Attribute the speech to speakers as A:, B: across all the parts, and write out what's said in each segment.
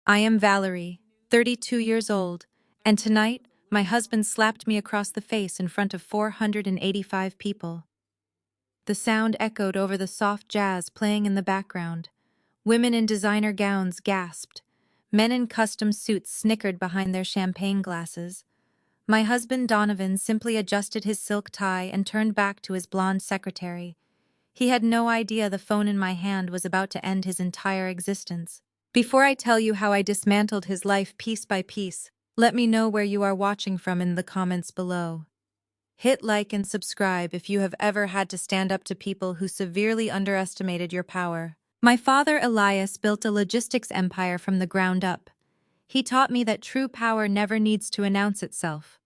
A: I am Valerie, 32 years old, and tonight, my husband slapped me across the face in front of 485 people. The sound echoed over the soft jazz playing in the background. Women in designer gowns gasped. Men in custom suits snickered behind their champagne glasses. My husband Donovan simply adjusted his silk tie and turned back to his blonde secretary. He had no idea the phone in my hand was about to end his entire existence. Before I tell you how I dismantled his life piece by piece, let me know where you are watching from in the comments below. Hit like and subscribe if you have ever had to stand up to people who severely underestimated your power. My father Elias built a logistics empire from the ground up. He taught me that true power never needs to announce itself.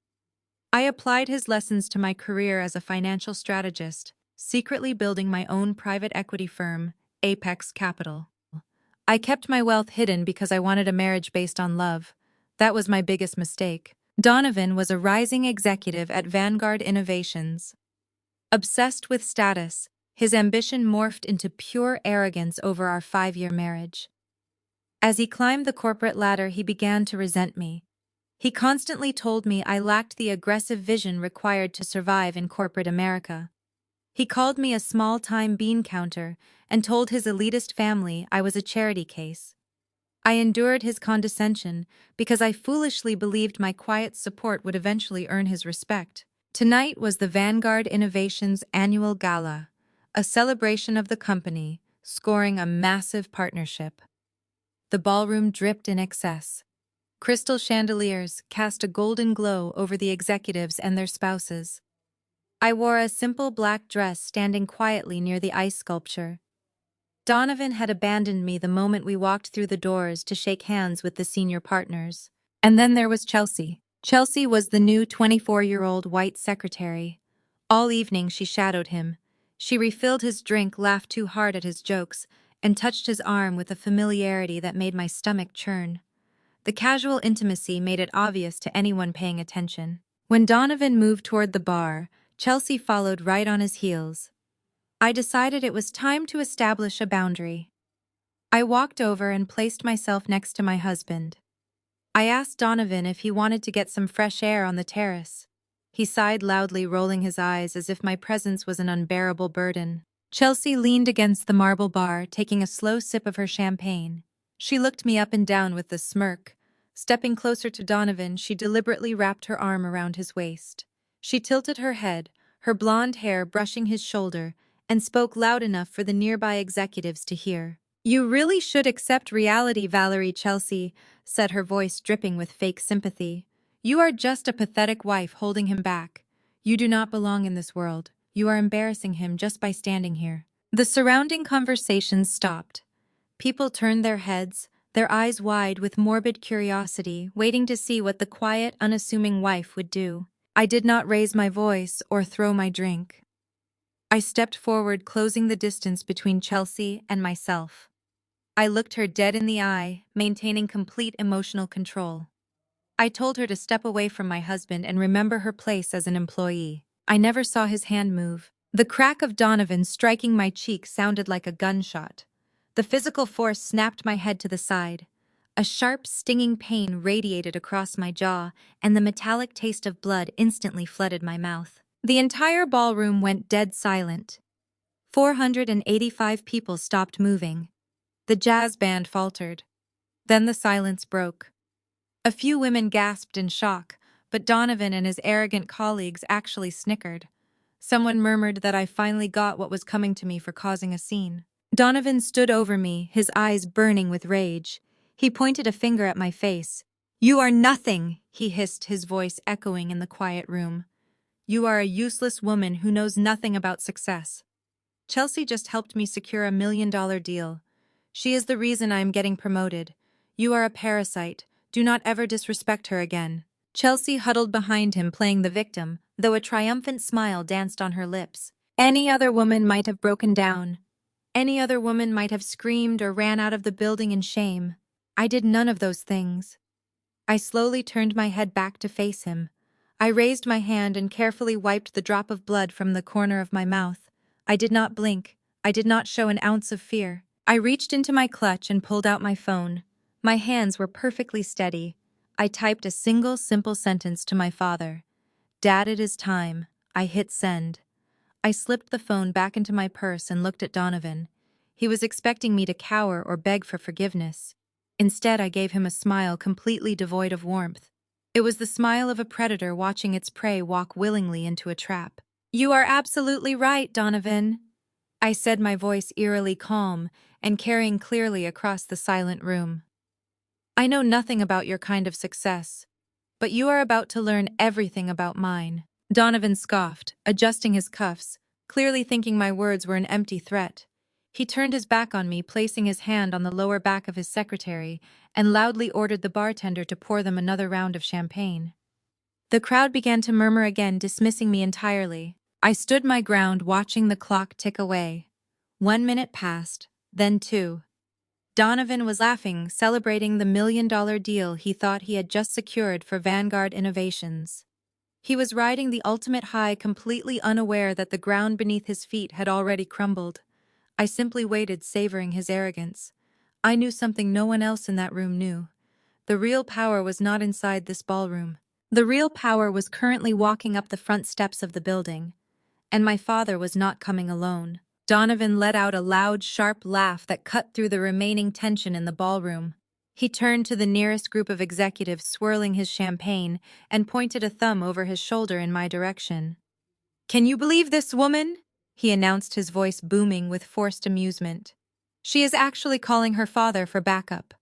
A: I applied his lessons to my career as a financial strategist, secretly building my own private equity firm, Apex Capital. I kept my wealth hidden because I wanted a marriage based on love. That was my biggest mistake. Donovan was a rising executive at Vanguard Innovations. Obsessed with status, his ambition morphed into pure arrogance over our 5-year marriage. As he climbed the corporate ladder, he began to resent me. He constantly told me I lacked the aggressive vision required to survive in corporate America. He called me a small-time bean counter and told his elitist family I was a charity case. I endured his condescension because I foolishly believed my quiet support would eventually earn his respect. Tonight was the Vanguard Innovations annual gala, a celebration of the company, scoring a massive partnership. The ballroom dripped in excess. Crystal chandeliers cast a golden glow over the executives and their spouses. I wore a simple black dress standing quietly near the ice sculpture. Donovan had abandoned me the moment we walked through the doors to shake hands with the senior partners. And then there was Chelsea. Chelsea was the new 24-year-old white secretary. All evening she shadowed him. She refilled his drink, laughed too hard at his jokes, and touched his arm with a familiarity that made my stomach churn. The casual intimacy made it obvious to anyone paying attention. When Donovan moved toward the bar, Chelsea followed right on his heels. I decided it was time to establish a boundary. I walked over and placed myself next to my husband. I asked Donovan if he wanted to get some fresh air on the terrace. He sighed loudly, rolling his eyes as if my presence was an unbearable burden. Chelsea leaned against the marble bar, taking a slow sip of her champagne. She looked me up and down with a smirk. Stepping closer to Donovan, she deliberately wrapped her arm around his waist. She tilted her head, her blonde hair brushing his shoulder, and spoke loud enough for the nearby executives to hear. "You really should accept reality, Valerie." Chelsea said, her voice dripping with fake sympathy. "You are just a pathetic wife holding him back. You do not belong in this world. You are embarrassing him just by standing here." The surrounding conversations stopped. People turned their heads, their eyes wide with morbid curiosity, waiting to see what the quiet, unassuming wife would do. I did not raise my voice or throw my drink. I stepped forward, closing the distance between Chelsea and myself. I looked her dead in the eye, maintaining complete emotional control. I told her to step away from my husband and remember her place as an employee. I never saw his hand move. The crack of Donovan striking my cheek sounded like a gunshot. The physical force snapped my head to the side. A sharp, stinging pain radiated across my jaw, and the metallic taste of blood instantly flooded my mouth. The entire ballroom went dead silent. 485 people stopped moving. The jazz band faltered. Then the silence broke. A few women gasped in shock, but Donovan and his arrogant colleagues actually snickered. Someone murmured that I finally got what was coming to me for causing a scene. Donovan stood over me, his eyes burning with rage. He pointed a finger at my face. "You are nothing," he hissed, his voice echoing in the quiet room. "You are a useless woman who knows nothing about success. Chelsea just helped me secure $1 million deal. She is the reason I am getting promoted. You are a parasite. Do not ever disrespect her again." Chelsea huddled behind him, playing the victim, though a triumphant smile danced on her lips. Any other woman might have broken down. Any other woman might have screamed or ran out of the building in shame. I did none of those things. I slowly turned my head back to face him. I raised my hand and carefully wiped the drop of blood from the corner of my mouth. I did not blink. I did not show an ounce of fear. I reached into my clutch and pulled out my phone. My hands were perfectly steady. I typed a single simple sentence to my father. "Dad, it is time." I hit send. I slipped the phone back into my purse and looked at Donovan. He was expecting me to cower or beg for forgiveness. Instead, I gave him a smile completely devoid of warmth. It was the smile of a predator watching its prey walk willingly into a trap. "You are absolutely right, Donovan," I said, my voice eerily calm and carrying clearly across the silent room. "I know nothing about your kind of success, but you are about to learn everything about mine." Donovan scoffed, adjusting his cuffs, clearly thinking my words were an empty threat. He turned his back on me, placing his hand on the lower back of his secretary, and loudly ordered the bartender to pour them another round of champagne. The crowd began to murmur again, dismissing me entirely. I stood my ground, watching the clock tick away. 1 minute passed, then 2. Donovan was laughing, celebrating the $1 million deal he thought he had just secured for Vanguard Innovations. He was riding the ultimate high, completely unaware that the ground beneath his feet had already crumbled. I simply waited, savoring his arrogance. I knew something no one else in that room knew. The real power was not inside this ballroom. The real power was currently walking up the front steps of the building. And my father was not coming alone. Donovan let out a loud, sharp laugh that cut through the remaining tension in the ballroom. He turned to the nearest group of executives swirling his champagne and pointed a thumb over his shoulder in my direction. "Can you believe this woman?" he announced, his voice booming with forced amusement. "She is actually calling her father for backup.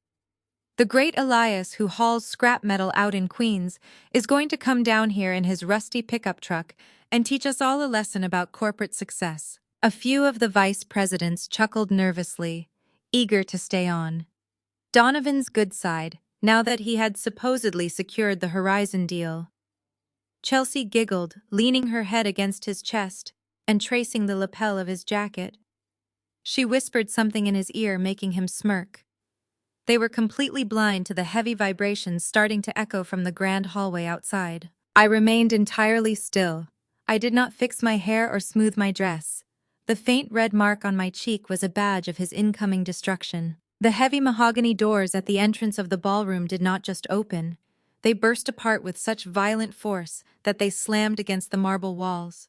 A: The great Elias, who hauls scrap metal out in Queens, is going to come down here in his rusty pickup truck and teach us all a lesson about corporate success." A few of the vice presidents chuckled nervously, eager to stay on. Donovan's good side, now that he had supposedly secured the Horizon deal. Chelsea giggled, leaning her head against his chest and tracing the lapel of his jacket. She whispered something in his ear, making him smirk. They were completely blind to the heavy vibrations starting to echo from the grand hallway outside. I remained entirely still. I did not fix my hair or smooth my dress. The faint red mark on my cheek was a badge of his incoming destruction. The heavy mahogany doors at the entrance of the ballroom did not just open. They burst apart with such violent force that they slammed against the marble walls.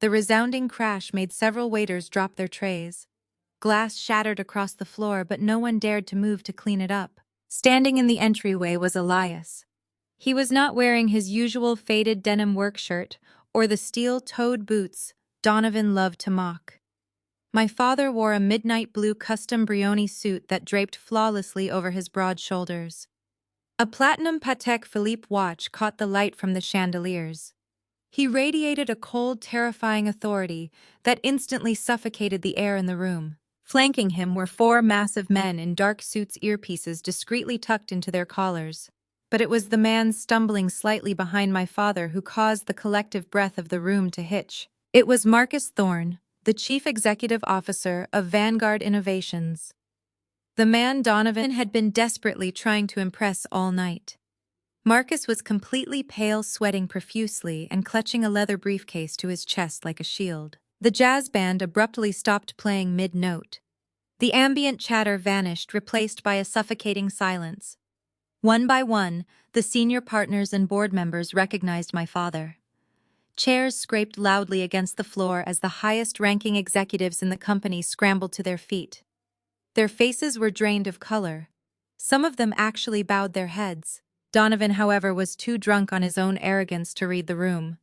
A: The resounding crash made several waiters drop their trays. Glass shattered across the floor, but no one dared to move to clean it up. Standing in the entryway was Elias. He was not wearing his usual faded denim work shirt or the steel-toed boots Donovan loved to mock. My father wore a midnight blue custom Brioni suit that draped flawlessly over his broad shoulders. A platinum Patek Philippe watch caught the light from the chandeliers. He radiated a cold, terrifying authority that instantly suffocated the air in the room. Flanking him were 4 massive men in dark suits, earpieces discreetly tucked into their collars. But it was the man stumbling slightly behind my father who caused the collective breath of the room to hitch. It was Marcus Thorne, the Chief Executive Officer of Vanguard Innovations. The man Donovan had been desperately trying to impress all night. Marcus was completely pale, sweating profusely and clutching a leather briefcase to his chest like a shield. The jazz band abruptly stopped playing mid-note. The ambient chatter vanished, replaced by a suffocating silence. One by one, the senior partners and board members recognized my father. Chairs scraped loudly against the floor as the highest-ranking executives in the company scrambled to their feet. Their faces were drained of color. Some of them actually bowed their heads. Donovan, however, was too drunk on his own arrogance to read the room.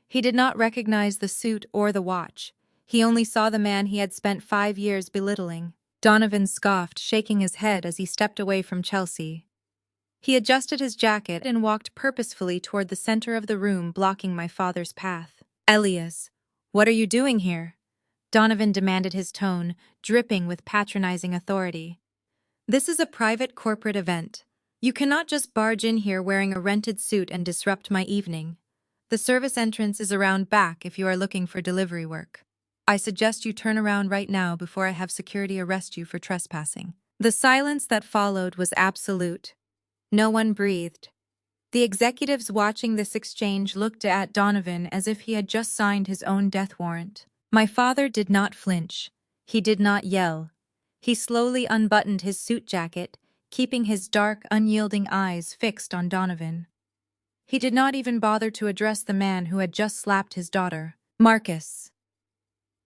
A: He did not recognize the suit or the watch. He only saw the man he had spent 5 years belittling. Donovan scoffed, shaking his head as he stepped away from Chelsea. He adjusted his jacket and walked purposefully toward the center of the room, blocking my father's path. "Elias, what are you doing here?" Donovan demanded, his tone dripping with patronizing authority. "This is a private corporate event. You cannot just barge in here wearing a rented suit and disrupt my evening. The service entrance is around back if you are looking for delivery work. I suggest you turn around right now before I have security arrest you for trespassing." The silence that followed was absolute. No one breathed. The executives watching this exchange looked at Donovan as if he had just signed his own death warrant. My father did not flinch. He did not yell. He slowly unbuttoned his suit jacket, keeping his dark, unyielding eyes fixed on Donovan. He did not even bother to address the man who had just slapped his daughter. Marcus.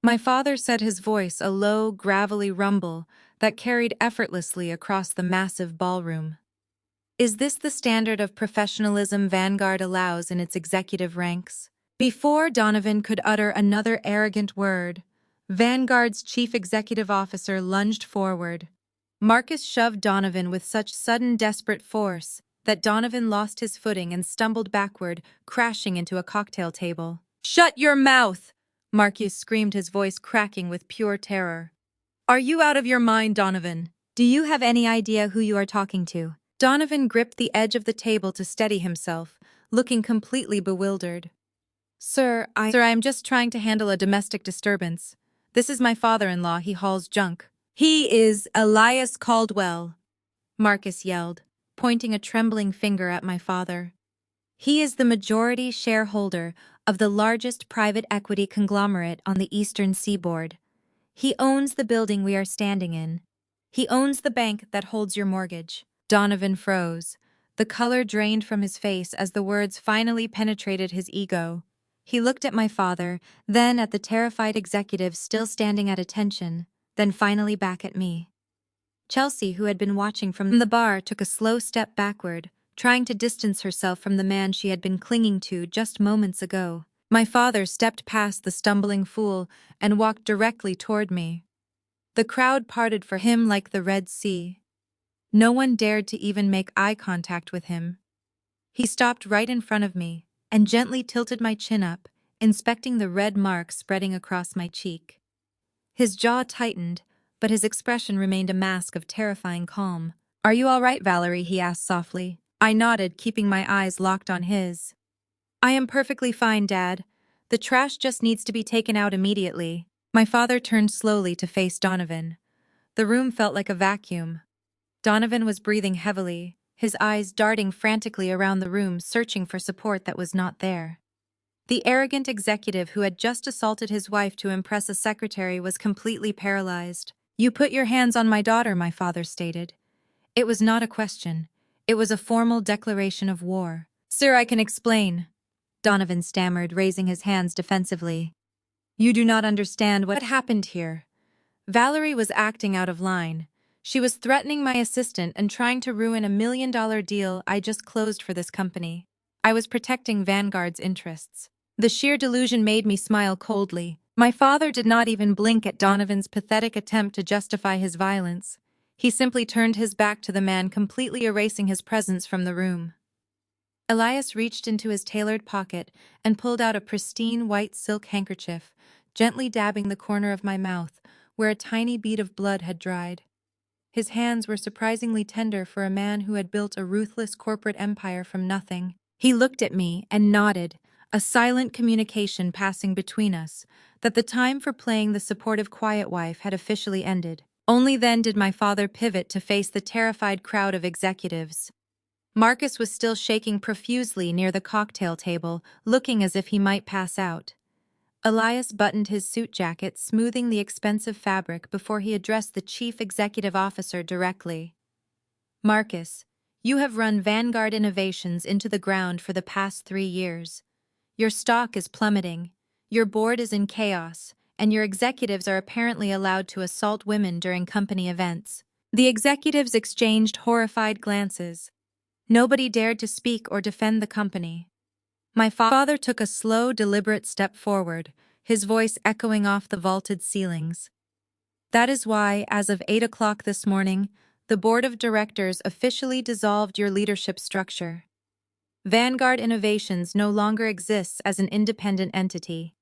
A: My father said, his voice a low, gravelly rumble that carried effortlessly across the massive ballroom. Is this the standard of professionalism Vanguard allows in its executive ranks? Before Donovan could utter another arrogant word, Vanguard's chief executive officer lunged forward. Marcus shoved Donovan with such sudden, desperate force that Donovan lost his footing and stumbled backward, crashing into a cocktail table. "Shut your mouth!" Marcus screamed, his voice cracking with pure terror. "Are you out of your mind, Donovan? Do you have any idea who you are talking to?" Donovan gripped the edge of the table to steady himself, looking completely bewildered. Sir, I am just trying to handle a domestic disturbance. This is my father-in-law, he hauls junk." "He is Elias Caldwell," Marcus yelled, pointing a trembling finger at my father. "He is the majority shareholder of the largest private equity conglomerate on the eastern seaboard. He owns the building we are standing in. He owns the bank that holds your mortgage." Donovan froze. The color drained from his face as the words finally penetrated his ego. He looked at my father, then at the terrified executive still standing at attention, then finally back at me. Chelsea, who had been watching from the bar, took a slow step backward, trying to distance herself from the man she had been clinging to just moments ago. My father stepped past the stumbling fool and walked directly toward me. The crowd parted for him like the Red Sea. No one dared to even make eye contact with him. He stopped right in front of me and gently tilted my chin up, inspecting the red mark spreading across my cheek. His jaw tightened, but his expression remained a mask of terrifying calm. "Are you all right, Valerie?" he asked softly. I nodded, keeping my eyes locked on his. "I am perfectly fine, Dad. The trash just needs to be taken out immediately." My father turned slowly to face Donovan. The room felt like a vacuum. Donovan was breathing heavily, his eyes darting frantically around the room, searching for support that was not there. The arrogant executive who had just assaulted his wife to impress a secretary was completely paralyzed. "You put your hands on my daughter," my father stated. It was not a question. It was a formal declaration of war. "Sir, I can explain," Donovan stammered, raising his hands defensively. "You do not understand what happened here. Valerie was acting out of line. She was threatening my assistant and trying to ruin $1 million deal I just closed for this company. I was protecting Vanguard's interests." The sheer delusion made me smile coldly. My father did not even blink at Donovan's pathetic attempt to justify his violence. He simply turned his back to the man, completely erasing his presence from the room. Elias reached into his tailored pocket and pulled out a pristine white silk handkerchief, gently dabbing the corner of my mouth, where a tiny bead of blood had dried. His hands were surprisingly tender for a man who had built a ruthless corporate empire from nothing. He looked at me and nodded, a silent communication passing between us, that the time for playing the supportive quiet wife had officially ended. Only then did my father pivot to face the terrified crowd of executives. Marcus was still shaking profusely near the cocktail table, looking as if he might pass out. Elias buttoned his suit jacket, smoothing the expensive fabric before he addressed the chief executive officer directly. "Marcus, you have run Vanguard Innovations into the ground for the past 3 years. Your stock is plummeting, your board is in chaos, and your executives are apparently allowed to assault women during company events." The executives exchanged horrified glances. Nobody dared to speak or defend the company. My father took a slow, deliberate step forward, his voice echoing off the vaulted ceilings. "That is why, as of 8 o'clock this morning, the board of directors officially dissolved your leadership structure. Vanguard Innovations no longer exists as an independent entity.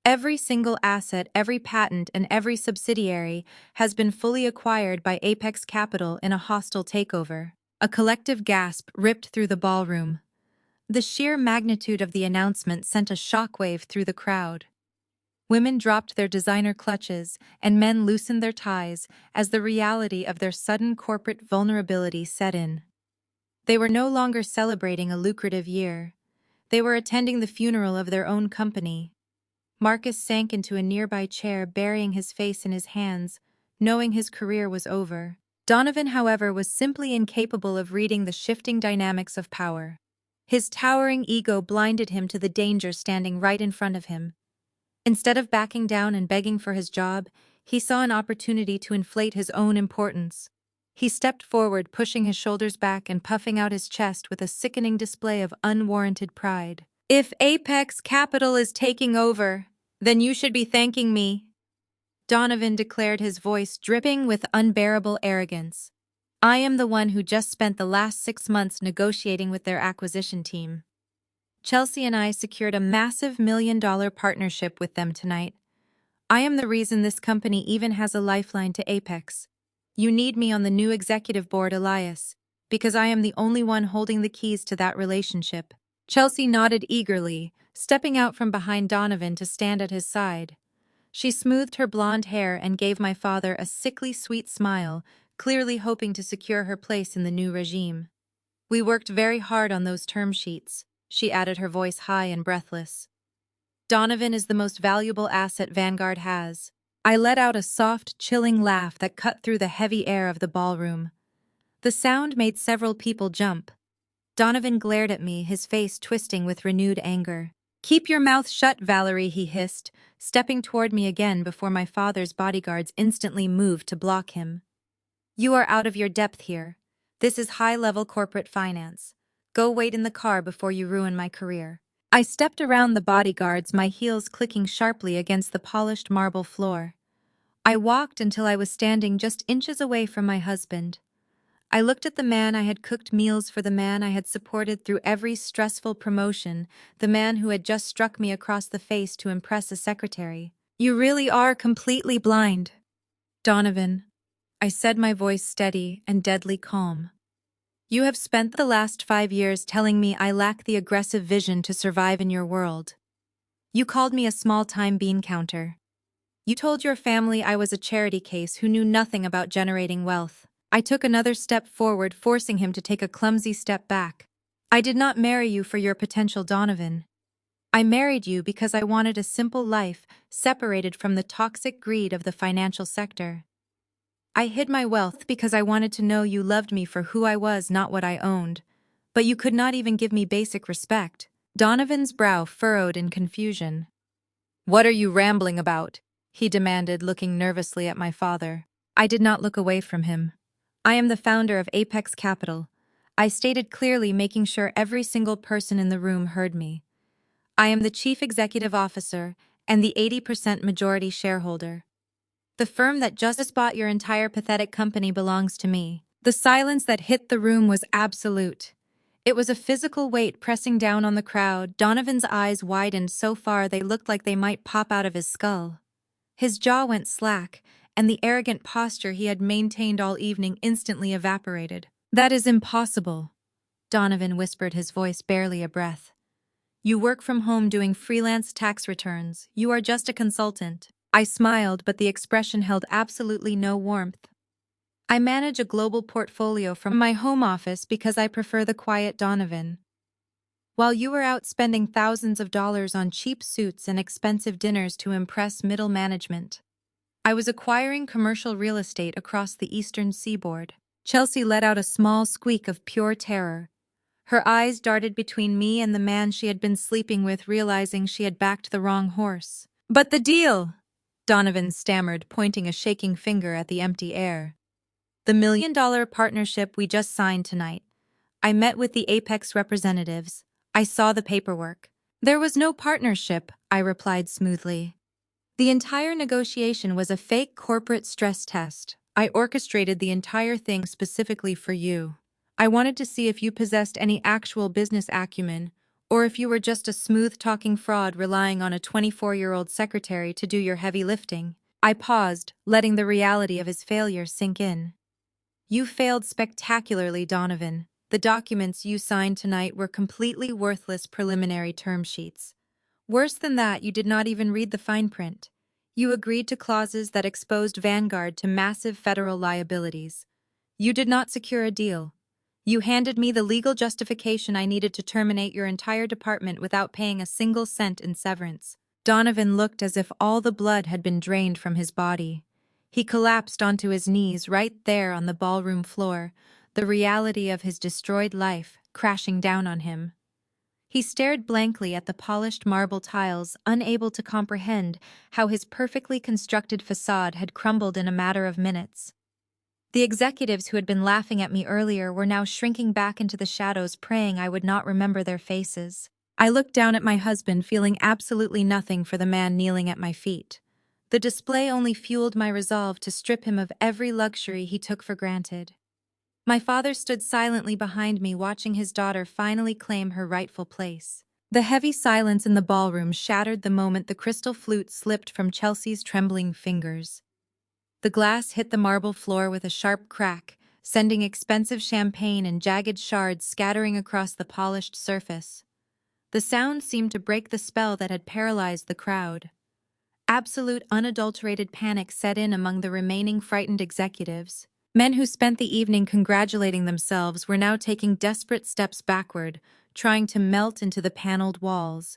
A: Every single asset, every patent, and every subsidiary has been fully acquired by Apex Capital in a hostile takeover." A collective gasp ripped through the ballroom. The sheer magnitude of the announcement sent a shockwave through the crowd. Women dropped their designer clutches, and men loosened their ties as the reality of their sudden corporate vulnerability set in. They were no longer celebrating a lucrative year. They were attending the funeral of their own company. Marcus sank into a nearby chair, burying his face in his hands, knowing his career was over. Donovan, however, was simply incapable of reading the shifting dynamics of power. His towering ego blinded him to the danger standing right in front of him. Instead of backing down and begging for his job, he saw an opportunity to inflate his own importance. He stepped forward, pushing his shoulders back and puffing out his chest with a sickening display of unwarranted pride. "If Apex Capital is taking over, then you should be thanking me," Donovan declared, his voice dripping with unbearable arrogance. "I am the one who just spent the last 6 months negotiating with their acquisition team. Chelsea and I secured a massive $1 million partnership with them tonight. I am the reason this company even has a lifeline to Apex. You need me on the new executive board, Elias, because I am the only one holding the keys to that relationship." Chelsea nodded eagerly, stepping out from behind Donovan to stand at his side. She smoothed her blonde hair and gave my father a sickly sweet smile, clearly hoping to secure her place in the new regime. "We worked very hard on those term sheets," she added, her voice high and breathless. "Donovan is the most valuable asset Vanguard has." I let out a soft, chilling laugh that cut through the heavy air of the ballroom. The sound made several people jump. Donovan glared at me, his face twisting with renewed anger. "Keep your mouth shut, Valerie," he hissed, stepping toward me again before my father's bodyguards instantly moved to block him. "You are out of your depth here. This is high-level corporate finance. Go wait in the car before you ruin my career." I stepped around the bodyguards, my heels clicking sharply against the polished marble floor. I walked until I was standing just inches away from my husband. I looked at the man I had cooked meals for, the man I had supported through every stressful promotion, the man who had just struck me across the face to impress a secretary. "You really are completely blind, Donovan," I said, my voice steady and deadly calm. "You have spent the last 5 years telling me I lack the aggressive vision to survive in your world. You called me a small-time bean counter. You told your family I was a charity case who knew nothing about generating wealth." I took another step forward, forcing him to take a clumsy step back. "I did not marry you for your potential, Donovan. I married you because I wanted a simple life, separated from the toxic greed of the financial sector. I hid my wealth because I wanted to know you loved me for who I was, not what I owned. But you could not even give me basic respect." Donovan's brow furrowed in confusion. "What are you rambling about?" he demanded, looking nervously at my father. I did not look away from him. "I am the founder of Apex Capital," I stated clearly, making sure every single person in the room heard me. "I am the chief executive officer and the 80% majority shareholder. The firm that just bought your entire pathetic company belongs to me." The silence that hit the room was absolute. It was a physical weight pressing down on the crowd. Donovan's eyes widened so far they looked like they might pop out of his skull. His jaw went slack, and the arrogant posture he had maintained all evening instantly evaporated. "That is impossible," Donovan whispered, his voice barely a breath. "You work from home doing freelance tax returns. You are just a consultant." I smiled, but the expression held absolutely no warmth. "I manage a global portfolio from my home office because I prefer the quiet, Donovan. While you were out spending thousands of dollars on cheap suits and expensive dinners to impress middle management, I was acquiring commercial real estate across the eastern seaboard." Chelsea let out a small squeak of pure terror. Her eyes darted between me and the man she had been sleeping with, realizing she had backed the wrong horse. "But the deal," Donovan stammered, pointing a shaking finger at the empty air. "The $1 million partnership we just signed tonight. I met with the Apex representatives. I saw the paperwork." "There was no partnership," I replied smoothly. "The entire negotiation was a fake corporate stress test. I orchestrated the entire thing specifically for you. I wanted to see if you possessed any actual business acumen, or if you were just a smooth-talking fraud relying on a 24-year-old secretary to do your heavy lifting." I paused, letting the reality of his failure sink in. "You failed spectacularly, Donovan. The documents you signed tonight were completely worthless preliminary term sheets. Worse than that, you did not even read the fine print. You agreed to clauses that exposed Vanguard to massive federal liabilities. You did not secure a deal. You handed me the legal justification I needed to terminate your entire department without paying a single cent in severance." Donovan looked as if all the blood had been drained from his body. He collapsed onto his knees right there on the ballroom floor, the reality of his destroyed life crashing down on him. He stared blankly at the polished marble tiles, unable to comprehend how his perfectly constructed facade had crumbled in a matter of minutes. The executives who had been laughing at me earlier were now shrinking back into the shadows, praying I would not remember their faces. I looked down at my husband, feeling absolutely nothing for the man kneeling at my feet. The display only fueled my resolve to strip him of every luxury he took for granted. My father stood silently behind me, watching his daughter finally claim her rightful place. The heavy silence in the ballroom shattered the moment the crystal flute slipped from Chelsea's trembling fingers. The glass hit the marble floor with a sharp crack, sending expensive champagne and jagged shards scattering across the polished surface. The sound seemed to break the spell that had paralyzed the crowd. Absolute unadulterated panic set in among the remaining frightened executives. Men who spent the evening congratulating themselves were now taking desperate steps backward, trying to melt into the paneled walls.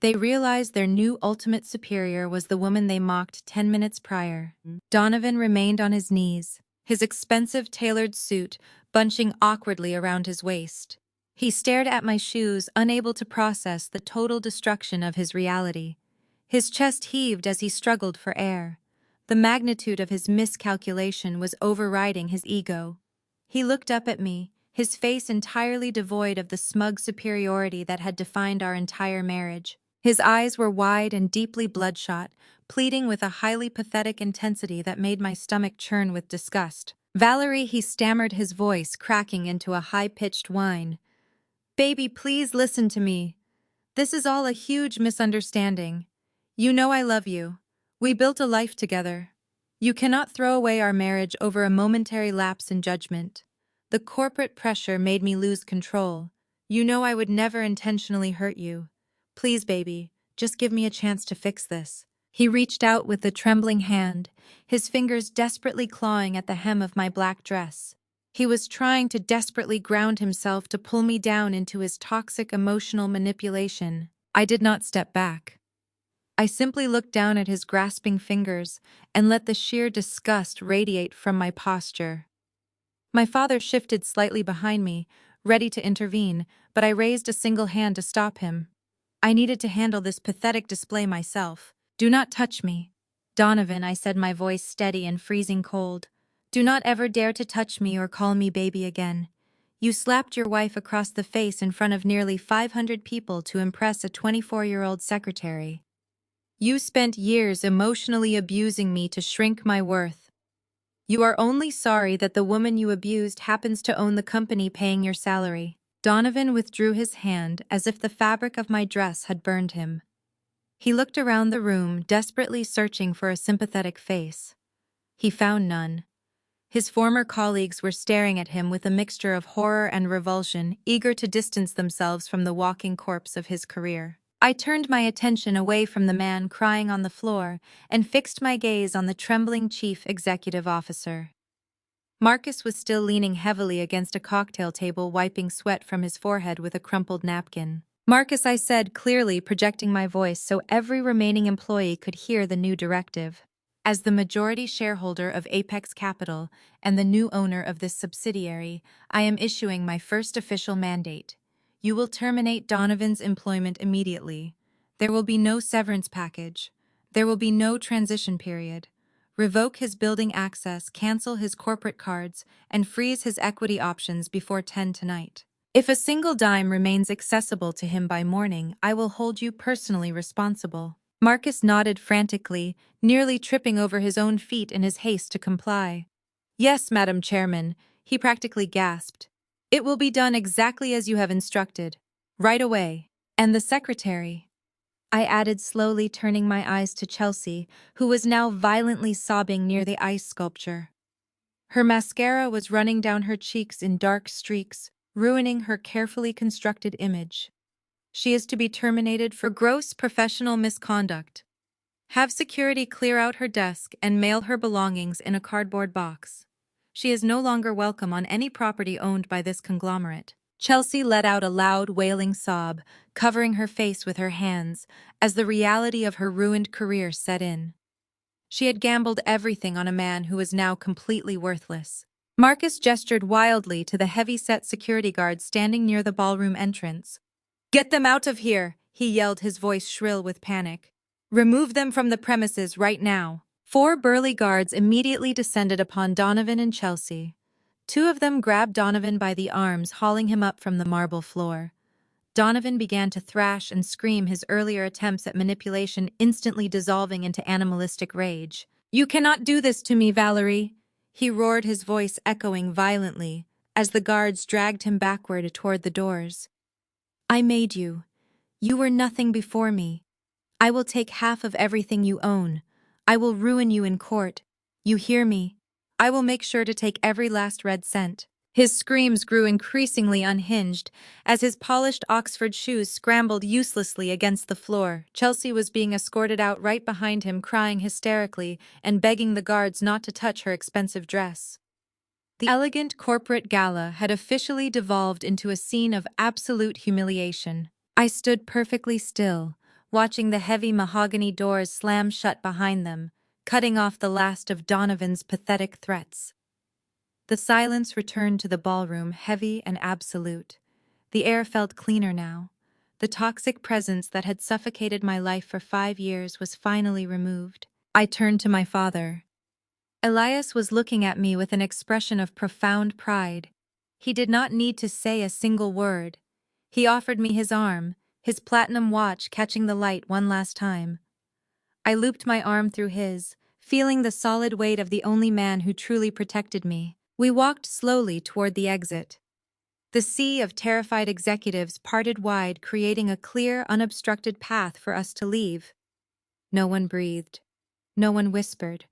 A: They realized their new ultimate superior was the woman they mocked 10 minutes prior. Donovan remained on his knees, his expensive tailored suit bunching awkwardly around his waist. He stared at my shoes, unable to process the total destruction of his reality. His chest heaved as he struggled for air. The magnitude of his miscalculation was overriding his ego. He looked up at me, his face entirely devoid of the smug superiority that had defined our entire marriage. His eyes were wide and deeply bloodshot, pleading with a highly pathetic intensity that made my stomach churn with disgust. "Valerie," he stammered, his voice cracking into a high-pitched whine. "Baby, please listen to me. This is all a huge misunderstanding. You know I love you. We built a life together. You cannot throw away our marriage over a momentary lapse in judgment. The corporate pressure made me lose control. You know I would never intentionally hurt you. Please, baby, just give me a chance to fix this." He reached out with a trembling hand, his fingers desperately clawing at the hem of my black dress. He was trying to desperately ground himself to pull me down into his toxic emotional manipulation. I did not step back. I simply looked down at his grasping fingers and let the sheer disgust radiate from my posture. My father shifted slightly behind me, ready to intervene, but I raised a single hand to stop him. I needed to handle this pathetic display myself. "Do not touch me. Donovan," I said, my voice steady and freezing cold. "Do not ever dare to touch me or call me baby again. You slapped your wife across the face in front of nearly 500 people to impress a 24-year-old secretary. You spent years emotionally abusing me to shrink my worth. You are only sorry that the woman you abused happens to own the company paying your salary." Donovan withdrew his hand as if the fabric of my dress had burned him. He looked around the room, desperately searching for a sympathetic face. He found none. His former colleagues were staring at him with a mixture of horror and revulsion, eager to distance themselves from the walking corpse of his career. I turned my attention away from the man crying on the floor and fixed my gaze on the trembling chief executive officer. Marcus was still leaning heavily against a cocktail table, wiping sweat from his forehead with a crumpled napkin. "Marcus," I said, clearly projecting my voice so every remaining employee could hear the new directive. "As the majority shareholder of Apex Capital and the new owner of this subsidiary, I am issuing my first official mandate. You will terminate Donovan's employment immediately. There will be no severance package. There will be no transition period. Revoke his building access, cancel his corporate cards, and freeze his equity options before 10 tonight. If a single dime remains accessible to him by morning, I will hold you personally responsible." Marcus nodded frantically, nearly tripping over his own feet in his haste to comply. "Yes, Madam Chairman," he practically gasped. "It will be done exactly as you have instructed. Right away." "And the secretary?" I added slowly, turning my eyes to Chelsea, who was now violently sobbing near the ice sculpture. Her mascara was running down her cheeks in dark streaks, ruining her carefully constructed image. "She is to be terminated for gross professional misconduct. Have security clear out her desk and mail her belongings in a cardboard box. She is no longer welcome on any property owned by this conglomerate." Chelsea let out a loud, wailing sob, covering her face with her hands, as the reality of her ruined career set in. She had gambled everything on a man who was now completely worthless. Marcus gestured wildly to the heavy-set security guards standing near the ballroom entrance. "Get them out of here!" he yelled, his voice shrill with panic. "Remove them from the premises right now." 4 burly guards immediately descended upon Donovan and Chelsea. 2 of them grabbed Donovan by the arms, hauling him up from the marble floor. Donovan began to thrash and scream, his earlier attempts at manipulation instantly dissolving into animalistic rage. "You cannot do this to me, Valerie!" he roared, his voice echoing violently as the guards dragged him backward toward the doors. "I made you. You were nothing before me. I will take half of everything you own. I will ruin you in court. You hear me? I will make sure to take every last red cent." His screams grew increasingly unhinged as his polished Oxford shoes scrambled uselessly against the floor. Chelsea was being escorted out right behind him, crying hysterically and begging the guards not to touch her expensive dress. The elegant corporate gala had officially devolved into a scene of absolute humiliation. I stood perfectly still, watching the heavy mahogany doors slam shut behind them, cutting off the last of Donovan's pathetic threats. The silence returned to the ballroom, heavy and absolute. The air felt cleaner now. The toxic presence that had suffocated my life for 5 years was finally removed. I turned to my father. Elias was looking at me with an expression of profound pride. He did not need to say a single word. He offered me his arm, his platinum watch catching the light one last time. I looped my arm through his, feeling the solid weight of the only man who truly protected me. We walked slowly toward the exit. The sea of terrified executives parted wide, creating a clear, unobstructed path for us to leave. No one breathed. No one whispered.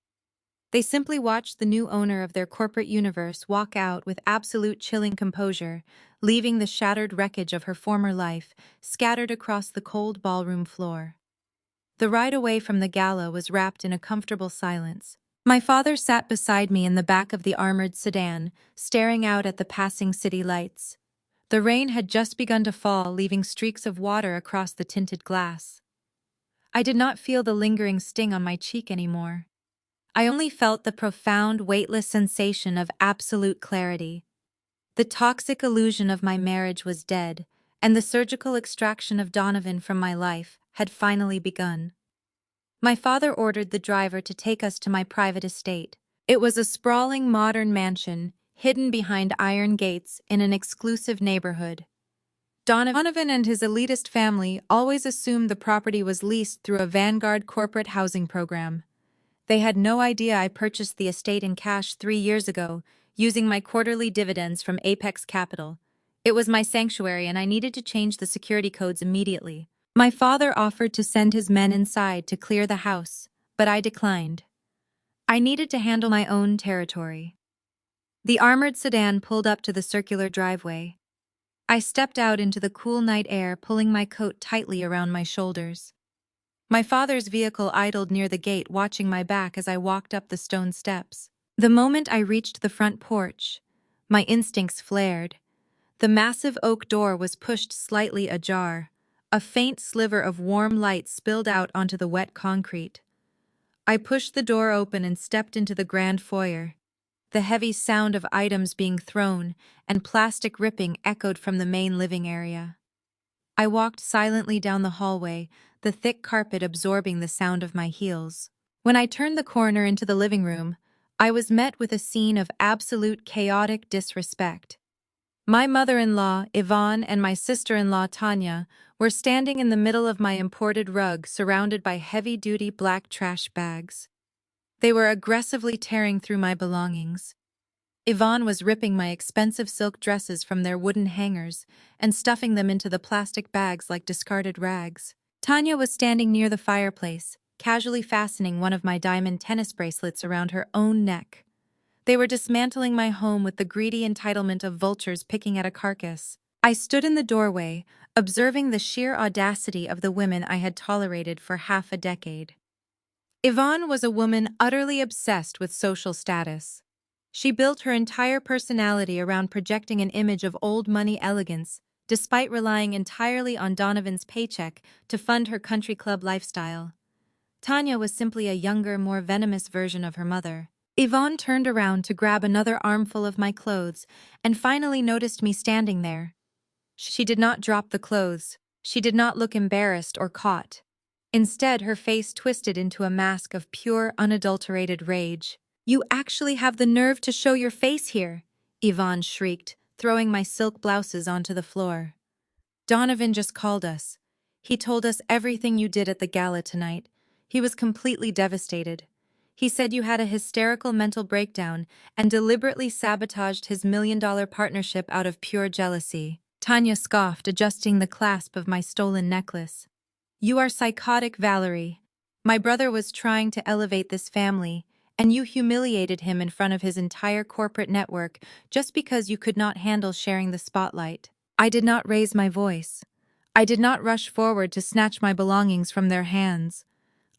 A: They simply watched the new owner of their corporate universe walk out with absolute chilling composure, leaving the shattered wreckage of her former life scattered across the cold ballroom floor. The ride away from the gala was wrapped in a comfortable silence. My father sat beside me in the back of the armored sedan, staring out at the passing city lights. The rain had just begun to fall, leaving streaks of water across the tinted glass. I did not feel the lingering sting on my cheek anymore. I only felt the profound, weightless sensation of absolute clarity. The toxic illusion of my marriage was dead, and the surgical extraction of Donovan from my life had finally begun. My father ordered the driver to take us to my private estate. It was a sprawling modern mansion, hidden behind iron gates in an exclusive neighborhood. Donovan and his elitist family always assumed the property was leased through a Vanguard corporate housing program. They had no idea I purchased the estate in cash 3 years ago, using my quarterly dividends from Apex Capital. It was my sanctuary, and I needed to change the security codes immediately. My father offered to send his men inside to clear the house, but I declined. I needed to handle my own territory. The armored sedan pulled up to the circular driveway. I stepped out into the cool night air, pulling my coat tightly around my shoulders. My father's vehicle idled near the gate, watching my back as I walked up the stone steps. The moment I reached the front porch, my instincts flared. The massive oak door was pushed slightly ajar. A faint sliver of warm light spilled out onto the wet concrete. I pushed the door open and stepped into the grand foyer. The heavy sound of items being thrown and plastic ripping echoed from the main living area. I walked silently down the hallway, the thick carpet absorbing the sound of my heels. When I turned the corner into the living room, I was met with a scene of absolute chaotic disrespect. My mother-in-law, Yvonne, and my sister-in-law, Tanya, were standing in the middle of my imported rug, surrounded by heavy-duty black trash bags. They were aggressively tearing through my belongings. Yvonne was ripping my expensive silk dresses from their wooden hangers and stuffing them into the plastic bags like discarded rags. Tanya was standing near the fireplace, casually fastening one of my diamond tennis bracelets around her own neck. They were dismantling my home with the greedy entitlement of vultures picking at a carcass. I stood in the doorway, observing the sheer audacity of the women I had tolerated for half a decade. Yvonne was a woman utterly obsessed with social status. She built her entire personality around projecting an image of old money elegance, despite relying entirely on Donovan's paycheck to fund her country club lifestyle. Tanya was simply a younger, more venomous version of her mother. Yvonne turned around to grab another armful of my clothes and finally noticed me standing there. She did not drop the clothes. She did not look embarrassed or caught. Instead, her face twisted into a mask of pure, unadulterated rage. "You actually have the nerve to show your face here!" Yvonne shrieked, throwing my silk blouses onto the floor. "Donovan just called us. He told us everything you did at the gala tonight. He was completely devastated. He said you had a hysterical mental breakdown and deliberately sabotaged his $1 million partnership out of pure jealousy." Tanya scoffed, adjusting the clasp of my stolen necklace. "You are psychotic, Valerie. My brother was trying to elevate this family, and you humiliated him in front of his entire corporate network just because you could not handle sharing the spotlight." I did not raise my voice. I did not rush forward to snatch my belongings from their hands.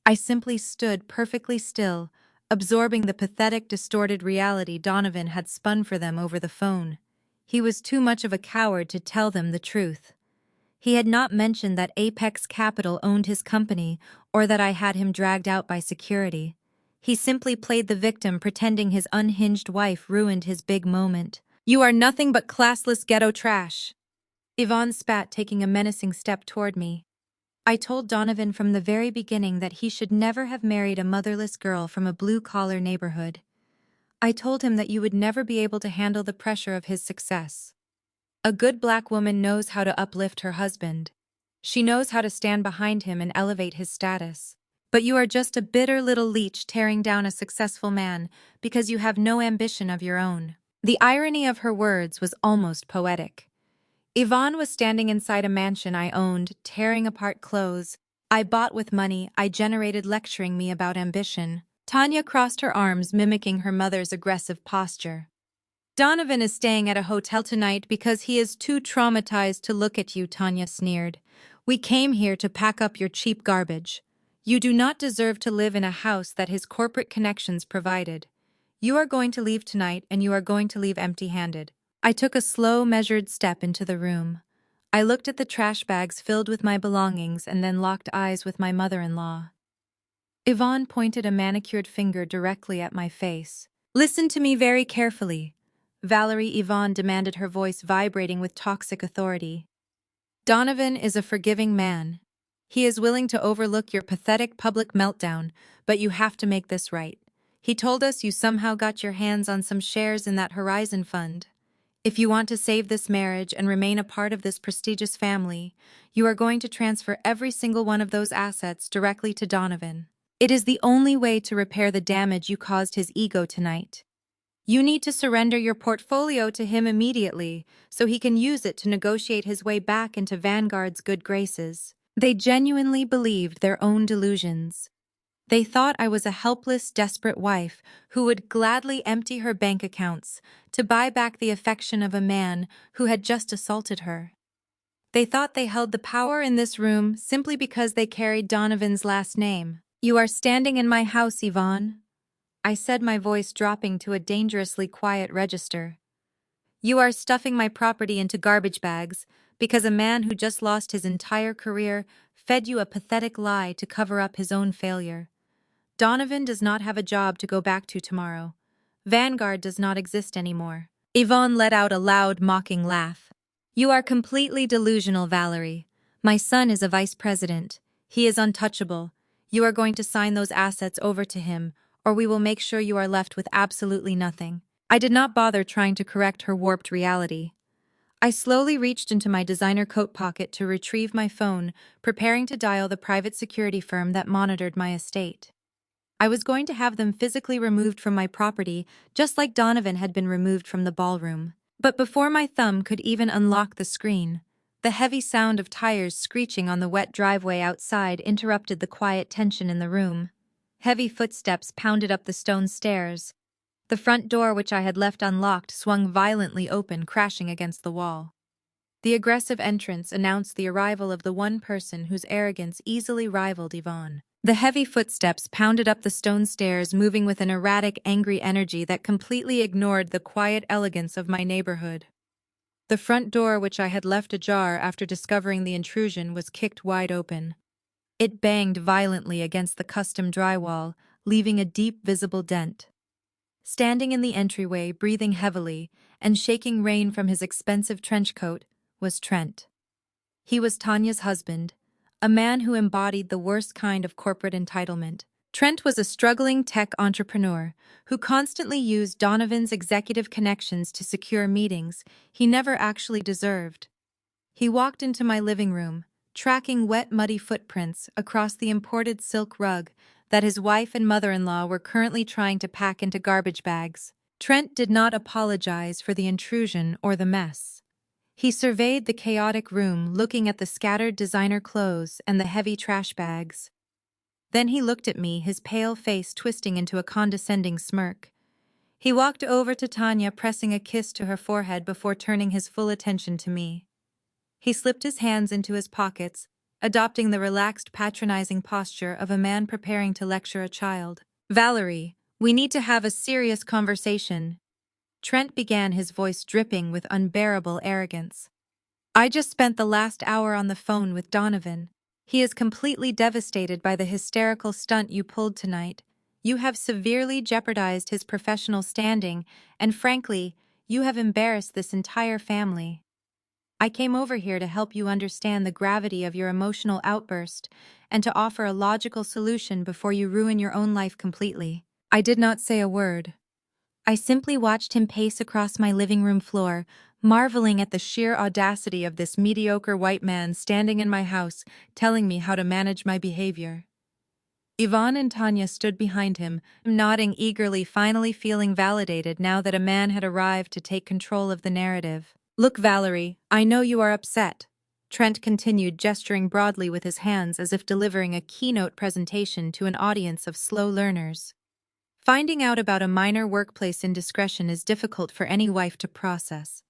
A: I simply stood perfectly still, absorbing the pathetic, distorted reality Donovan had spun for them over the phone. He was too much of a coward to tell them the truth. He had not mentioned that Apex Capital owned his company or that I had him dragged out by security. He simply played the victim, pretending his unhinged wife ruined his big moment. "You are nothing but classless ghetto trash." Yvonne spat, taking a menacing step toward me. "I told Donovan from the very beginning that he should never have married a motherless girl from a blue-collar neighborhood. I told him that you would never be able to handle the pressure of his success. A good black woman knows how to uplift her husband. She knows how to stand behind him and elevate his status. But you are just a bitter little leech tearing down a successful man because you have no ambition of your own." The irony of her words was almost poetic. Yvonne was standing inside a mansion I owned, tearing apart clothes I bought with money I generated, lecturing me about ambition. Tanya crossed her arms, mimicking her mother's aggressive posture. "Donovan is staying at a hotel tonight because he is too traumatized to look at you," Tanya sneered. "We came here to pack up your cheap garbage. You do not deserve to live in a house that his corporate connections provided. You are going to leave tonight, and you are going to leave empty-handed." I took a slow, measured step into the room. I looked at the trash bags filled with my belongings and then locked eyes with my mother-in-law. Yvonne pointed a manicured finger directly at my face. "Listen to me very carefully." Valerie, Yvonne demanded, her voice vibrating with toxic authority. "Donovan is a forgiving man. He is willing to overlook your pathetic public meltdown, but you have to make this right. He told us you somehow got your hands on some shares in that Horizon fund. If you want to save this marriage and remain a part of this prestigious family, you are going to transfer every single one of those assets directly to Donovan. It is the only way to repair the damage you caused his ego tonight. You need to surrender your portfolio to him immediately so he can use it to negotiate his way back into Vanguard's good graces." They genuinely believed their own delusions. They thought I was a helpless, desperate wife who would gladly empty her bank accounts to buy back the affection of a man who had just assaulted her. They thought they held the power in this room simply because they carried Donovan's last name. "You are standing in my house, Yvonne," I said, my voice dropping to a dangerously quiet register. "You are stuffing my property into garbage bags because a man who just lost his entire career fed you a pathetic lie to cover up his own failure. Donovan does not have a job to go back to tomorrow. Vanguard does not exist anymore." Yvonne let out a loud, mocking laugh. "You are completely delusional, Valerie. My son is a vice president. He is untouchable. You are going to sign those assets over to him, or we will make sure you are left with absolutely nothing." I did not bother trying to correct her warped reality. I slowly reached into my designer coat pocket to retrieve my phone, preparing to dial the private security firm that monitored my estate. I was going to have them physically removed from my property, just like Donovan had been removed from the ballroom. But before my thumb could even unlock the screen, the heavy sound of tires screeching on the wet driveway outside interrupted the quiet tension in the room. Heavy footsteps pounded up the stone stairs. The front door, which I had left unlocked, swung violently open, crashing against the wall. The aggressive entrance announced the arrival of the one person whose arrogance easily rivaled Yvonne. The heavy footsteps pounded up the stone stairs, moving with an erratic, angry energy that completely ignored the quiet elegance of my neighborhood. The front door, which I had left ajar after discovering the intrusion, was kicked wide open. It banged violently against the custom drywall, leaving a deep visible dent. Standing in the entryway, breathing heavily, and shaking rain from his expensive trench coat, was Trent. He was Tanya's husband, a man who embodied the worst kind of corporate entitlement. Trent was a struggling tech entrepreneur who constantly used Donovan's executive connections to secure meetings he never actually deserved. He walked into my living room, tracking wet, muddy footprints across the imported silk rug that his wife and mother-in-law were currently trying to pack into garbage bags. Trent did not apologize for the intrusion or the mess. He surveyed the chaotic room, looking at the scattered designer clothes and the heavy trash bags. Then he looked at me, his pale face twisting into a condescending smirk. He walked over to Tanya, pressing a kiss to her forehead before turning his full attention to me. He slipped his hands into his pockets, adopting the relaxed, patronizing posture of a man preparing to lecture a child. "Valerie, we need to have a serious conversation." Trent began, his voice dripping with unbearable arrogance. "I just spent the last hour on the phone with Donovan. He is completely devastated by the hysterical stunt you pulled tonight. You have severely jeopardized his professional standing, and frankly, you have embarrassed this entire family. I came over here to help you understand the gravity of your emotional outburst and to offer a logical solution before you ruin your own life completely." I did not say a word. I simply watched him pace across my living room floor, marveling at the sheer audacity of this mediocre white man standing in my house, telling me how to manage my behavior. Yvonne and Tanya stood behind him, nodding eagerly, finally feeling validated now that a man had arrived to take control of the narrative. "Look, Valerie, I know you are upset," Trent continued, gesturing broadly with his hands as if delivering a keynote presentation to an audience of slow learners. Finding out about a minor workplace indiscretion is difficult for any wife to process.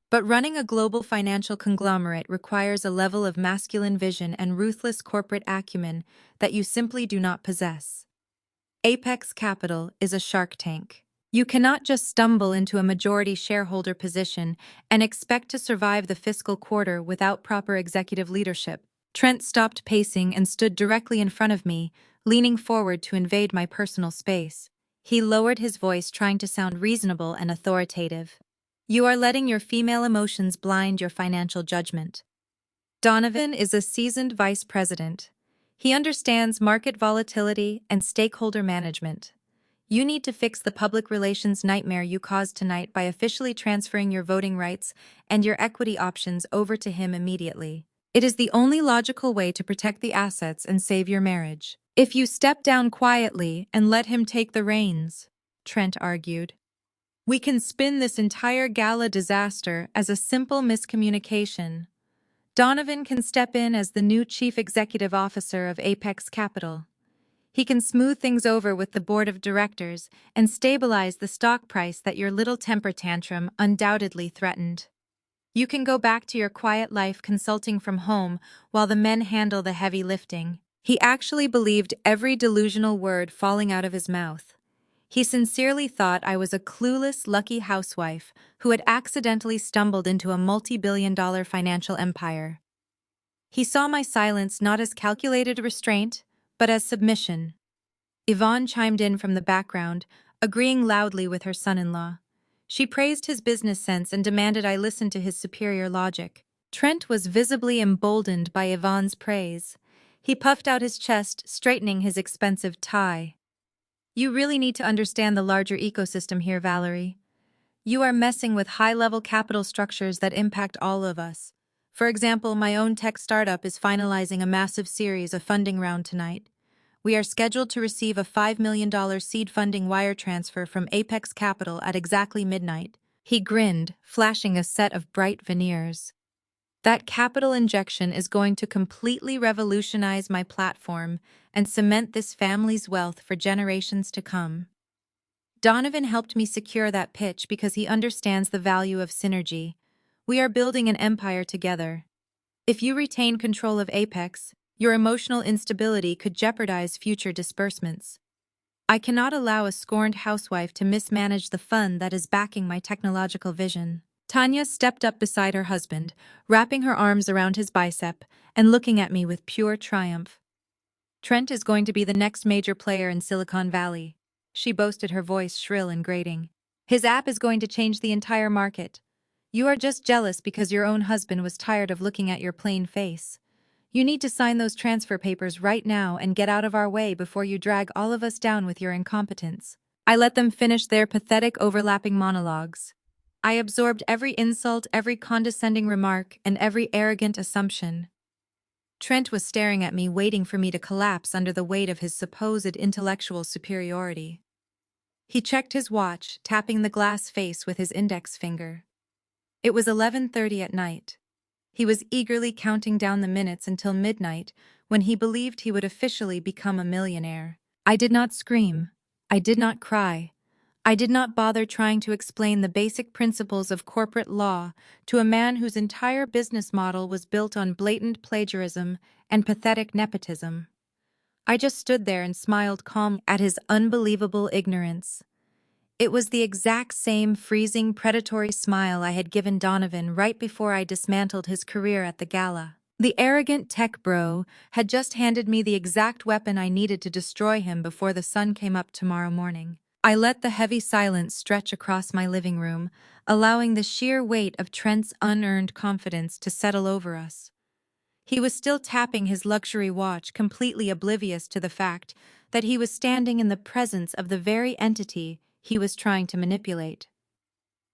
A: But running a global financial conglomerate requires a level of masculine vision and ruthless corporate acumen that you simply do not possess. Apex Capital is a shark tank. You cannot just stumble into a majority shareholder position and expect to survive the fiscal quarter without proper executive leadership. Trent stopped pacing and stood directly in front of me, leaning forward to invade my personal space. He lowered his voice, trying to sound reasonable and authoritative. "You are letting your female emotions blind your financial judgment. Donovan is a seasoned vice president. He understands market volatility and stakeholder management. You need to fix the public relations nightmare you caused tonight by officially transferring your voting rights and your equity options over to him immediately. It is the only logical way to protect the assets and save your marriage. If you step down quietly and let him take the reins," Trent argued, "we can spin this entire gala disaster as a simple miscommunication. Donovan can step in as the new chief executive officer of Apex Capital. He can smooth things over with the board of directors and stabilize the stock price that your little temper tantrum undoubtedly threatened. You can go back to your quiet life consulting from home while the men handle the heavy lifting." He actually believed every delusional word falling out of his mouth. He sincerely thought I was a clueless, lucky housewife who had accidentally stumbled into a multi-billion-dollar financial empire. He saw my silence not as calculated restraint, but as submission. Yvonne chimed in from the background, agreeing loudly with her son-in-law. She praised his business sense and demanded I listen to his superior logic. Trent was visibly emboldened by Yvonne's praise. He puffed out his chest, straightening his expensive tie. "You really need to understand the larger ecosystem here, Valerie. You are messing with high-level capital structures that impact all of us. For example, my own tech startup is finalizing a massive series of funding round tonight. We are scheduled to receive a $5 million seed funding wire transfer from Apex Capital at exactly midnight." He grinned, flashing a set of bright veneers. "That capital injection is going to completely revolutionize my platform and cement this family's wealth for generations to come. Donovan helped me secure that pitch because he understands the value of synergy. We are building an empire together. If you retain control of Apex, your emotional instability could jeopardize future disbursements. I cannot allow a scorned housewife to mismanage the fund that is backing my technological vision." Tanya stepped up beside her husband, wrapping her arms around his bicep and looking at me with pure triumph. Trent is going to be the next major player in Silicon Valley. She boasted, her voice shrill and grating. His app is going to change the entire market. You are just jealous because your own husband was tired of looking at your plain face. You need to sign those transfer papers right now and get out of our way before you drag all of us down with your incompetence. I let them finish their pathetic overlapping monologues. I absorbed every insult, every condescending remark, and every arrogant assumption. Trent was staring at me, waiting for me to collapse under the weight of his supposed intellectual superiority. He checked his watch, tapping the glass face with his index finger. It was 11:30 at night. He was eagerly counting down the minutes until midnight, when he believed he would officially become a millionaire. I did not scream. I did not cry. I did not bother trying to explain the basic principles of corporate law to a man whose entire business model was built on blatant plagiarism and pathetic nepotism. I just stood there and smiled calmly at his unbelievable ignorance. It was the exact same freezing, predatory smile I had given Donovan right before I dismantled his career at the gala. The arrogant tech bro had just handed me the exact weapon I needed to destroy him before the sun came up tomorrow morning. I let the heavy silence stretch across my living room, allowing the sheer weight of Trent's unearned confidence to settle over us. He was still tapping his luxury watch, completely oblivious to the fact that he was standing in the presence of the very entity he was trying to manipulate.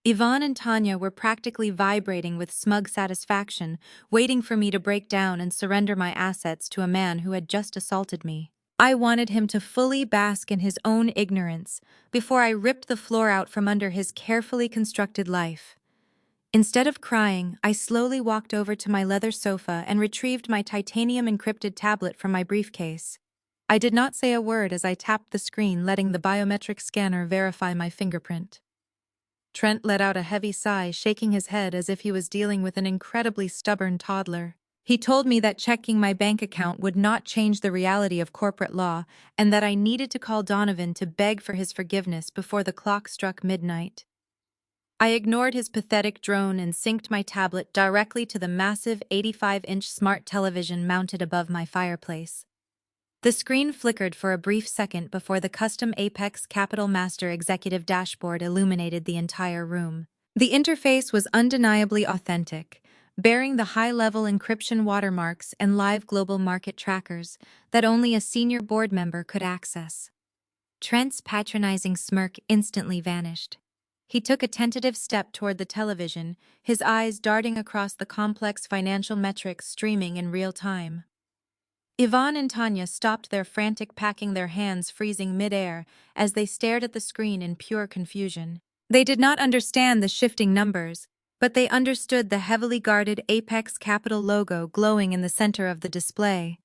A: Yvonne and Tanya were practically vibrating with smug satisfaction, waiting for me to break down and surrender my assets to a man who had just assaulted me. I wanted him to fully bask in his own ignorance before I ripped the floor out from under his carefully constructed life. Instead of crying, I slowly walked over to my leather sofa and retrieved my titanium-encrypted tablet from my briefcase. I did not say a word as I tapped the screen, letting the biometric scanner verify my fingerprint. Trent let out a heavy sigh, shaking his head as if he was dealing with an incredibly stubborn toddler. He told me that checking my bank account would not change the reality of corporate law and that I needed to call Donovan to beg for his forgiveness before the clock struck midnight. I ignored his pathetic drone and synced my tablet directly to the massive 85-inch smart television mounted above my fireplace. The screen flickered for a brief second before the custom Apex Capital Master executive dashboard illuminated the entire room. The interface was undeniably authentic, bearing the high-level encryption watermarks and live global market trackers that only a senior board member could access. Trent's patronizing smirk instantly vanished. He took a tentative step toward the television, his eyes darting across the complex financial metrics streaming in real time. Yvonne and Tanya stopped their frantic packing, their hands freezing mid-air as they stared at the screen in pure confusion. They did not understand the shifting numbers, but they understood the heavily guarded Apex Capital logo glowing in the center of the display.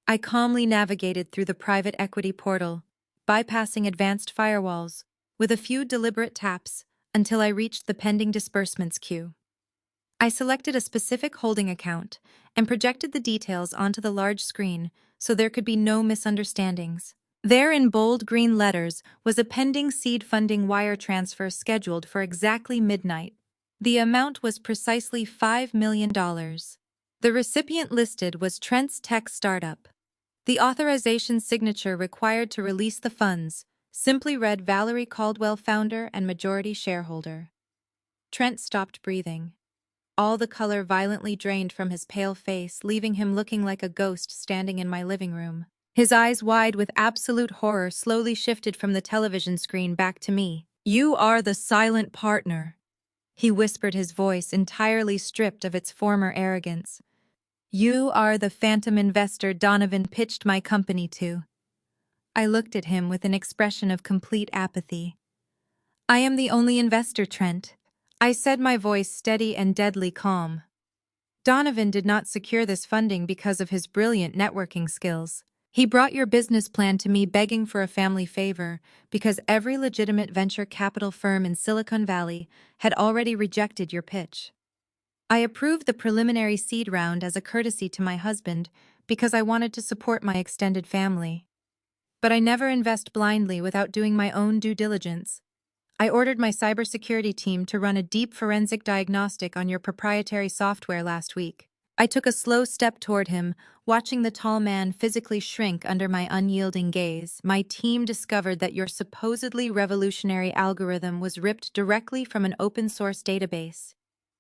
A: I calmly navigated through the private equity portal, bypassing advanced firewalls, with a few deliberate taps, until I reached the pending disbursements queue. I selected a specific holding account and projected the details onto the large screen so there could be no misunderstandings. There in bold green letters was a pending seed funding wire transfer scheduled for exactly midnight. The amount was precisely $5 million. The recipient listed was Trent's tech startup. The authorization signature required to release the funds simply read Valerie Caldwell, founder and majority shareholder. Trent stopped breathing. All the color violently drained from his pale face, leaving him looking like a ghost standing in my living room. His eyes, wide with absolute horror, slowly shifted from the television screen back to me. "You are the silent partner," he whispered, his voice entirely stripped of its former arrogance. "You are the phantom investor Donovan pitched my company to." I looked at him with an expression of complete apathy. "I am the only investor, Trent," I said, my voice steady and deadly calm. "Donovan did not secure this funding because of his brilliant networking skills. He brought your business plan to me begging for a family favor because every legitimate venture capital firm in Silicon Valley had already rejected your pitch. I approved the preliminary seed round as a courtesy to my husband because I wanted to support my extended family. But I never invest blindly without doing my own due diligence. I ordered my cybersecurity team to run a deep forensic diagnostic on your proprietary software last week. I took a slow step toward him, watching the tall man physically shrink under my unyielding gaze. My team discovered that your supposedly revolutionary algorithm was ripped directly from an open-source database.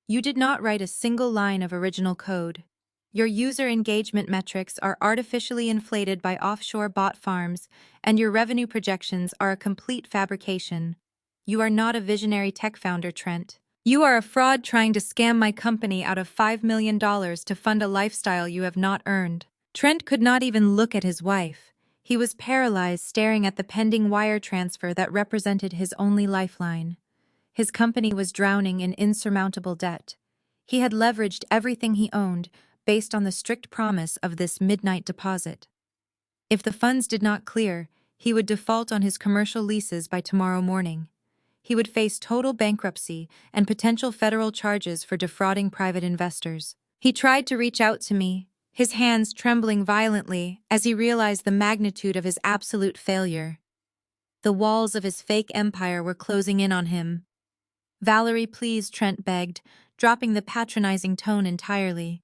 A: You did not write a single line of original code. Your user engagement metrics are artificially inflated by offshore bot farms, and your revenue projections are a complete fabrication. You are not a visionary tech founder, Trent. You are a fraud trying to scam my company out of $5 million to fund a lifestyle you have not earned. Trent could not even look at his wife. He was paralyzed, staring at the pending wire transfer that represented his only lifeline. His company was drowning in insurmountable debt. He had leveraged everything he owned based on the strict promise of this midnight deposit. If the funds did not clear, he would default on his commercial leases by tomorrow morning. He would face total bankruptcy and potential federal charges for defrauding private investors. He tried to reach out to me, his hands trembling violently as he realized the magnitude of his absolute failure. The walls of his fake empire were closing in on him. "Valerie, please," Trent begged, dropping the patronizing tone entirely.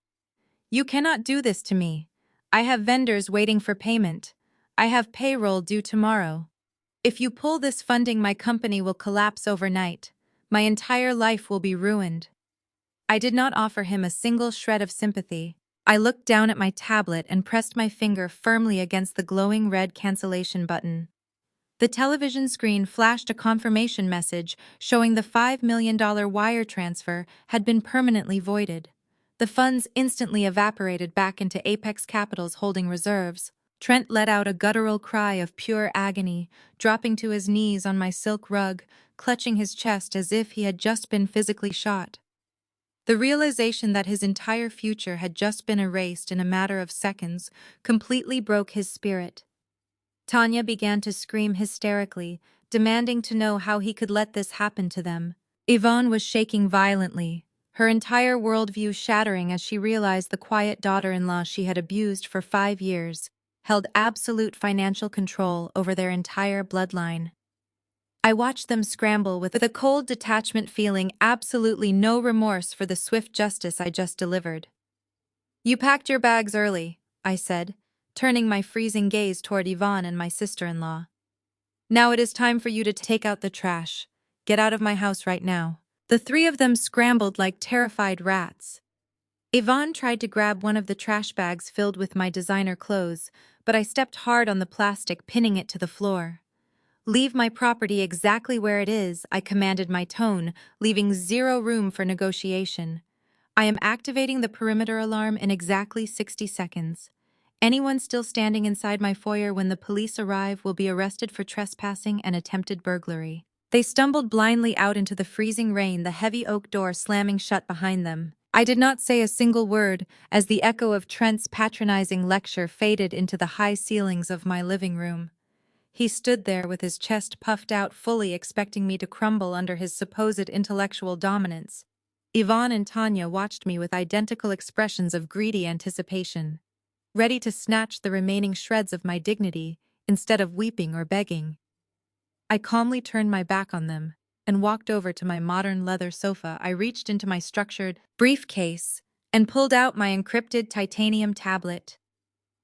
A: "You cannot do this to me. I have vendors waiting for payment. I have payroll due tomorrow. If you pull this funding, my company will collapse overnight. My entire life will be ruined." I did not offer him a single shred of sympathy. I looked down at my tablet and pressed my finger firmly against the glowing red cancellation button. The television screen flashed a confirmation message showing the $5 million wire transfer had been permanently voided. The funds instantly evaporated back into Apex Capital's holding reserves. Trent let out a guttural cry of pure agony, dropping to his knees on my silk rug, clutching his chest as if he had just been physically shot. The realization that his entire future had just been erased in a matter of seconds completely broke his spirit. Tanya began to scream hysterically, demanding to know how he could let this happen to them. Yvonne was shaking violently, her entire worldview shattering as she realized the quiet daughter-in-law she had abused for 5 years held absolute financial control over their entire bloodline. I watched them scramble with a cold detachment, feeling absolutely no remorse for the swift justice I just delivered. "You packed your bags early," I said, turning my freezing gaze toward Yvonne and my sister-in-law. "Now it is time for you to take out the trash. Get out of my house right now." The three of them scrambled like terrified rats. Yvonne tried to grab one of the trash bags filled with my designer clothes, but I stepped hard on the plastic, pinning it to the floor. "Leave my property exactly where it is," I commanded, my tone leaving zero room for negotiation. "I am activating the perimeter alarm in exactly 60 seconds. Anyone still standing inside my foyer when the police arrive will be arrested for trespassing and attempted burglary." They stumbled blindly out into the freezing rain, the heavy oak door slamming shut behind them. I did not say a single word as the echo of Trent's patronizing lecture faded into the high ceilings of my living room. He stood there with his chest puffed out, fully expecting me to crumble under his supposed intellectual dominance. Yvonne and Tanya watched me with identical expressions of greedy anticipation, ready to snatch the remaining shreds of my dignity instead of weeping or begging. I calmly turned my back on them and walked over to my modern leather sofa. I reached into my structured briefcase and pulled out my encrypted titanium tablet.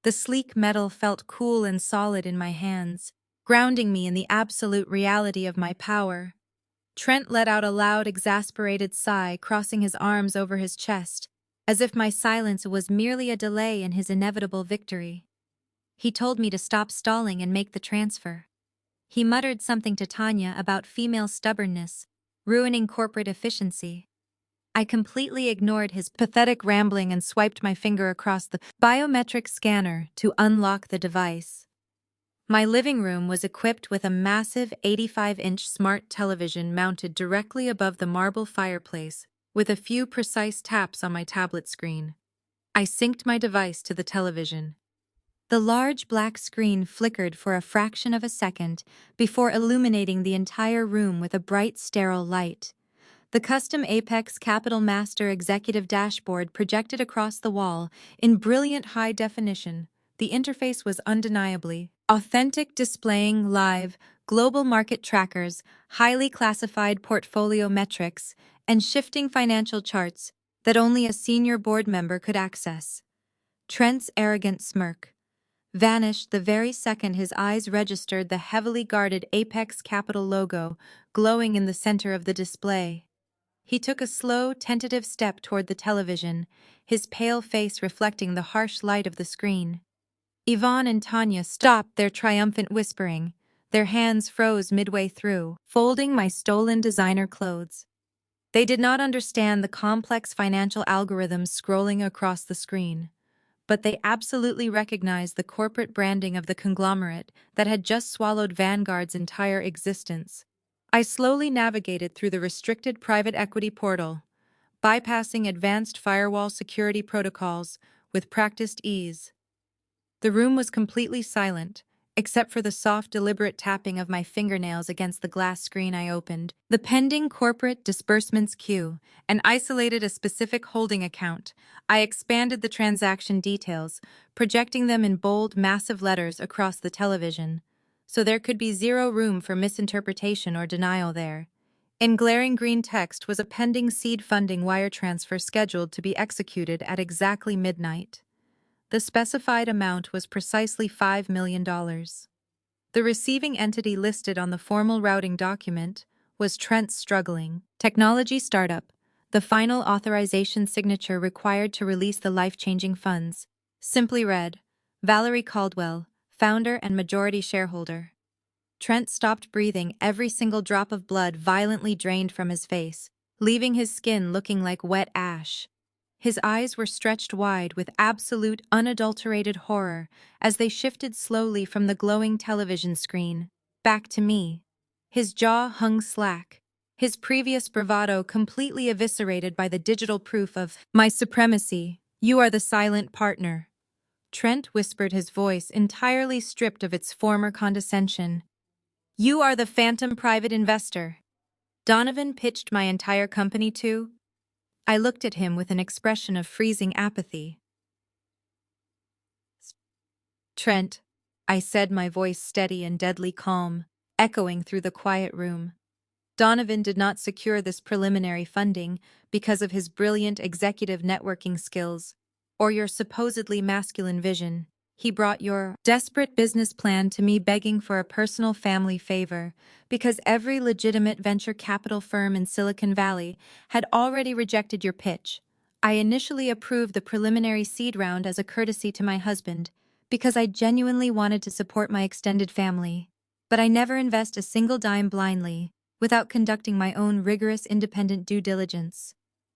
A: The sleek metal felt cool and solid in my hands, grounding me in the absolute reality of my power. Trent let out a loud, exasperated sigh, crossing his arms over his chest, as if my silence was merely a delay in his inevitable victory. He told me to stop stalling and make the transfer. He muttered something to Tanya about female stubbornness, ruining corporate efficiency. I completely ignored his pathetic rambling and swiped my finger across the biometric scanner to unlock the device. My living room was equipped with a massive 85-inch smart television mounted directly above the marble fireplace, with a few precise taps on my tablet screen. I synced my device to the television. The large black screen flickered for a fraction of a second before illuminating the entire room with a bright, sterile light. The custom Apex Capital Master Executive dashboard projected across the wall in brilliant high definition. The interface was undeniably authentic, displaying live, global market trackers, highly classified portfolio metrics, and shifting financial charts, that only a senior board member could access. Trent's arrogant smirk vanished the very second his eyes registered the heavily guarded Apex Capital logo glowing in the center of the display. He took a slow, tentative step toward the television, his pale face reflecting the harsh light of the screen. Yvonne and Tanya stopped their triumphant whispering. Their hands froze midway through, folding my stolen designer clothes. They did not understand the complex financial algorithms scrolling across the screen, but they absolutely recognized the corporate branding of the conglomerate that had just swallowed Vanguard's entire existence. I slowly navigated through the restricted private equity portal, bypassing advanced firewall security protocols with practiced ease. The room was completely silent, except for the soft, deliberate tapping of my fingernails against the glass screen I opened, the pending corporate disbursements queue, and isolated a specific holding account. I expanded the transaction details, projecting them in bold, massive letters across the television, so there could be zero room for misinterpretation or denial there. In glaring green text was a pending seed funding wire transfer scheduled to be executed at exactly midnight. The specified amount was precisely $5 million. The receiving entity listed on the formal routing document was Trent's struggling technology startup, the final authorization signature required to release the life-changing funds. Simply read, Valerie Caldwell, founder and majority shareholder. Trent stopped breathing, every single drop of blood violently drained from his face, leaving his skin looking like wet ash. His eyes were stretched wide with absolute, unadulterated horror as they shifted slowly from the glowing television screen back to me. His jaw hung slack, his previous bravado completely eviscerated by the digital proof of my supremacy. You are the silent partner. Trent whispered, his voice entirely stripped of its former condescension. You are the phantom private investor Donovan pitched my entire company to. I looked at him with an expression of freezing apathy. Trent, I said, my voice steady and deadly calm, echoing through the quiet room. Donovan did not secure this preliminary funding because of his brilliant executive networking skills or your supposedly masculine vision. He brought your desperate business plan to me begging for a personal family favor because every legitimate venture capital firm in Silicon Valley had already rejected your pitch. I initially approved the preliminary seed round as a courtesy to my husband because I genuinely wanted to support my extended family. But I never invest a single dime blindly, without conducting my own rigorous independent due diligence.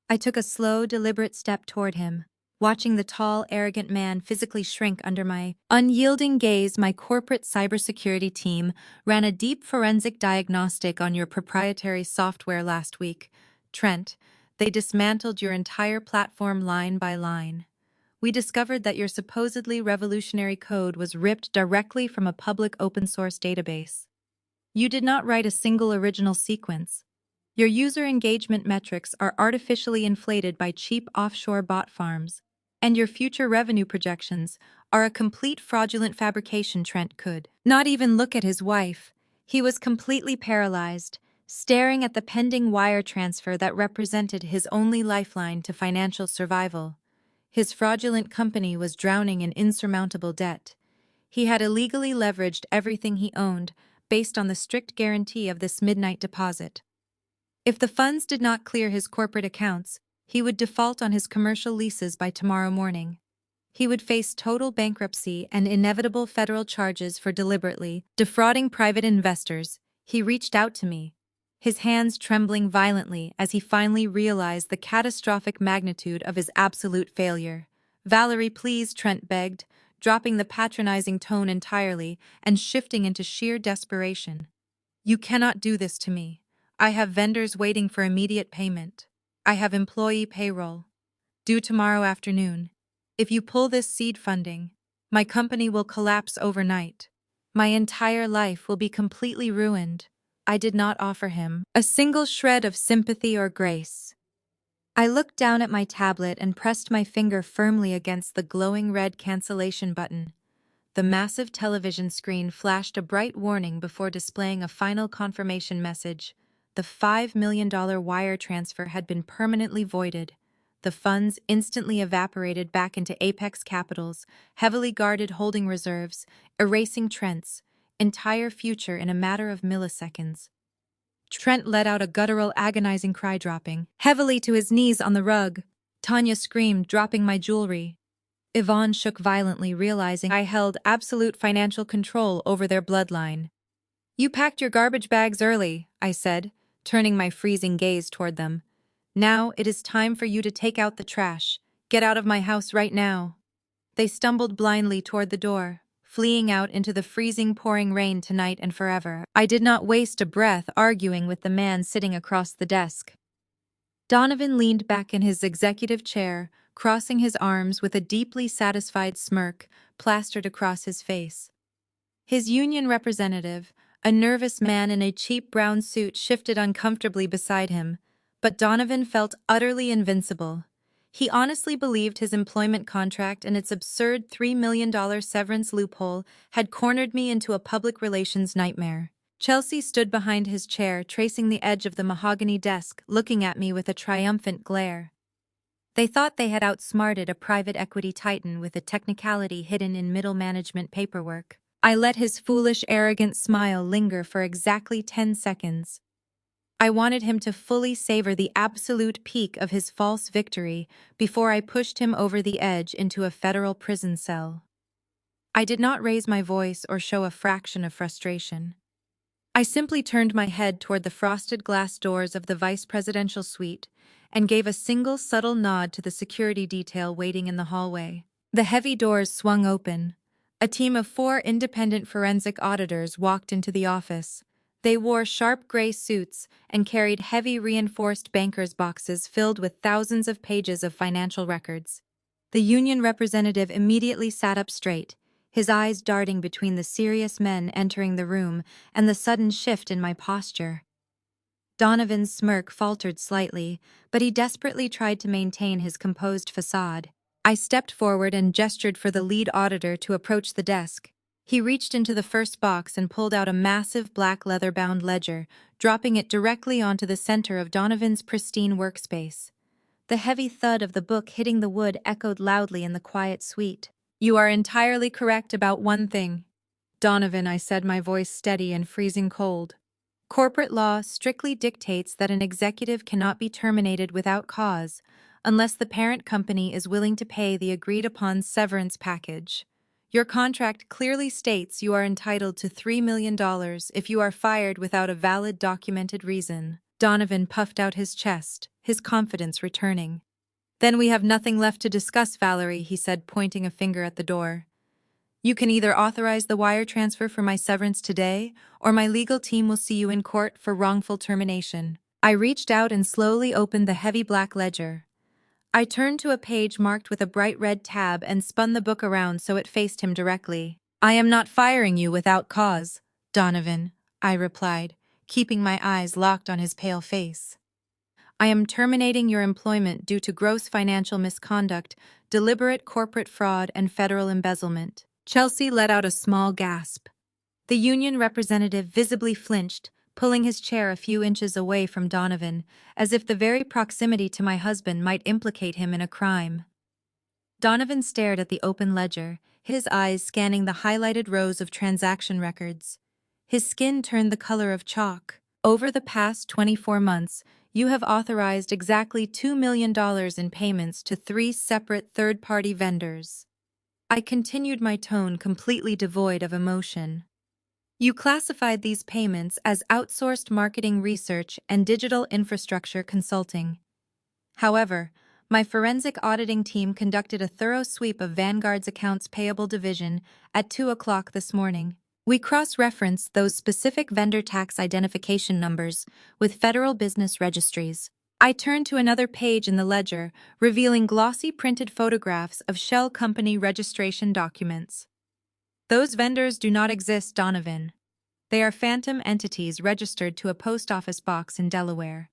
A: I took a slow, deliberate step toward him, watching the tall, arrogant man physically shrink under my unyielding gaze. My corporate cybersecurity team ran a deep forensic diagnostic on your proprietary software last week, Trent. They dismantled your entire platform line by line. We discovered that your supposedly revolutionary code was ripped directly from a public open-source database. You did not write a single original sequence. Your user engagement metrics are artificially inflated by cheap offshore bot farms, and your future revenue projections are a complete fraudulent fabrication. Trent could not even look at his wife. He was completely paralyzed, staring at the pending wire transfer that represented his only lifeline to financial survival. His fraudulent company was drowning in insurmountable debt. He had illegally leveraged everything he owned based on the strict guarantee of this midnight deposit. If the funds did not clear his corporate accounts, he would default on his commercial leases by tomorrow morning. He would face total bankruptcy and inevitable federal charges for deliberately defrauding private investors. He reached out to me, his hands trembling violently as he finally realized the catastrophic magnitude of his absolute failure. Valerie, please, Trent begged, dropping the patronizing tone entirely and shifting into sheer desperation. You cannot do this to me. I have vendors waiting for immediate payment. I have employee payroll due tomorrow afternoon. If you pull this seed funding, my company will collapse overnight. My entire life will be completely ruined. I did not offer him a single shred of sympathy or grace. I looked down at my tablet and pressed my finger firmly against the glowing red cancellation button. The massive television screen flashed a bright warning before displaying a final confirmation message. The $5 million wire transfer had been permanently voided. the funds instantly evaporated back into Apex Capital's heavily guarded holding reserves, erasing Trent's entire future in a matter of milliseconds. Trent let out a guttural, agonizing cry, dropping heavily to his knees on the rug. Tanya screamed, dropping my jewelry. Yvonne shook violently, realizing I held absolute financial control over their bloodline. "You packed your garbage bags early," I said, turning my freezing gaze toward them. "Now it is time for you to take out the trash. Get out of my house right now." They stumbled blindly toward the door, fleeing out into the freezing, pouring rain tonight and forever. I did not waste a breath arguing with the man sitting across the desk. Donovan leaned back in his executive chair, crossing his arms with a deeply satisfied smirk plastered across his face. His union representative, a nervous man in a cheap brown suit, shifted uncomfortably beside him, but Donovan felt utterly invincible. He honestly believed his employment contract and its absurd $3 million severance loophole had cornered me into a public relations nightmare. Chelsea stood behind his chair, tracing the edge of the mahogany desk, looking at me with a triumphant glare. They thought they had outsmarted a private equity titan with a technicality hidden in middle management paperwork. I let his foolish, arrogant smile linger for exactly 10 seconds. I wanted him to fully savor the absolute peak of his false victory before I pushed him over the edge into a federal prison cell. I did not raise my voice or show a fraction of frustration. I simply turned my head toward the frosted glass doors of the vice presidential suite and gave a single subtle nod to the security detail waiting in the hallway. The heavy doors swung open. A team of 4 independent forensic auditors walked into the office. They wore sharp gray suits and carried heavy reinforced banker's boxes filled with thousands of pages of financial records. The union representative immediately sat up straight, his eyes darting between the serious men entering the room and the sudden shift in my posture. Donovan's smirk faltered slightly, but he desperately tried to maintain his composed facade. I stepped forward and gestured for the lead auditor to approach the desk. He reached into the first box and pulled out a massive black leather-bound ledger, dropping it directly onto the center of Donovan's pristine workspace. The heavy thud of the book hitting the wood echoed loudly in the quiet suite. "You are entirely correct about one thing, Donovan," I said, my voice steady and freezing cold. "Corporate law strictly dictates that an executive cannot be terminated without cause unless the parent company is willing to pay the agreed-upon severance package. Your contract clearly states you are entitled to $3 million if you are fired without a valid documented reason." Donovan puffed out his chest, his confidence returning. "Then we have nothing left to discuss, Valerie," he said, pointing a finger at the door. "You can either authorize the wire transfer for my severance today, or my legal team will see you in court for wrongful termination." I reached out and slowly opened the heavy black ledger. I turned to a page marked with a bright red tab and spun the book around so it faced him directly. "I am not firing you without cause, Donovan," I replied, keeping my eyes locked on his pale face. "I am terminating your employment due to gross financial misconduct, deliberate corporate fraud, and federal embezzlement." Chelsea let out a small gasp. The union representative visibly flinched, pulling his chair a few inches away from Donovan, as if the very proximity to my husband might implicate him in a crime. Donovan stared at the open ledger, his eyes scanning the highlighted rows of transaction records. His skin turned the color of chalk. "Over the past 24 months, you have authorized exactly $2 million in payments to 3 separate third-party vendors." I continued, my tone completely devoid of emotion. "You classified these payments as outsourced marketing research and digital infrastructure consulting. However, my forensic auditing team conducted a thorough sweep of Vanguard's accounts payable division at 2 o'clock this morning. We cross-referenced those specific vendor tax identification numbers with federal business registries." I turned to another page in the ledger, revealing glossy printed photographs of shell company registration documents. "Those vendors do not exist, Donovan. They are phantom entities registered to a post office box in Delaware.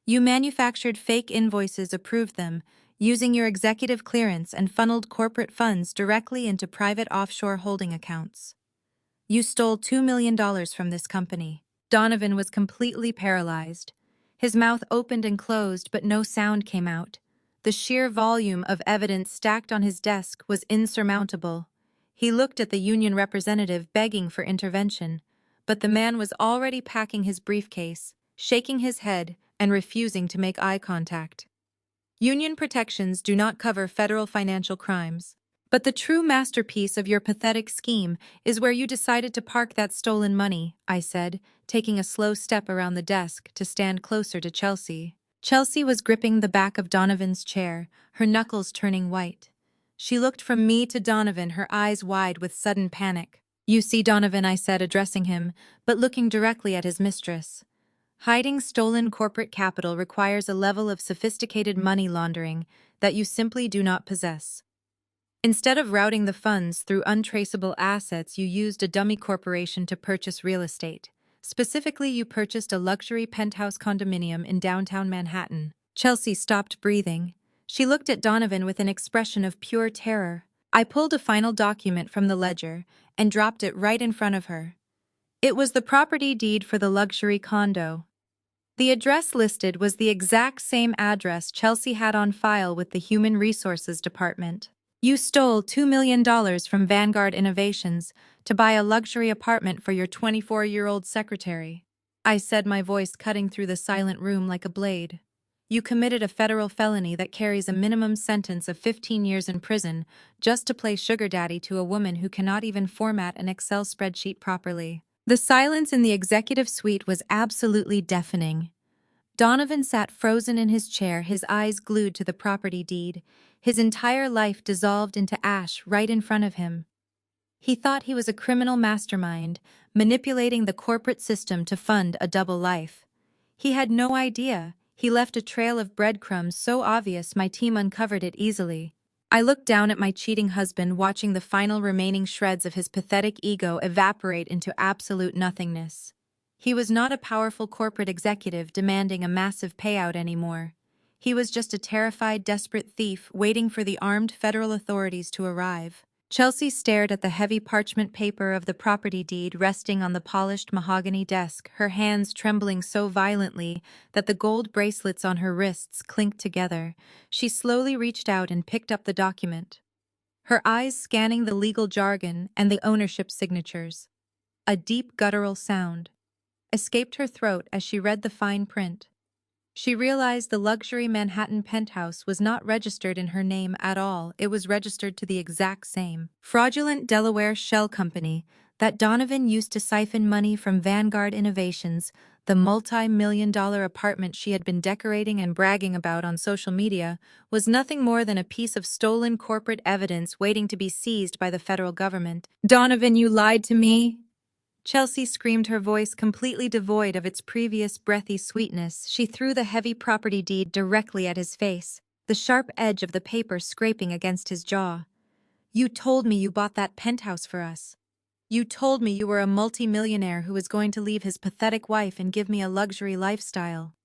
A: You manufactured fake invoices, approved them, using your executive clearance, and funneled corporate funds directly into private offshore holding accounts. You stole $2 million from this company." Donovan was completely paralyzed. His mouth opened and closed, but no sound came out. The sheer volume of evidence stacked on his desk was insurmountable. He looked at the union representative begging for intervention, but the man was already packing his briefcase, shaking his head, and refusing to make eye contact. Union protections do not cover federal financial crimes. But the true masterpiece of your pathetic scheme is where you decided to park that stolen money, I said, taking a slow step around the desk to stand closer to Chelsea. Chelsea was gripping the back of Donovan's chair, her knuckles turning white. She looked from me to Donovan, her eyes wide with sudden panic. "You see, Donovan," I said, addressing him, but looking directly at his mistress. "Hiding stolen corporate capital requires a level of sophisticated money laundering that you simply do not possess. Instead of routing the funds through untraceable assets, you used a dummy corporation to purchase real estate. Specifically, you purchased a luxury penthouse condominium in downtown Manhattan." Chelsea stopped breathing. She looked at Donovan with an expression of pure terror. I pulled a final document from the ledger and dropped it right in front of her. It was the property deed for the luxury condo. The address listed was the exact same address Chelsea had on file with the Human Resources Department. "You stole $2 million from Vanguard Innovations to buy a luxury apartment for your 24-year-old secretary," I said, my voice cutting through the silent room like a blade. "You committed a federal felony that carries a minimum sentence of 15 years in prison just to play sugar daddy to a woman who cannot even format an Excel spreadsheet properly." The silence in the executive suite was absolutely deafening. Donovan sat frozen in his chair, his eyes glued to the property deed, his entire life dissolved into ash right in front of him. He thought he was a criminal mastermind, manipulating the corporate system to fund a double life. He had no idea. He left a trail of breadcrumbs so obvious my team uncovered it easily. I looked down at my cheating husband, watching the final remaining shreds of his pathetic ego evaporate into absolute nothingness. He was not a powerful corporate executive demanding a massive payout anymore. He was just a terrified, desperate thief waiting for the armed federal authorities to arrive. Chelsea stared at the heavy parchment paper of the property deed resting on the polished mahogany desk, her hands trembling so violently that the gold bracelets on her wrists clinked together. She slowly reached out and picked up the document, her eyes scanning the legal jargon and the ownership signatures. A deep guttural sound escaped her throat as she read the fine print. She realized the luxury Manhattan penthouse was not registered in her name at all. It was registered to the exact same fraudulent Delaware shell company that Donovan used to siphon money from Vanguard Innovations. The multi-million-dollar apartment she had been decorating and bragging about on social media was nothing more than a piece of stolen corporate evidence waiting to be seized by the federal government. "Donovan, you lied to me!" Chelsea screamed, her voice completely devoid of its previous breathy sweetness. She threw the heavy property deed directly at his face, the sharp edge of the paper scraping against his jaw. "You told me you bought that penthouse for us. You told me you were a multi-millionaire who was going to leave his pathetic wife and give me a luxury lifestyle.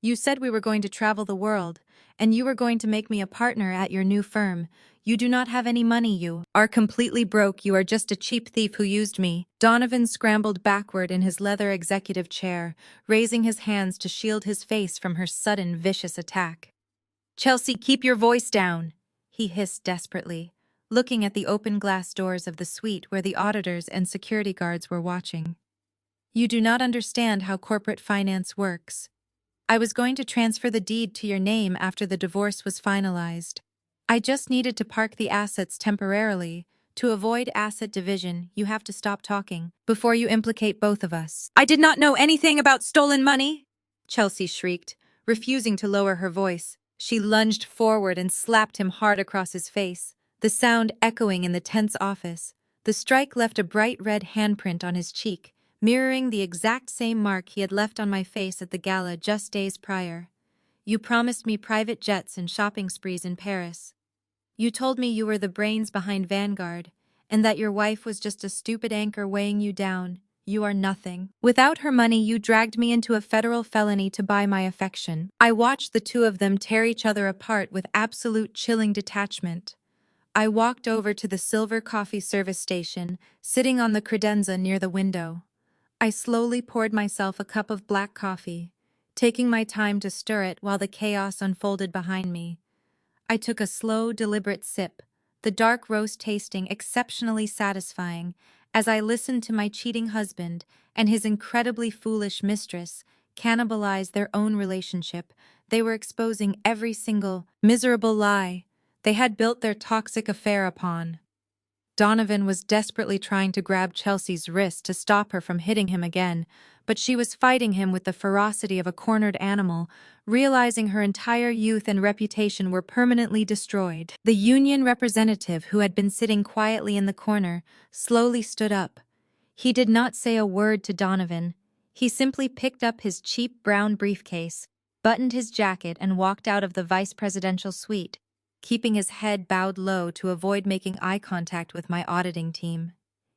A: You said we were going to travel the world, and you were going to make me a partner at your new firm. You do not have any money. You are completely broke. You are just a cheap thief who used me." Donovan scrambled backward in his leather executive chair, raising his hands to shield his face from her sudden, vicious attack. "Chelsea, keep your voice down," he hissed desperately, looking at the open glass doors of the suite where the auditors and security guards were watching. "You do not understand how corporate finance works. I was going to transfer the deed to your name after the divorce was finalized. I just needed to park the assets temporarily. To avoid asset division, you have to stop talking before you implicate both of us." "I did not know anything about stolen money!" Chelsea shrieked, refusing to lower her voice. She lunged forward and slapped him hard across his face, the sound echoing in the tense office. The strike left a bright red handprint on his cheek, mirroring the exact same mark he had left on my face at the gala just days prior. "You promised me private jets and shopping sprees in Paris. You told me you were the brains behind Vanguard, and that your wife was just a stupid anchor weighing you down. You are nothing. Without her money, you dragged me into a federal felony to buy my affection." I watched the two of them tear each other apart with absolute chilling detachment. I walked over to the silver coffee service station, sitting on the credenza near the window. I slowly poured myself a cup of black coffee, taking my time to stir it while the chaos unfolded behind me. I took a slow, deliberate sip, the dark roast tasting exceptionally satisfying, as I listened to my cheating husband and his incredibly foolish mistress cannibalize their own relationship. They were exposing every single miserable lie they had built their toxic affair upon. Donovan was desperately trying to grab Chelsea's wrist to stop her from hitting him again, but she was fighting him with the ferocity of a cornered animal, realizing her entire youth and reputation were permanently destroyed. The union representative, who had been sitting quietly in the corner, slowly stood up. He did not say a word to Donovan. He simply picked up his cheap brown briefcase, buttoned his jacket, and walked out of the vice presidential suite, keeping his head bowed low to avoid making eye contact with my auditing team.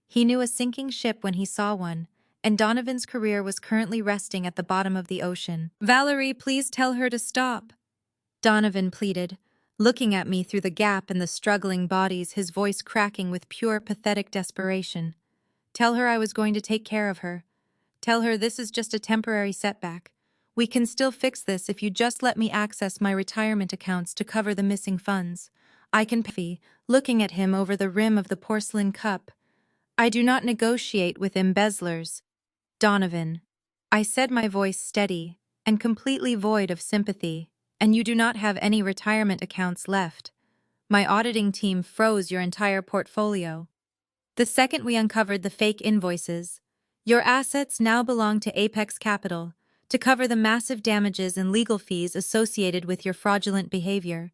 A: He knew a sinking ship when he saw one, and Donovan's career was currently resting at the bottom of the ocean. "Valerie, please tell her to stop," Donovan pleaded, looking at me through the gap in the struggling bodies, his voice cracking with pure, pathetic desperation. "Tell her I was going to take care of her. Tell her this is just a temporary setback. We can still fix this if you just let me access my retirement accounts to cover the missing funds. I can pay," looking at him over the rim of the porcelain cup. "I do not negotiate with embezzlers." "Donovan," I said, my voice steady and completely void of sympathy, "and you do not have any retirement accounts left. My auditing team froze your entire portfolio the second we uncovered the fake invoices. Your assets now belong to Apex Capital to cover the massive damages and legal fees associated with your fraudulent behavior.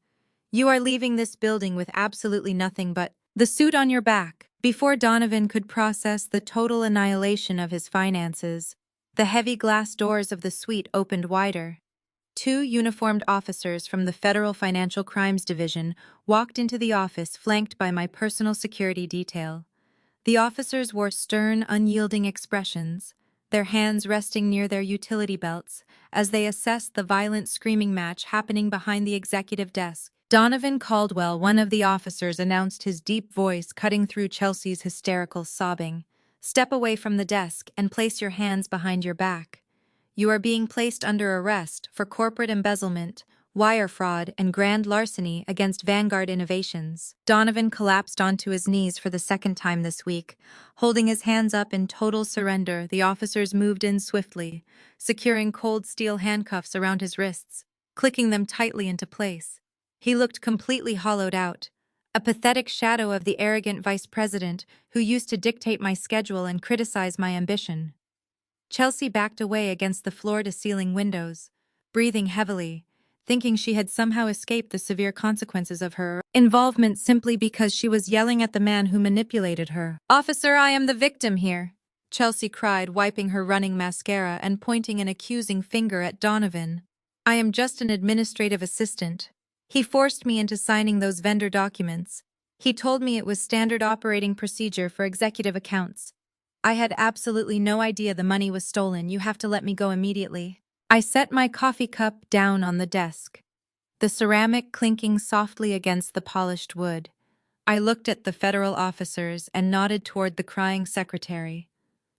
A: You are leaving this building with absolutely nothing but the suit on your back." Before Donovan could process the total annihilation of his finances, the heavy glass doors of the suite opened wider. Two uniformed officers from the Federal Financial Crimes Division walked into the office, flanked by my personal security detail. The officers wore stern, unyielding expressions, their hands resting near their utility belts as they assessed the violent screaming match happening behind the executive desk. Donovan Caldwell, one of the officers, announced, his deep voice cutting through Chelsea's hysterical sobbing. "Step away from the desk and place your hands behind your back. You are being placed under arrest for corporate embezzlement, wire fraud, and grand larceny against Vanguard Innovations." Donovan collapsed onto his knees for the second time this week. Holding his hands up in total surrender, the officers moved in swiftly, securing cold steel handcuffs around his wrists, clicking them tightly into place. He looked completely hollowed out, a pathetic shadow of the arrogant vice president who used to dictate my schedule and criticize my ambition. Chelsea backed away against the floor-to-ceiling windows, breathing heavily, thinking she had somehow escaped the severe consequences of her involvement simply because she was yelling at the man who manipulated her. "Officer, I am the victim here," Chelsea cried, wiping her running mascara and pointing an accusing finger at Donovan. "I am just an administrative assistant. He forced me into signing those vendor documents. He told me it was standard operating procedure for executive accounts. I had absolutely no idea the money was stolen. You have to let me go immediately." I set my coffee cup down on the desk, the ceramic clinking softly against the polished wood. I looked at the federal officers and nodded toward the crying secretary.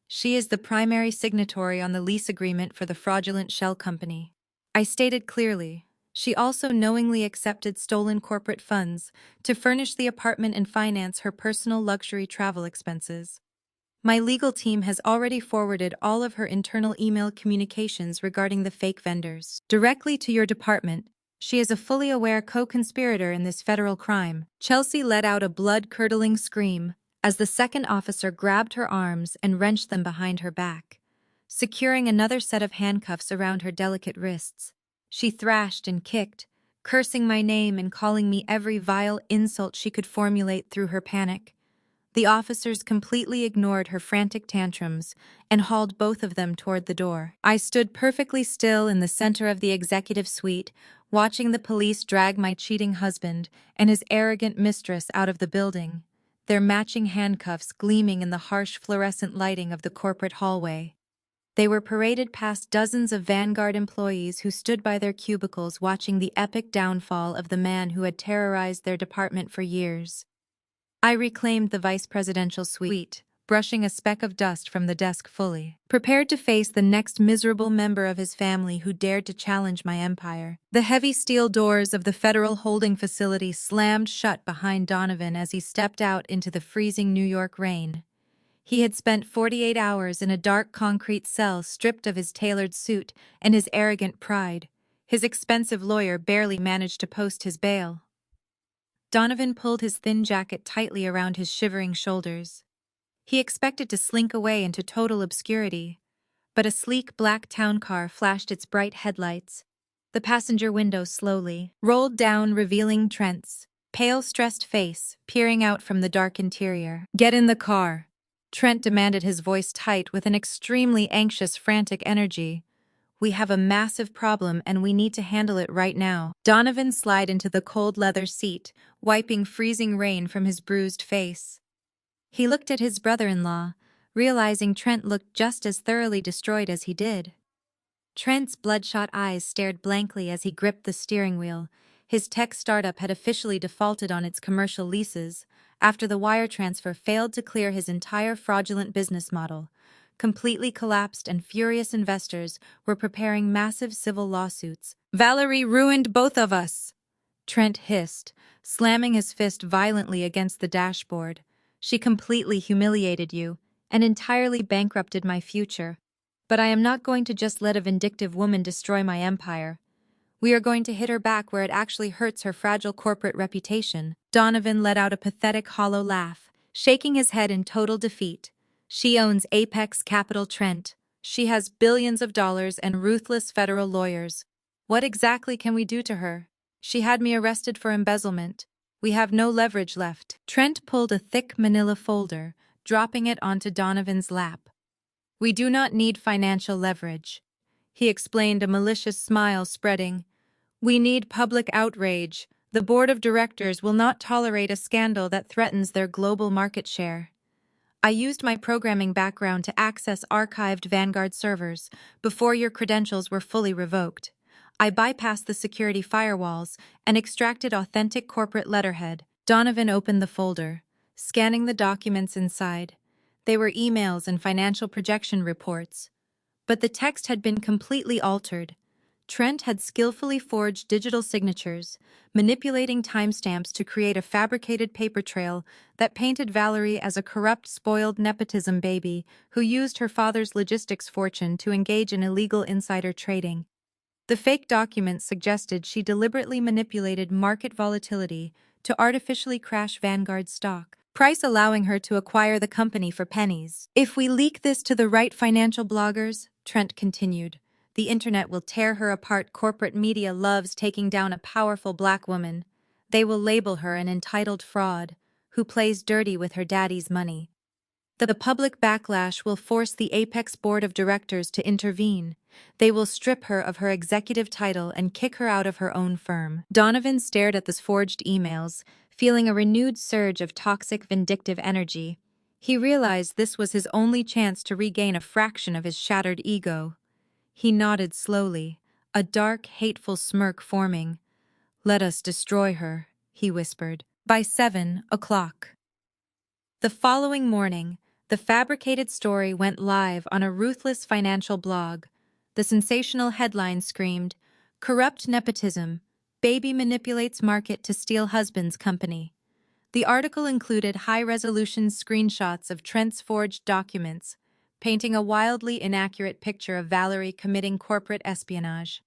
A: "She is the primary signatory on the lease agreement for the fraudulent shell company." I stated clearly. She also knowingly accepted stolen corporate funds to furnish the apartment and finance her personal luxury travel expenses. My legal team has already forwarded all of her internal email communications regarding the fake vendors directly to your department. She is a fully aware co-conspirator in this federal crime." Chelsea let out a blood-curdling scream as the second officer grabbed her arms and wrenched them behind her back, securing another set of handcuffs around her delicate wrists. She thrashed and kicked, cursing my name and calling me every vile insult she could formulate through her panic. The officers completely ignored her frantic tantrums and hauled both of them toward the door. I stood perfectly still in the center of the executive suite, watching the police drag my cheating husband and his arrogant mistress out of the building, their matching handcuffs gleaming in the harsh fluorescent lighting of the corporate hallway. They were paraded past dozens of Vanguard employees who stood by their cubicles watching the epic downfall of the man who had terrorized their department for years. I reclaimed the vice presidential suite, brushing a speck of dust from the desk fully, prepared to face the next miserable member of his family who dared to challenge my empire. The heavy steel doors of the federal holding facility slammed shut behind Donovan as he stepped out into the freezing New York rain. He had spent 48 hours in a dark concrete cell stripped of his tailored suit and his arrogant pride. His expensive lawyer barely managed to post his bail. Donovan pulled his thin jacket tightly around his shivering shoulders. He expected to slink away into total obscurity, but a sleek black town car flashed its bright headlights. The passenger window slowly rolled down, revealing Trent's pale, stressed face peering out from the dark interior. "Get in the car," Trent demanded, his voice tight with an extremely anxious, frantic energy. "We have a massive problem and we need to handle it right now." Donovan slid into the cold leather seat, wiping freezing rain from his bruised face. He looked at his brother-in-law, realizing Trent looked just as thoroughly destroyed as he did. Trent's bloodshot eyes stared blankly as he gripped the steering wheel. His tech startup had officially defaulted on its commercial leases after the wire transfer failed to clear his entire fraudulent business model. Completely collapsed, and furious investors were preparing massive civil lawsuits. "Valerie ruined both of us," Trent hissed, slamming his fist violently against the dashboard. "She completely humiliated you and entirely bankrupted my future. But I am not going to just let a vindictive woman destroy my empire. We are going to hit her back where it actually hurts her fragile corporate reputation." Donovan let out a pathetic, hollow laugh, shaking his head in total defeat. "She owns Apex Capital, Trent. She has billions of dollars and ruthless federal lawyers. What exactly can we do to her? She had me arrested for embezzlement. We have no leverage left." Trent pulled a thick manila folder, dropping it onto Donovan's lap. "We do not need financial leverage," he explained, a malicious smile spreading. "We need public outrage. The board of directors will not tolerate a scandal that threatens their global market share." I used my programming background to access archived Vanguard servers before your credentials were fully revoked. I bypassed the security firewalls and extracted authentic corporate letterhead. Donovan opened the folder, scanning the documents inside. They were emails and financial projection reports. But the text had been completely altered. Trent had skillfully forged digital signatures, manipulating timestamps to create a fabricated paper trail that painted Valerie as a corrupt, spoiled nepotism baby who used her father's logistics fortune to engage in illegal insider trading. The fake documents suggested she deliberately manipulated market volatility to artificially crash Vanguard stock price, allowing her to acquire the company for pennies. "If we leak this to the right financial bloggers," Trent continued, "the internet will tear her apart. Corporate media loves taking down a powerful black woman. They will label her an entitled fraud who plays dirty with her daddy's money. The public backlash will force the Apex board of directors to intervene. They will strip her of her executive title and kick her out of her own firm." Donovan stared at the forged emails, feeling a renewed surge of toxic, vindictive energy. He realized this was his only chance to regain a fraction of his shattered ego. He nodded slowly, a dark, hateful smirk forming. "Let us destroy her," he whispered. By 7 o'clock. The following morning, the fabricated story went live on a ruthless financial blog. The sensational headline screamed, "Corrupt nepotism. Baby manipulates market to steal husband's company." The article included high-resolution screenshots of Trent's forged documents, painting a wildly inaccurate picture of Valerie committing corporate espionage.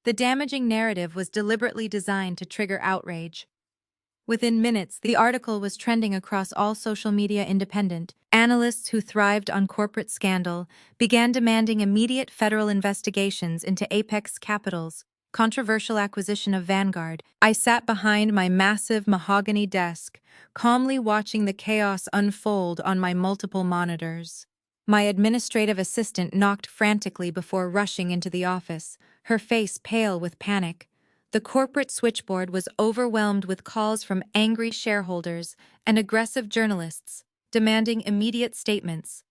A: The damaging narrative was deliberately designed to trigger outrage. Within minutes, the article was trending across all social media. Independent analysts who thrived on corporate scandal began demanding immediate federal investigations into Apex Capital's controversial acquisition of Vanguard. I sat behind my massive mahogany desk, calmly watching the chaos unfold on my multiple monitors. My administrative assistant knocked frantically before rushing into the office, her face pale with panic. The corporate switchboard was overwhelmed with calls from angry shareholders and aggressive journalists, demanding immediate statements.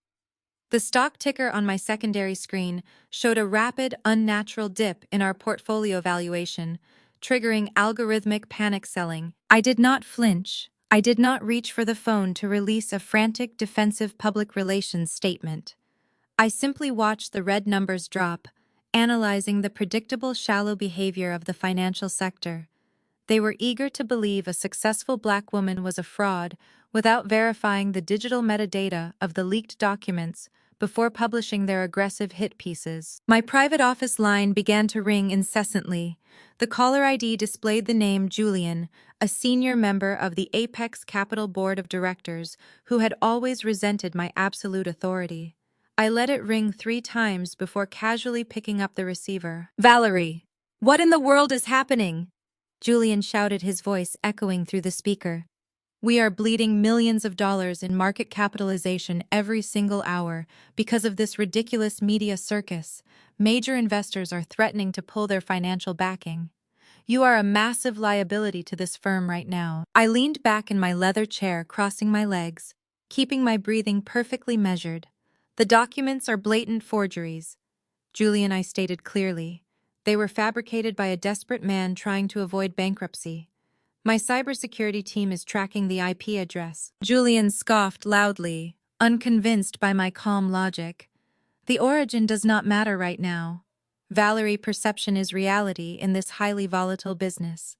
A: The stock ticker on my secondary screen showed a rapid, unnatural dip in our portfolio valuation, triggering algorithmic panic selling. I did not flinch, I did not reach for the phone to release a frantic defensive public relations statement. I simply watched the red numbers drop, analyzing the predictable shallow behavior of the financial sector. They were eager to believe a successful black woman was a fraud without verifying the digital metadata of the leaked documents before publishing their aggressive hit pieces. My private office line began to ring incessantly. The caller ID displayed the name Julian, a senior member of the Apex Capital Board of Directors who had always resented my absolute authority. I let it ring 3 times before casually picking up the receiver. "Valerie, what in the world is happening?" Julian shouted, his voice echoing through the speaker. "We are bleeding millions of dollars in market capitalization every single hour because of this ridiculous media circus. Major investors are threatening to pull their financial backing. You are a massive liability to this firm right now." I leaned back in my leather chair, crossing my legs, keeping my breathing perfectly measured. "The documents are blatant forgeries," Julian, I stated clearly. "They were fabricated by a desperate man trying to avoid bankruptcy. My cybersecurity team is tracking the IP address." Julian scoffed loudly, unconvinced by my calm logic. "The origin does not matter right now. Valerie, perception is reality in this highly volatile business.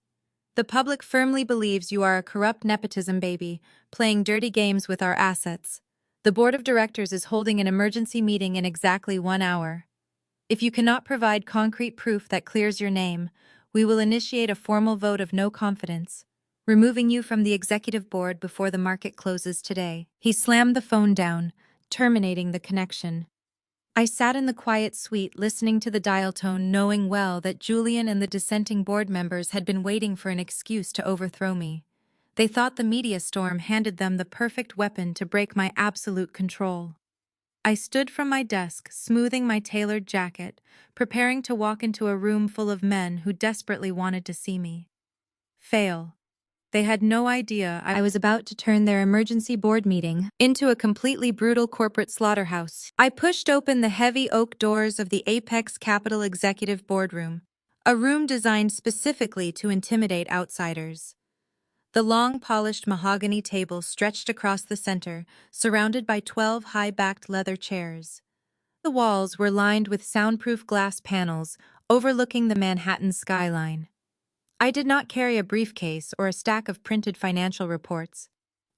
A: The public firmly believes you are a corrupt nepotism baby, playing dirty games with our assets. The board of directors is holding an emergency meeting in exactly 1 hour. If you cannot provide concrete proof that clears your name, we will initiate a formal vote of no confidence, removing you from the executive board before the market closes today." He slammed the phone down, terminating the connection. I sat in the quiet suite listening to the dial tone, knowing well that Julian and the dissenting board members had been waiting for an excuse to overthrow me. They thought the media storm handed them the perfect weapon to break my absolute control. I stood from my desk, smoothing my tailored jacket, preparing to walk into a room full of men who desperately wanted to see me fail. They had no idea I was about to turn their emergency board meeting into a completely brutal corporate slaughterhouse. I pushed open the heavy oak doors of the Apex Capital Executive Boardroom, a room designed specifically to intimidate outsiders. The long, polished mahogany table stretched across the center, surrounded by 12 high-backed leather chairs. The walls were lined with soundproof glass panels overlooking the Manhattan skyline. I did not carry a briefcase or a stack of printed financial reports.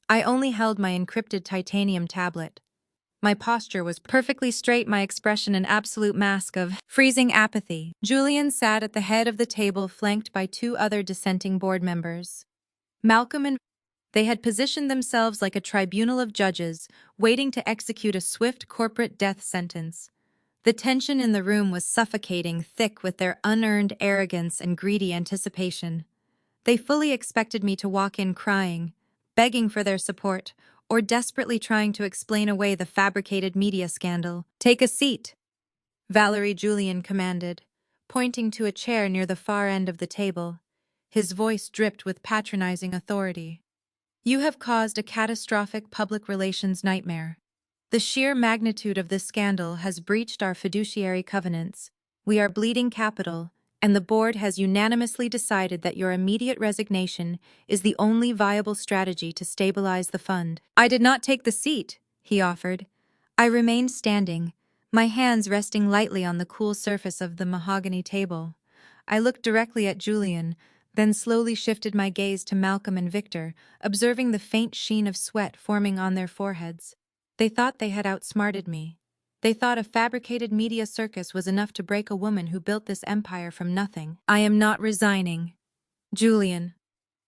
A: I only held my encrypted titanium tablet. My posture was perfectly straight, my expression an absolute mask of freezing apathy. Julian sat at the head of the table, flanked by 2 other dissenting board members. Malcolm and they had positioned themselves like a tribunal of judges, waiting to execute a swift corporate death sentence. The tension in the room was suffocating, thick with their unearned arrogance and greedy anticipation. They fully expected me to walk in crying, begging for their support, or desperately trying to explain away the fabricated media scandal. "Take a seat," Valerie, Julian commanded, pointing to a chair near the far end of the table. His voice dripped with patronizing authority. "You have caused a catastrophic public relations nightmare. The sheer magnitude of this scandal has breached our fiduciary covenants. We are bleeding capital, and the board has unanimously decided that your immediate resignation is the only viable strategy to stabilize the fund." I did not take the seat, he offered. I remained standing, my hands resting lightly on the cool surface of the mahogany table. I looked directly at Julian, then slowly shifted my gaze to Malcolm and Victor, observing the faint sheen of sweat forming on their foreheads. They thought they had outsmarted me. They thought a fabricated media circus was enough to break a woman who built this empire from nothing. "I am not resigning, Julian,"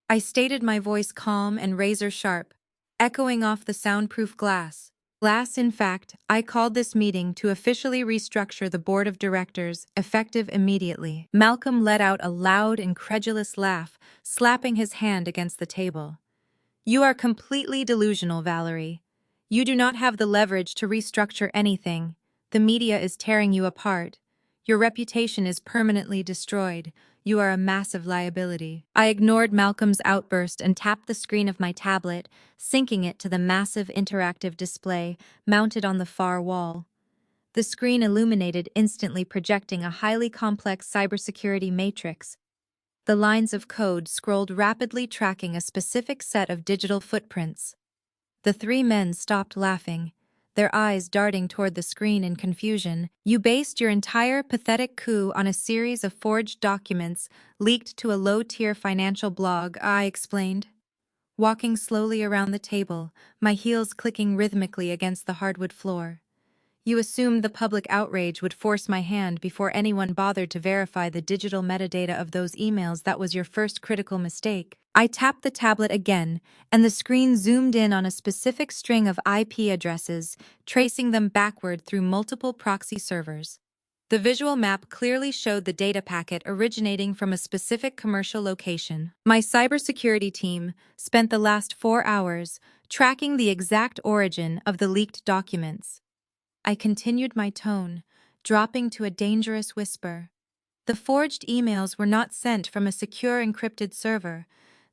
A: I stated, my voice calm and razor-sharp, echoing off the soundproof glass. In fact, I called this meeting to officially restructure the board of directors, effective immediately. Malcolm let out a loud, incredulous laugh, slapping his hand against the table. "You are completely delusional, Valerie. You do not have the leverage to restructure anything. The media is tearing you apart. Your reputation is permanently destroyed. You are a massive liability." I ignored Malcolm's outburst and tapped the screen of my tablet, syncing it to the massive interactive display mounted on the far wall. The screen illuminated instantly, projecting a highly complex cybersecurity matrix. The lines of code scrolled rapidly, tracking a specific set of digital footprints. The three men stopped laughing, their eyes darting toward the screen in confusion. You based your entire pathetic coup on a series of forged documents leaked to a low-tier financial blog, I explained. Walking slowly around the table, my heels clicking rhythmically against the hardwood floor. You assumed the public outrage would force my hand before anyone bothered to verify the digital metadata of those emails. That was your first critical mistake. I tapped the tablet again, and the screen zoomed in on a specific string of IP addresses, tracing them backward through multiple proxy servers. The visual map clearly showed the data packet originating from a specific commercial location. My cybersecurity team spent the last 4 hours tracking the exact origin of the leaked documents. I continued my tone, dropping to a dangerous whisper. The forged emails were not sent from a secure encrypted server.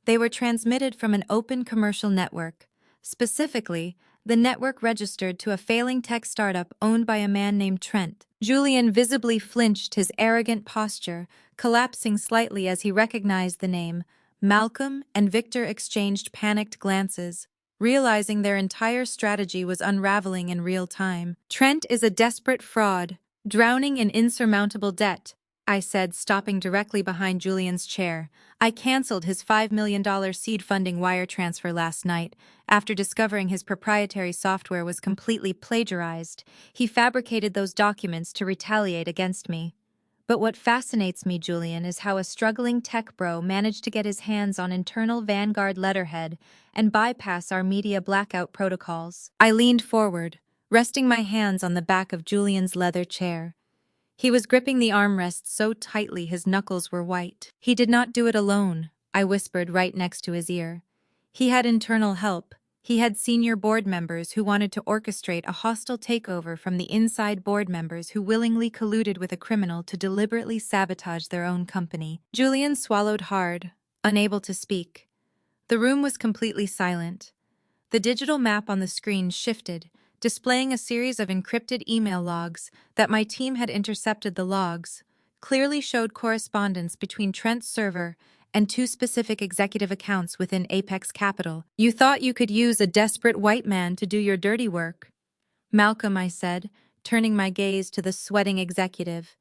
A: They were transmitted from an open commercial network. Specifically, the network registered to a failing tech startup owned by a man named Trent. Julian visibly flinched, his arrogant posture collapsing slightly as he recognized the name. Malcolm and Victor exchanged panicked glances, realizing their entire strategy was unraveling in real time. Trent is a desperate fraud, drowning in insurmountable debt, I said, stopping directly behind Julian's chair. I canceled his $5 million seed funding wire transfer last night after discovering his proprietary software was completely plagiarized. He fabricated those documents to retaliate against me. But what fascinates me, Julian, is how a struggling tech bro managed to get his hands on internal Vanguard letterhead and bypass our media blackout protocols. I leaned forward, resting my hands on the back of Julian's leather chair. He was gripping the armrest so tightly his knuckles were white. He did not do it alone, I whispered right next to his ear. He had internal help. He had senior board members who wanted to orchestrate a hostile takeover from the inside board members who willingly colluded with a criminal to deliberately sabotage their own company. Julian swallowed hard, unable to speak. The room was completely silent. The digital map on the screen shifted, displaying a series of encrypted email logs that my team had intercepted. The logs clearly showed correspondence between Trent's server and two specific executive accounts within Apex Capital. You thought you could use a desperate white man to do your dirty work, Malcolm, I said, turning my gaze to the sweating executive.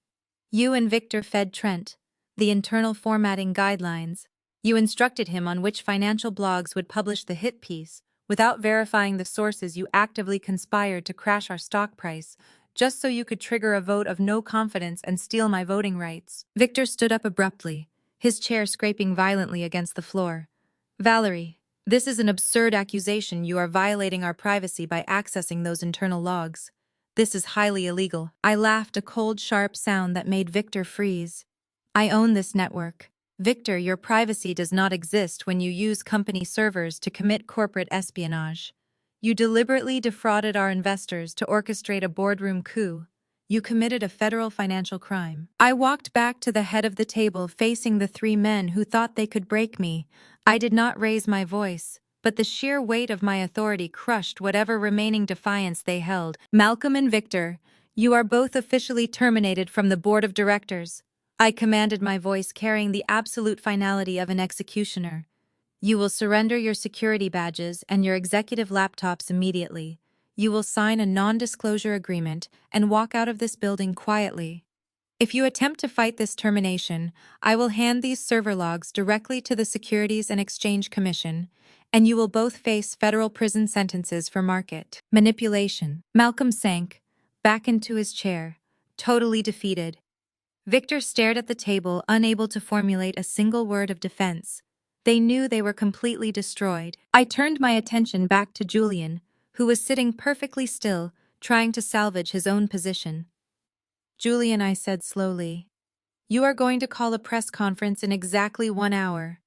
A: You and Victor fed Trent the internal formatting guidelines. You instructed him on which financial blogs would publish the hit piece. Without verifying the sources, you actively conspired to crash our stock price, just so you could trigger a vote of no confidence and steal my voting rights. Victor stood up abruptly, his chair scraping violently against the floor. Valerie, this is an absurd accusation. You are violating our privacy by accessing those internal logs. This is highly illegal. I laughed, a cold, sharp sound that made Victor freeze. I own this network. Victor, your privacy does not exist when you use company servers to commit corporate espionage. You deliberately defrauded our investors to orchestrate a boardroom coup. You committed a federal financial crime. I walked back to the head of the table, facing the three men who thought they could break me. I did not raise my voice, but the sheer weight of my authority crushed whatever remaining defiance they held. Malcolm and Victor, you are both officially terminated from the board of directors. I commanded, my voice carrying the absolute finality of an executioner. You will surrender your security badges and your executive laptops immediately. You will sign a non-disclosure agreement and walk out of this building quietly. If you attempt to fight this termination, I will hand these server logs directly to the Securities and Exchange Commission, and you will both face federal prison sentences for market manipulation. Malcolm sank back into his chair, totally defeated. Victor stared at the table, unable to formulate a single word of defense. They knew they were completely destroyed. I turned my attention back to Julian, who was sitting perfectly still, trying to salvage his own position. Julian, I said slowly, you are going to call a press conference in exactly 1 hour.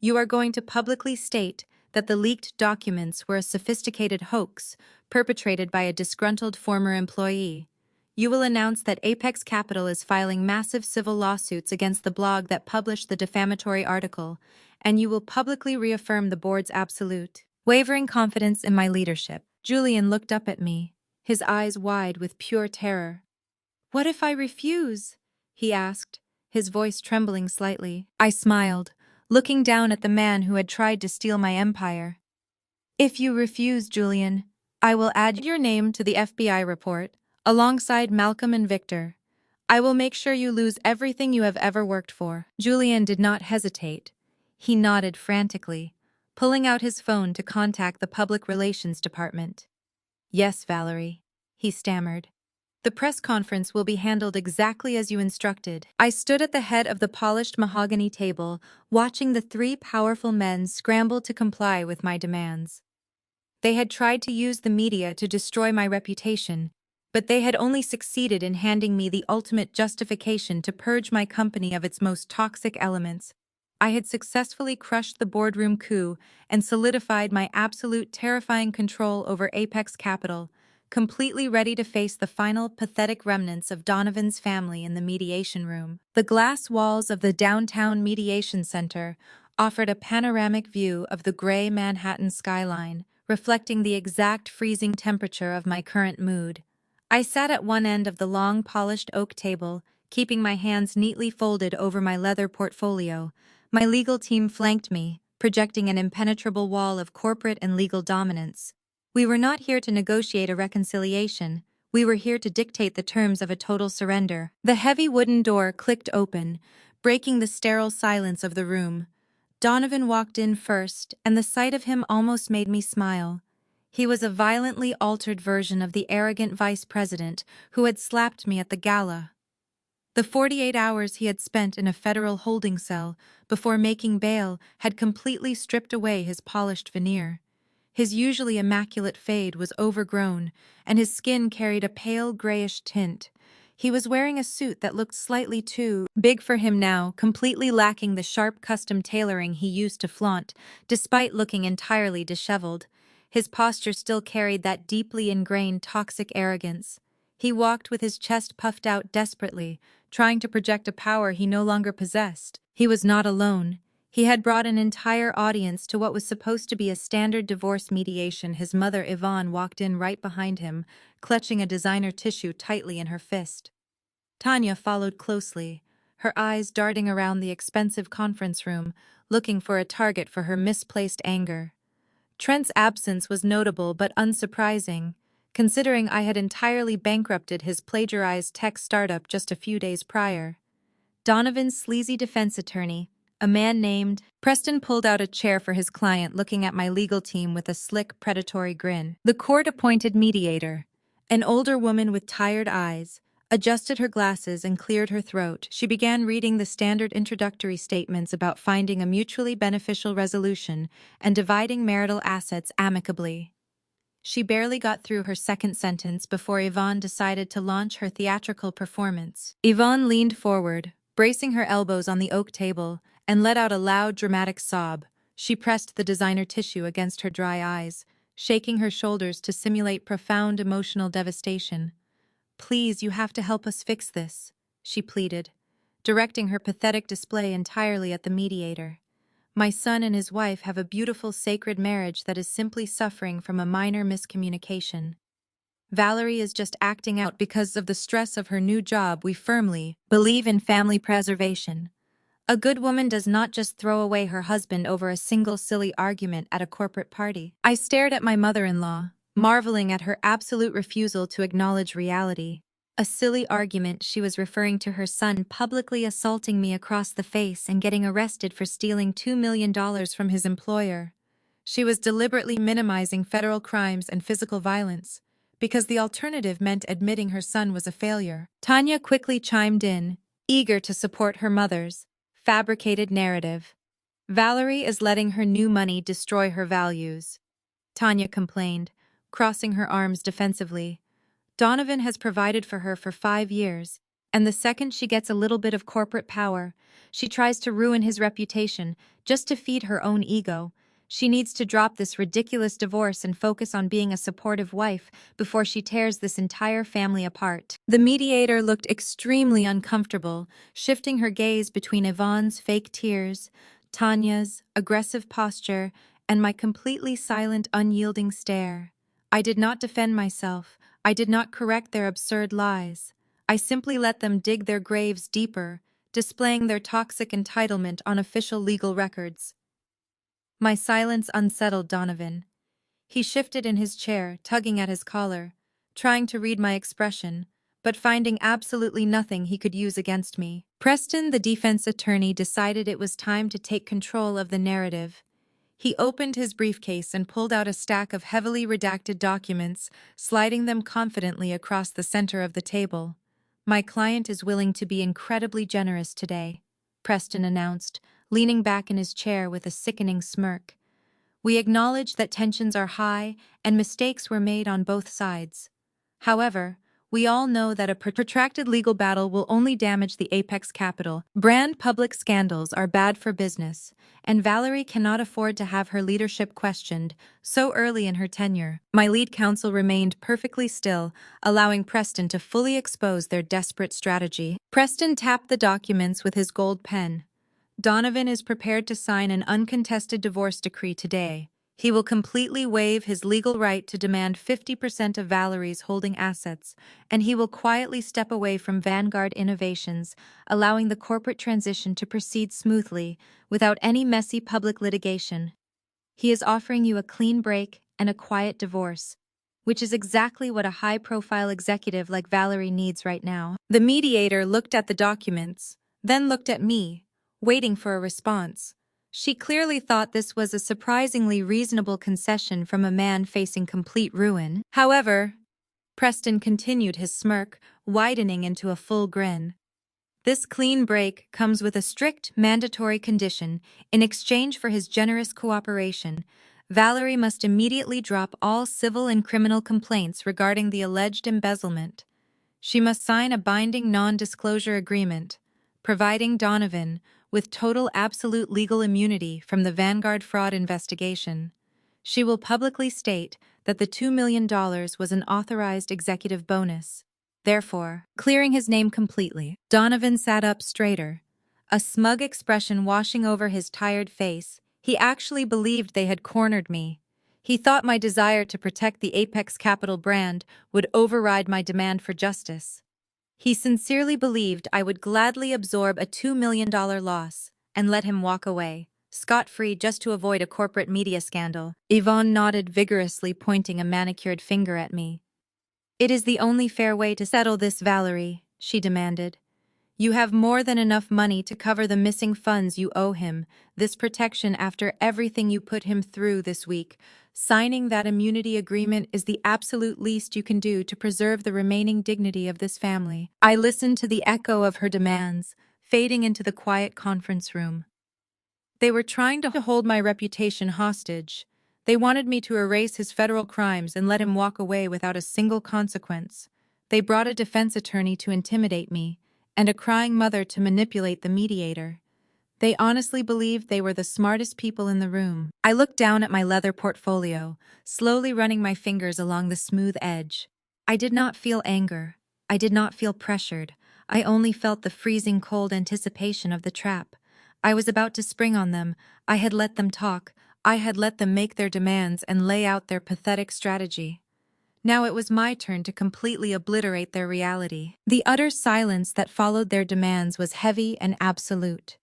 A: You are going to publicly state that the leaked documents were a sophisticated hoax perpetrated by a disgruntled former employee. You will announce that Apex Capital is filing massive civil lawsuits against the blog that published the defamatory article, and you will publicly reaffirm the board's absolute, wavering confidence in my leadership. Julian looked up at me, his eyes wide with pure terror. What if I refuse? He asked, his voice trembling slightly. I smiled, looking down at the man who had tried to steal my empire. If you refuse, Julian, I will add your name to the FBI report, alongside Malcolm and Victor. I will make sure you lose everything you have ever worked for. Julian did not hesitate. He nodded frantically, pulling out his phone to contact the public relations department. Yes, Valerie, he stammered. The press conference will be handled exactly as you instructed. I stood at the head of the polished mahogany table, watching the three powerful men scramble to comply with my demands. They had tried to use the media to destroy my reputation, but they had only succeeded in handing me the ultimate justification to purge my company of its most toxic elements. I had successfully crushed the boardroom coup and solidified my absolute terrifying control over Apex Capital, completely ready to face the final pathetic remnants of Donovan's family in the mediation room. The glass walls of the downtown mediation center offered a panoramic view of the gray Manhattan skyline, reflecting the exact freezing temperature of my current mood. I sat at one end of the long, polished oak table, keeping my hands neatly folded over my leather portfolio. My legal team flanked me, projecting an impenetrable wall of corporate and legal dominance. We were not here to negotiate a reconciliation. We were here to dictate the terms of a total surrender. The heavy wooden door clicked open, breaking the sterile silence of the room. Donovan walked in first, and the sight of him almost made me smile. He was a violently altered version of the arrogant vice president who had slapped me at the gala. The 48 hours he had spent in a federal holding cell before making bail had completely stripped away his polished veneer. His usually immaculate fade was overgrown, and his skin carried a pale grayish tint. He was wearing a suit that looked slightly too big for him now, completely lacking the sharp custom tailoring he used to flaunt, despite looking entirely disheveled. His posture still carried that deeply ingrained toxic arrogance. He walked with his chest puffed out desperately, trying to project a power he no longer possessed. He was not alone. He had brought an entire audience to what was supposed to be a standard divorce mediation. His mother, Yvonne, walked in right behind him, clutching a designer tissue tightly in her fist. Tanya followed closely, her eyes darting around the expensive conference room, looking for a target for her misplaced anger. Trent's absence was notable but unsurprising, considering I had entirely bankrupted his plagiarized tech startup just a few days prior. Donovan's sleazy defense attorney, a man named Preston, pulled out a chair for his client, looking at my legal team with a slick, predatory grin. The court-appointed mediator, an older woman with tired eyes, adjusted her glasses and cleared her throat. She began reading the standard introductory statements about finding a mutually beneficial resolution and dividing marital assets amicably. She barely got through her second sentence before Yvonne decided to launch her theatrical performance. Yvonne leaned forward, bracing her elbows on the oak table, and let out a loud, dramatic sob. She pressed the designer tissue against her dry eyes, shaking her shoulders to simulate profound emotional devastation. "Please, you have to help us fix this," she pleaded, directing her pathetic display entirely at the mediator. "My son and his wife have a beautiful, sacred marriage that is simply suffering from a minor miscommunication. Valerie is just acting out because of the stress of her new job. We firmly believe in family preservation. A good woman does not just throw away her husband over a single silly argument at a corporate party." I stared at my mother-in-law, marveling at her absolute refusal to acknowledge reality. A silly argument. She was referring to her son publicly assaulting me across the face and getting arrested for stealing $2 million from his employer. She was deliberately minimizing federal crimes and physical violence, because the alternative meant admitting her son was a failure. Tanya quickly chimed in, eager to support her mother's fabricated narrative. "Valerie is letting her new money destroy her values," Tanya complained, crossing her arms defensively. "Donovan has provided for her for 5 years, and the second she gets a little bit of corporate power, she tries to ruin his reputation just to feed her own ego. She needs to drop this ridiculous divorce and focus on being a supportive wife before she tears this entire family apart." The mediator looked extremely uncomfortable, shifting her gaze between Yvonne's fake tears, Tanya's aggressive posture, and my completely silent, unyielding stare. I did not defend myself. I did not correct their absurd lies. I simply let them dig their graves deeper, displaying their toxic entitlement on official legal records. My silence unsettled Donovan. He shifted in his chair, tugging at his collar, trying to read my expression, but finding absolutely nothing he could use against me. Preston, the defense attorney, decided it was time to take control of the narrative. He opened his briefcase and pulled out a stack of heavily redacted documents, sliding them confidently across the center of the table. "My client is willing to be incredibly generous today," Preston announced, leaning back in his chair with a sickening smirk. "We acknowledge that tensions are high and mistakes were made on both sides. However, we all know that a protracted legal battle will only damage the Apex Capital. Brand public scandals are bad for business, and Valerie cannot afford to have her leadership questioned so early in her tenure." My lead counsel remained perfectly still, allowing Preston to fully expose their desperate strategy. Preston tapped the documents with his gold pen. "Donovan is prepared to sign an uncontested divorce decree today. He will completely waive his legal right to demand 50% of Valerie's holding assets, and he will quietly step away from Vanguard Innovations, allowing the corporate transition to proceed smoothly, without any messy public litigation. He is offering you a clean break and a quiet divorce, which is exactly what a high-profile executive like Valerie needs right now." The mediator looked at the documents, then looked at me, waiting for a response. She clearly thought this was a surprisingly reasonable concession from a man facing complete ruin. However, Preston continued, his smirk widening into a full grin. "This clean break comes with a strict, mandatory condition. In exchange for his generous cooperation, Valerie must immediately drop all civil and criminal complaints regarding the alleged embezzlement. She must sign a binding non-disclosure agreement, providing Donovan with total absolute legal immunity from the Vanguard fraud investigation. She will publicly state that the $2 million was an authorized executive bonus, therefore clearing his name completely." Donovan sat up straighter, a smug expression washing over his tired face. He actually believed they had cornered me. He thought my desire to protect the Apex Capital brand would override my demand for justice. He sincerely believed I would gladly absorb a $2 million loss and let him walk away, scot-free, just to avoid a corporate media scandal. Yvonne nodded vigorously, pointing a manicured finger at me. "It is the only fair way to settle this, Valerie," she demanded. "You have more than enough money to cover the missing funds you owe him. This protection after everything you put him through this week. Signing that immunity agreement is the absolute least you can do to preserve the remaining dignity of this family." I listened to the echo of her demands, fading into the quiet conference room. They were trying to hold my reputation hostage. They wanted me to erase his federal crimes and let him walk away without a single consequence. They brought a defense attorney to intimidate me, and a crying mother to manipulate the mediator. They honestly believed they were the smartest people in the room. I looked down at my leather portfolio, slowly running my fingers along the smooth edge. I did not feel anger. I did not feel pressured. I only felt the freezing cold anticipation of the trap. I was about to spring on them. I had let them talk. I had let them make their demands and lay out their pathetic strategy. Now it was my turn to completely obliterate their reality. The utter silence that followed their demands was heavy and absolute.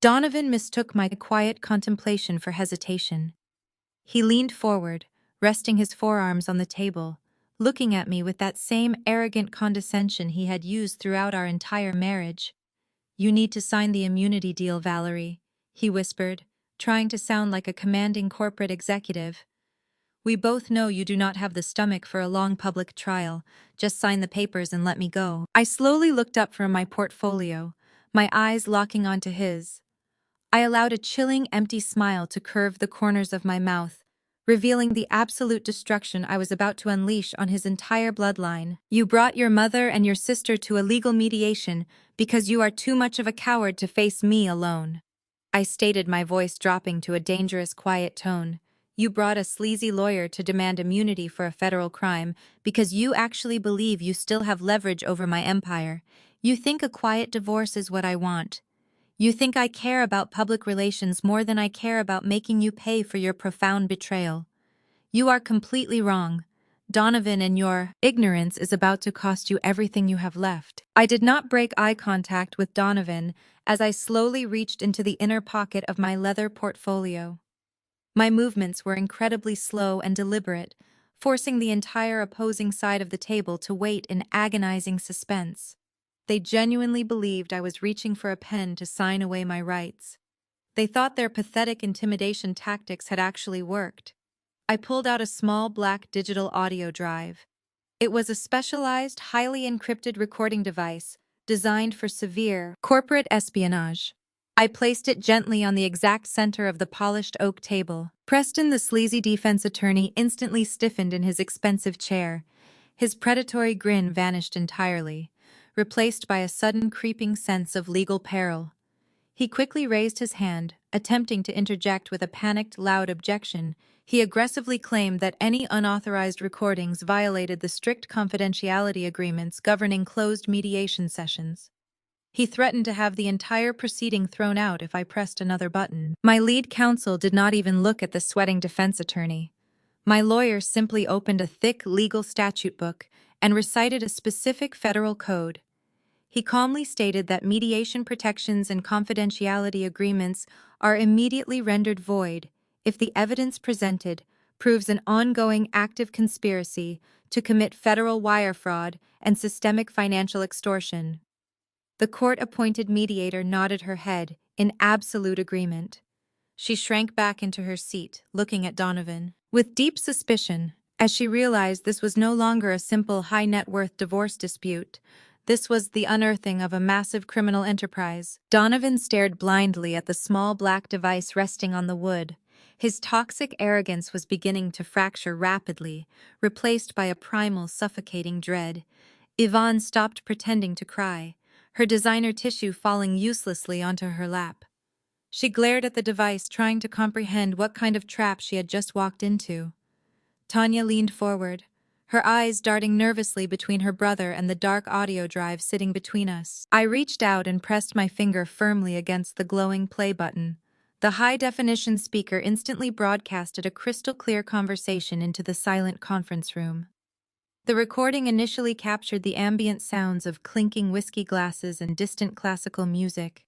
A: Donovan mistook my quiet contemplation for hesitation. He leaned forward, resting his forearms on the table, looking at me with that same arrogant condescension he had used throughout our entire marriage. "You need to sign the immunity deal, Valerie," he whispered, trying to sound like a commanding corporate executive. "We both know you do not have the stomach for a long public trial. Just sign the papers and let me go." I slowly looked up from my portfolio, my eyes locking onto his. I allowed a chilling, empty smile to curve the corners of my mouth, revealing the absolute destruction I was about to unleash on his entire bloodline. "You brought your mother and your sister to a legal mediation because you are too much of a coward to face me alone," I stated, my voice dropping to a dangerous, quiet tone. "You brought a sleazy lawyer to demand immunity for a federal crime because you actually believe you still have leverage over my empire. You think a quiet divorce is what I want. You think I care about public relations more than I care about making you pay for your profound betrayal. You are completely wrong. Donovan, and your ignorance is about to cost you everything you have left. I did not break eye contact with Donovan as I slowly reached into the inner pocket of my leather portfolio. My movements were incredibly slow and deliberate, forcing the entire opposing side of the table to wait in agonizing suspense. They genuinely believed I was reaching for a pen to sign away my rights. They thought their pathetic intimidation tactics had actually worked. I pulled out a small black digital audio drive. It was a specialized, highly encrypted recording device designed for severe corporate espionage. I placed it gently on the exact center of the polished oak table. Preston, the sleazy defense attorney, instantly stiffened in his expensive chair. His predatory grin vanished entirely, replaced by a sudden creeping sense of legal peril. He quickly raised his hand, attempting to interject with a panicked, loud objection. He aggressively claimed that any unauthorized recordings violated the strict confidentiality agreements governing closed mediation sessions. He threatened to have the entire proceeding thrown out if I pressed another button. My lead counsel did not even look at the sweating defense attorney. My lawyer simply opened a thick legal statute book and recited a specific federal code. He calmly stated that mediation protections and confidentiality agreements are immediately rendered void if the evidence presented proves an ongoing active conspiracy to commit federal wire fraud and systemic financial extortion. The court-appointed mediator nodded her head in absolute agreement. She shrank back into her seat, looking at Donovan with deep suspicion, as she realized this was no longer a simple high-net-worth divorce dispute. This was the unearthing of a massive criminal enterprise. Donovan stared blindly at the small black device resting on the wood. His toxic arrogance was beginning to fracture rapidly, replaced by a primal, suffocating dread. Yvonne stopped pretending to cry, her designer tissue falling uselessly onto her lap. She glared at the device, trying to comprehend what kind of trap she had just walked into. Tanya leaned forward, her eyes darting nervously between her brother and the dark audio drive sitting between us. I reached out and pressed my finger firmly against the glowing play button. The high-definition speaker instantly broadcasted a crystal-clear conversation into the silent conference room. The recording initially captured the ambient sounds of clinking whiskey glasses and distant classical music.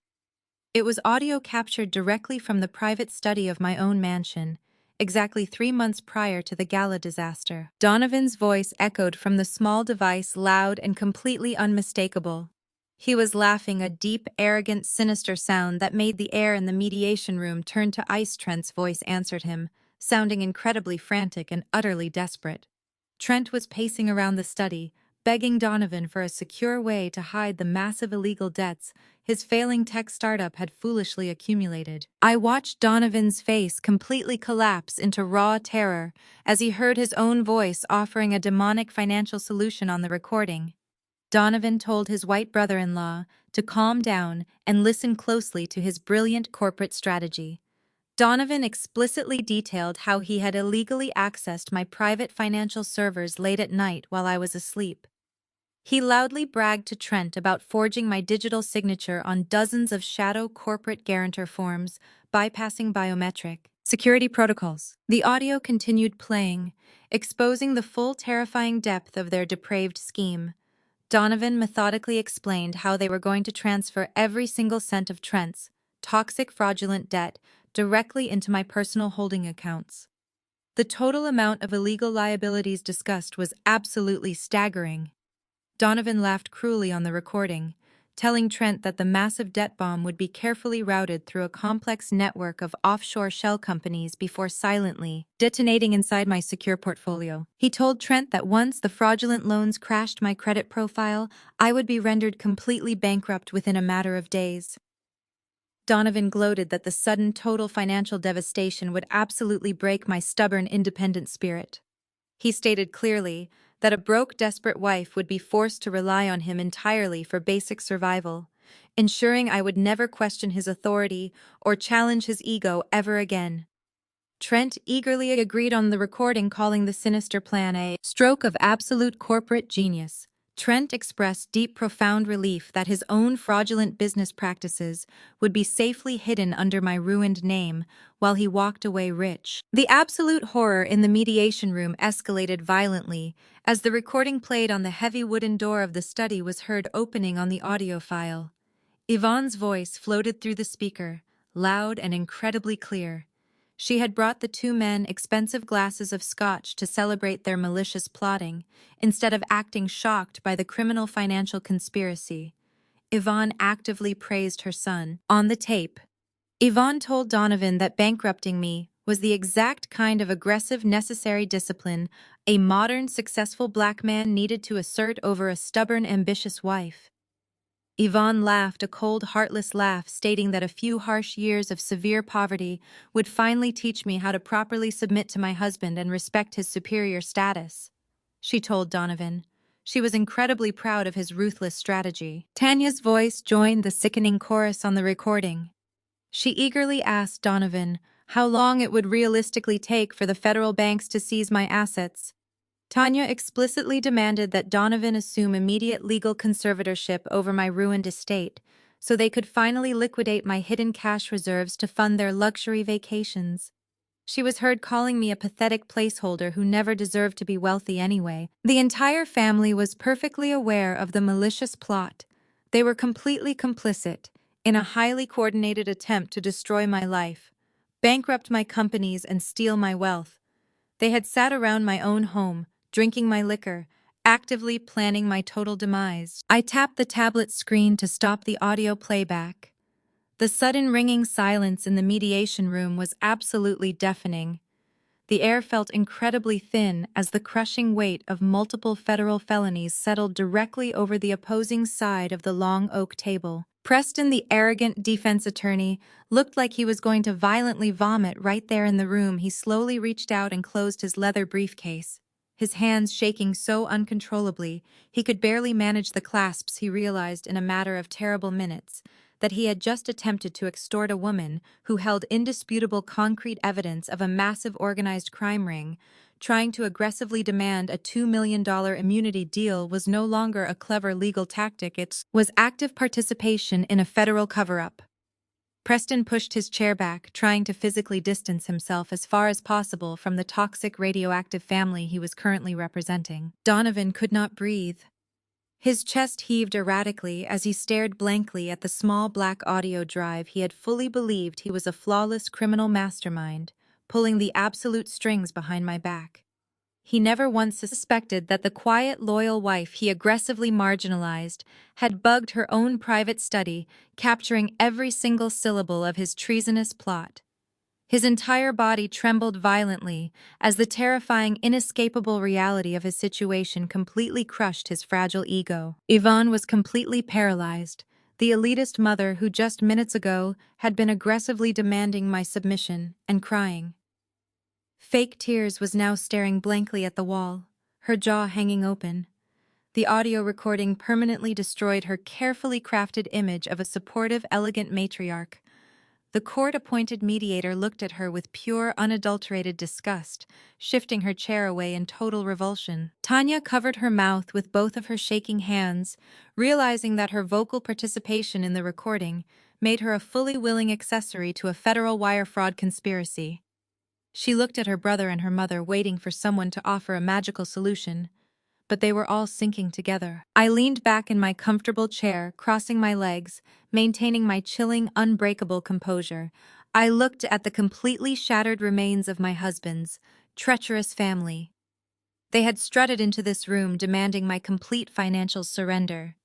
A: It was audio captured directly from the private study of my own mansion, exactly 3 months prior to the gala disaster. Donovan's voice echoed from the small device, loud and completely unmistakable. He was laughing, a deep, arrogant, sinister sound that made the air in the mediation room turn to ice. Trent's voice answered him, sounding incredibly frantic and utterly desperate. Trent was pacing around the study, begging Donovan for a secure way to hide the massive illegal debts his failing tech startup had foolishly accumulated. I watched Donovan's face completely collapse into raw terror as he heard his own voice offering a demonic financial solution on the recording. Donovan told his white brother-in-law to calm down and listen closely to his brilliant corporate strategy. Donovan explicitly detailed how he had illegally accessed my private financial servers late at night while I was asleep. He loudly bragged to Trent about forging my digital signature on dozens of shadow corporate guarantor forms, bypassing biometric security protocols. The audio continued playing, exposing the full terrifying depth of their depraved scheme. Donovan methodically explained how they were going to transfer every single cent of Trent's toxic fraudulent debt directly into my personal holding accounts. The total amount of illegal liabilities discussed was absolutely staggering. Donovan laughed cruelly on the recording, telling Trent that the massive debt bomb would be carefully routed through a complex network of offshore shell companies before silently detonating inside my secure portfolio. He told Trent that once the fraudulent loans crashed my credit profile, I would be rendered completely bankrupt within a matter of days. Donovan gloated that the sudden total financial devastation would absolutely break my stubborn, independent spirit. He stated clearly that a broke, desperate wife would be forced to rely on him entirely for basic survival, ensuring I would never question his authority or challenge his ego ever again. Trent eagerly agreed on the recording, calling the sinister plan a stroke of absolute corporate genius. Trent expressed deep, profound relief that his own fraudulent business practices would be safely hidden under my ruined name while he walked away rich. The absolute horror in the mediation room escalated violently as the recording played on the heavy wooden door of the study was heard opening on the audio file. Yvonne's voice floated through the speaker, loud and incredibly clear. She had brought the two men expensive glasses of scotch to celebrate their malicious plotting, instead of acting shocked by the criminal financial conspiracy. Yvonne actively praised her son. On the tape, Yvonne told Donovan that bankrupting me was the exact kind of aggressive necessary discipline a modern, successful black man needed to assert over a stubborn, ambitious wife. Yvonne laughed a cold, heartless laugh, stating that a few harsh years of severe poverty would finally teach me how to properly submit to my husband and respect his superior status. She told Donovan. She was incredibly proud of his ruthless strategy. Tanya's voice joined the sickening chorus on the recording. She eagerly asked Donovan how long it would realistically take for the federal banks to seize my assets. Tanya explicitly demanded that Donovan assume immediate legal conservatorship over my ruined estate, so they could finally liquidate my hidden cash reserves to fund their luxury vacations. She was heard calling me a pathetic placeholder who never deserved to be wealthy anyway. The entire family was perfectly aware of the malicious plot. They were completely complicit in a highly coordinated attempt to destroy my life, bankrupt my companies, and steal my wealth. They had sat around my own home, drinking my liquor, actively planning my total demise. I tapped the tablet screen to stop the audio playback. The sudden ringing silence in the mediation room was absolutely deafening. The air felt incredibly thin as the crushing weight of multiple federal felonies settled directly over the opposing side of the long oak table. Preston, the arrogant defense attorney, looked like he was going to violently vomit right there in the room. He slowly reached out and closed his leather briefcase, his hands shaking so uncontrollably he could barely manage the clasps. He realized in a matter of terrible minutes that he had just attempted to extort a woman who held indisputable concrete evidence of a massive organized crime ring. Trying to aggressively demand a $2 million immunity deal was no longer a clever legal tactic, it was active participation in a federal cover-up. Preston pushed his chair back, trying to physically distance himself as far as possible from the toxic radioactive family he was currently representing. Donovan could not breathe. His chest heaved erratically as he stared blankly at the small black audio drive. He had fully believed he was a flawless criminal mastermind, pulling the absolute strings behind my back. He never once suspected that the quiet, loyal wife he aggressively marginalized had bugged her own private study, capturing every single syllable of his treasonous plot. His entire body trembled violently as the terrifying, inescapable reality of his situation completely crushed his fragile ego. Yvonne was completely paralyzed, the elitist mother who just minutes ago had been aggressively demanding my submission and crying. Fake tears was now staring blankly at the wall, her jaw hanging open. The audio recording permanently destroyed her carefully crafted image of a supportive, elegant matriarch. The court-appointed mediator looked at her with pure, unadulterated disgust, shifting her chair away in total revulsion. Tanya covered her mouth with both of her shaking hands, realizing that her vocal participation in the recording made her a fully willing accessory to a federal wire fraud conspiracy. She looked at her brother and her mother, waiting for someone to offer a magical solution, but they were all sinking together. I leaned back in my comfortable chair, crossing my legs, maintaining my chilling, unbreakable composure. I looked at the completely shattered remains of my husband's treacherous family. They had strutted into this room demanding my complete financial surrender.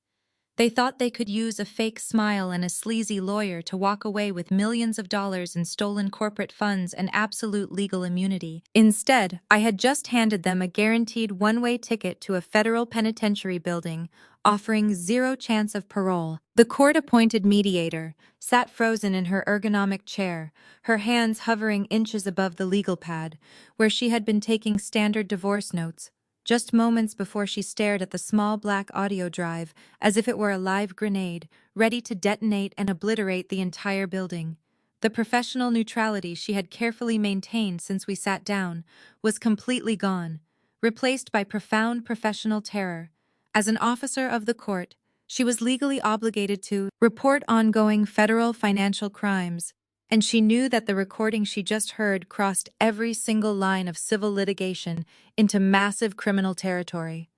A: They thought they could use a fake smile and a sleazy lawyer to walk away with millions of dollars in stolen corporate funds and absolute legal immunity. Instead, I had just handed them a guaranteed one-way ticket to a federal penitentiary building, offering zero chance of parole. The court-appointed mediator sat frozen in her ergonomic chair, her hands hovering inches above the legal pad, where she had been taking standard divorce notes. Just moments before she stared at the small black audio drive as if it were a live grenade, ready to detonate and obliterate the entire building. The professional neutrality she had carefully maintained since we sat down was completely gone, replaced by profound professional terror. As an officer of the court, she was legally obligated to report ongoing federal financial crimes, and she knew that the recording she just heard crossed every single line of civil litigation into massive criminal territory.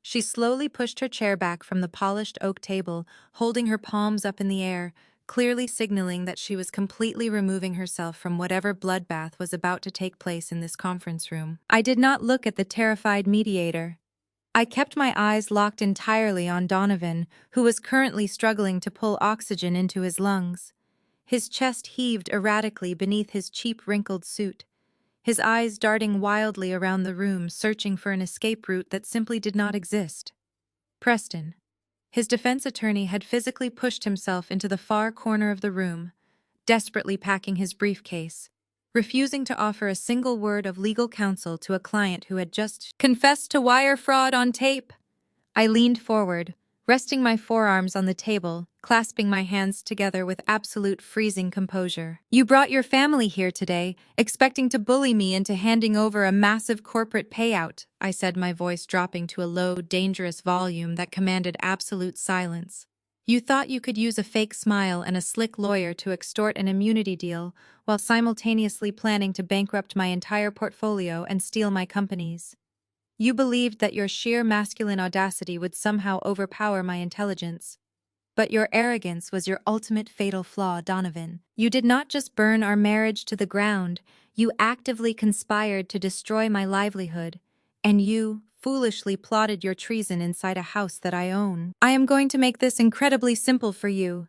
A: She slowly pushed her chair back from the polished oak table, holding her palms up in the air, clearly signaling that she was completely removing herself from whatever bloodbath was about to take place in this conference room. I did not look at the terrified mediator. I kept my eyes locked entirely on Donovan, who was currently struggling to pull oxygen into his lungs. His chest heaved erratically beneath his cheap wrinkled suit, his eyes darting wildly around the room, searching for an escape route that simply did not exist. Preston. His defense attorney had physically pushed himself into the far corner of the room, desperately packing his briefcase, refusing to offer a single word of legal counsel to a client who had just confessed to wire fraud on tape. I leaned forward, resting my forearms on the table, clasping my hands together with absolute freezing composure. You brought your family here today, expecting to bully me into handing over a massive corporate payout, I said, my voice dropping to a low, dangerous volume that commanded absolute silence. You thought you could use a fake smile and a slick lawyer to extort an immunity deal, while simultaneously planning to bankrupt my entire portfolio and steal my companies. You believed that your sheer masculine audacity would somehow overpower my intelligence. But your arrogance was your ultimate fatal flaw, Donovan. You did not just burn our marriage to the ground, you actively conspired to destroy my livelihood, and you foolishly plotted your treason inside a house that I own. I am going to make this incredibly simple for you.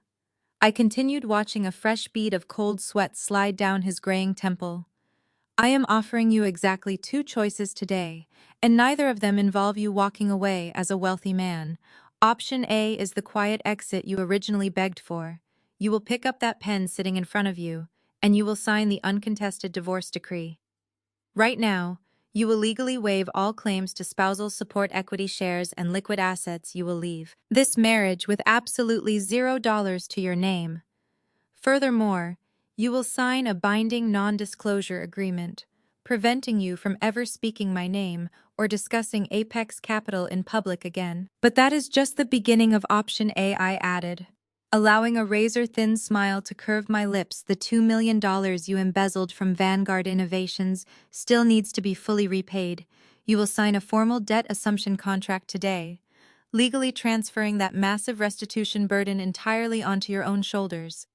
A: I continued, watching a fresh bead of cold sweat slide down his graying temple. I am offering you exactly two choices today, and neither of them involve you walking away as a wealthy man. Option A is the quiet exit you originally begged for. You will pick up that pen sitting in front of you, and you will sign the uncontested divorce decree. Right now, you will legally waive all claims to spousal support equity shares and liquid assets. You will leave this marriage with absolutely $0 to your name. Furthermore, you will sign a binding non-disclosure agreement, preventing you from ever speaking my name or discussing Apex Capital in public again. But that is just the beginning of option A, I added, allowing a razor-thin smile to curve my lips. The $2 million you embezzled from Vanguard Innovations still needs to be fully repaid. You will sign a formal debt assumption contract today, legally transferring that massive restitution burden entirely onto your own shoulders.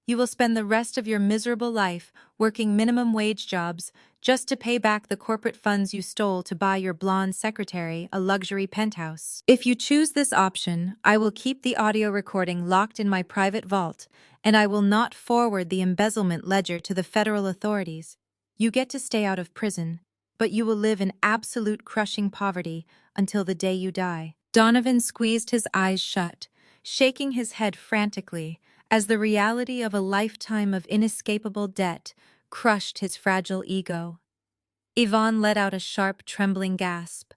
A: You will spend the rest of your miserable life working minimum wage jobs just to pay back the corporate funds you stole to buy your blonde secretary a luxury penthouse. If you choose this option, I will keep the audio recording locked in my private vault, and I will not forward the embezzlement ledger to the federal authorities. You get to stay out of prison, but you will live in absolute crushing poverty until the day you die. Donovan squeezed his eyes shut, shaking his head frantically, as the reality of a lifetime of inescapable debt crushed his fragile ego. Yvonne let out a sharp, trembling gasp,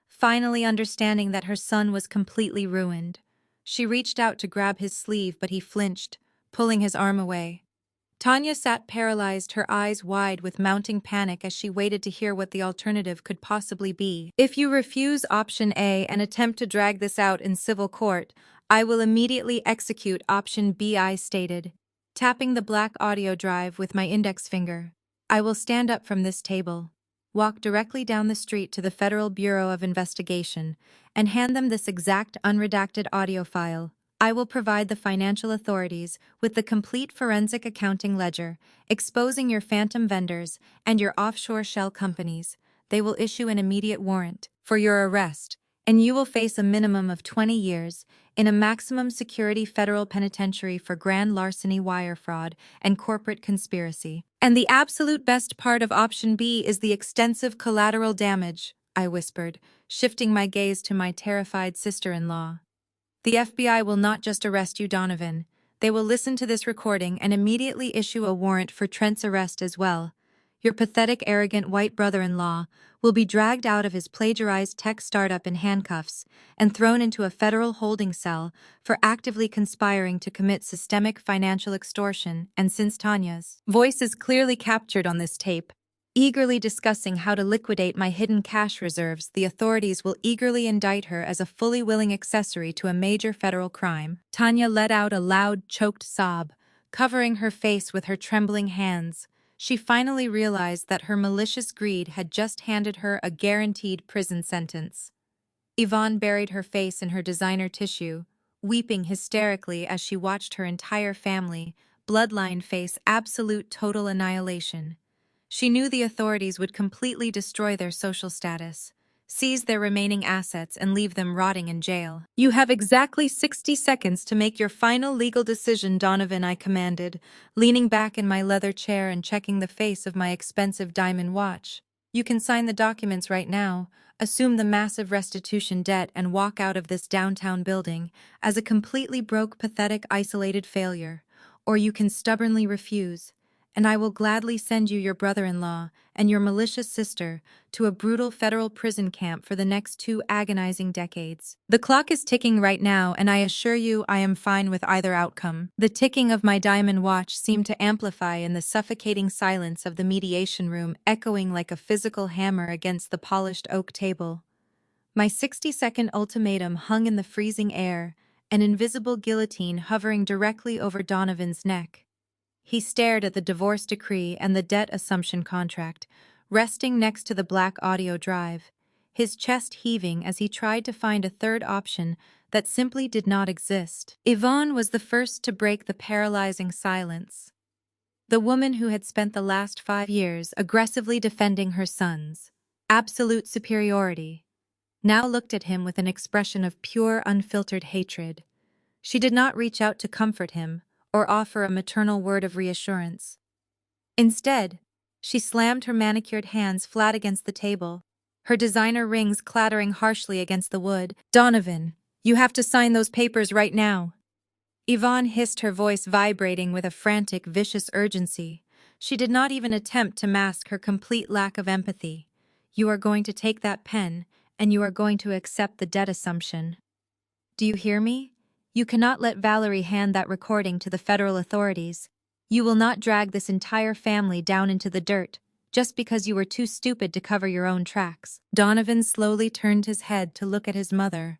A: finally understanding that her son was completely ruined. She reached out to grab his sleeve, but he flinched, pulling his arm away. Tanya sat paralyzed, her eyes wide with mounting panic as she waited to hear what the alternative could possibly be. If you refuse option A and attempt to drag this out in civil court, I will immediately execute option B, I stated, tapping the black audio drive with my index finger. I will stand up from this table, walk directly down the street to the Federal Bureau of Investigation, and hand them this exact unredacted audio file. I will provide the financial authorities with the complete forensic accounting ledger, exposing your phantom vendors and your offshore shell companies. They will issue an immediate warrant for your arrest, and you will face a minimum of 20 years in a maximum security federal penitentiary for grand larceny, wire fraud, and corporate conspiracy. And the absolute best part of option B is the extensive collateral damage, I whispered, shifting my gaze to my terrified sister-in-law. The FBI will not just arrest you, Donovan. They will listen to this recording and immediately issue a warrant for Trent's arrest as well. Your pathetic, arrogant white brother-in-law will be dragged out of his plagiarized tech startup in handcuffs and thrown into a federal holding cell for actively conspiring to commit systemic financial extortion. And since Tanya's voice is clearly captured on this tape, Eagerly discussing how to liquidate my hidden cash reserves, the authorities will eagerly indict her as a fully willing accessory to a major federal crime. Tanya let out a loud, choked sob, covering her face with her trembling hands. She finally realized that her malicious greed had just handed her a guaranteed prison sentence. Yvonne buried her face in her designer tissue, weeping hysterically as she watched her entire family, bloodline face absolute total annihilation. She knew the authorities would completely destroy their social status, seize their remaining assets, and leave them rotting in jail. "You have exactly 60 seconds to make your final legal decision, Donovan," I commanded, leaning back in my leather chair and checking the face of my expensive diamond watch. "You can sign the documents right now, assume the massive restitution debt, and walk out of this downtown building as a completely broke, pathetic, isolated failure. Or you can stubbornly refuse, and I will gladly send you your brother-in-law and your malicious sister to a brutal federal prison camp for the next 2 agonizing decades. The clock is ticking right now, and I assure you I am fine with either outcome." The ticking of my diamond watch seemed to amplify in the suffocating silence of the mediation room, echoing like a physical hammer against the polished oak table. My 60-second ultimatum hung in the freezing air, an invisible guillotine hovering directly over Donovan's neck. He stared at the divorce decree and the debt assumption contract, resting next to the black audio drive, his chest heaving as he tried to find a third option that simply did not exist. Yvonne was the first to break the paralyzing silence. The woman who had spent the last 5 years aggressively defending her son's absolute superiority now looked at him with an expression of pure, unfiltered hatred. She did not reach out to comfort him or offer a maternal word of reassurance. Instead, she slammed her manicured hands flat against the table, her designer rings clattering harshly against the wood. "Donovan, you have to sign those papers right now." Yvonne hissed, her voice vibrating with a frantic, vicious urgency. She did not even attempt to mask her complete lack of empathy. "You are going to take that pen, and you are going to accept the debt assumption. Do you hear me? You cannot let Valerie hand that recording to the federal authorities. You will not drag this entire family down into the dirt, just because you were too stupid to cover your own tracks." Donovan slowly turned his head to look at his mother,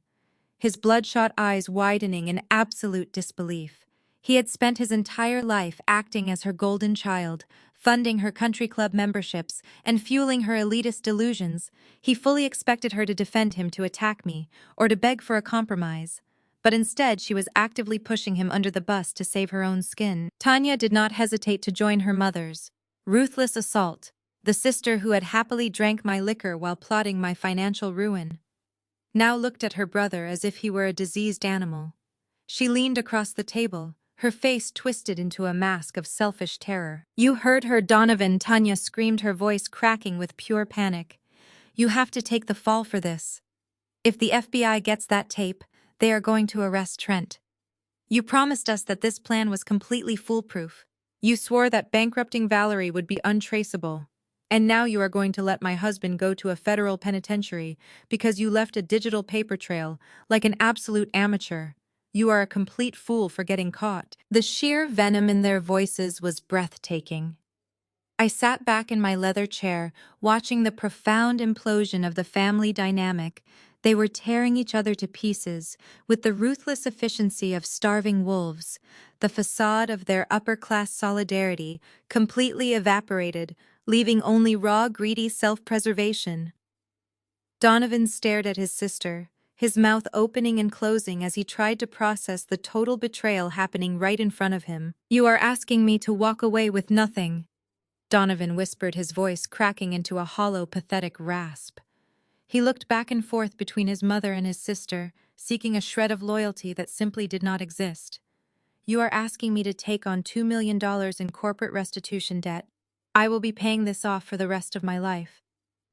A: his bloodshot eyes widening in absolute disbelief. He had spent his entire life acting as her golden child, funding her country club memberships and fueling her elitist delusions. He fully expected her to defend him, to attack me, or to beg for a compromise. But instead, she was actively pushing him under the bus to save her own skin. Tanya did not hesitate to join her mother's ruthless assault, the sister who had happily drank my liquor while plotting my financial ruin, now looked at her brother as if he were a diseased animal. She leaned across the table, her face twisted into a mask of selfish terror. "You heard her, Donovan," Tanya screamed, her voice cracking with pure panic. "You have to take the fall for this. If the FBI gets that tape, they are going to arrest Trent. You promised us that this plan was completely foolproof. You swore that bankrupting Valerie would be untraceable. And now you are going to let my husband go to a federal penitentiary because you left a digital paper trail, like an absolute amateur. You are a complete fool for getting caught." The sheer venom in their voices was breathtaking. I sat back in my leather chair, watching the profound implosion of the family dynamic. They were tearing each other to pieces, with the ruthless efficiency of starving wolves. The facade of their upper-class solidarity completely evaporated, leaving only raw, greedy self-preservation. Donovan stared at his sister, his mouth opening and closing as he tried to process the total betrayal happening right in front of him. "You are asking me to walk away with nothing," Donovan whispered, his voice cracking into a hollow, pathetic rasp. He looked back and forth between his mother and his sister, seeking a shred of loyalty that simply did not exist. "You are asking me to take on $2 million in corporate restitution debt. I will be paying this off for the rest of my life.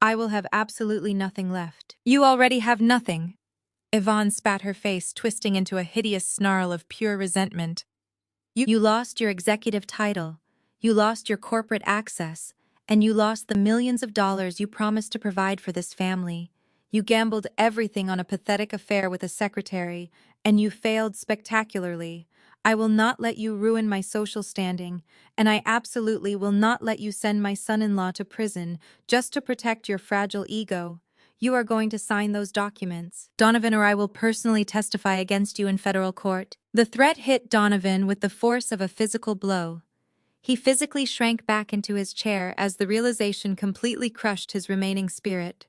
A: I will have absolutely nothing left." "You already have nothing." Yvonne spat, her face twisting into a hideous snarl of pure resentment. You lost your executive title, you lost your corporate access, and you lost the millions of dollars you promised to provide for this family. You gambled everything on a pathetic affair with a secretary, and you failed spectacularly. I will not let you ruin my social standing, and I absolutely will not let you send my son-in-law to prison just to protect your fragile ego. You are going to sign those documents, Donovan, or I will personally testify against you in federal court. The threat hit Donovan with the force of a physical blow. He physically shrank back into his chair as the realization completely crushed his remaining spirit.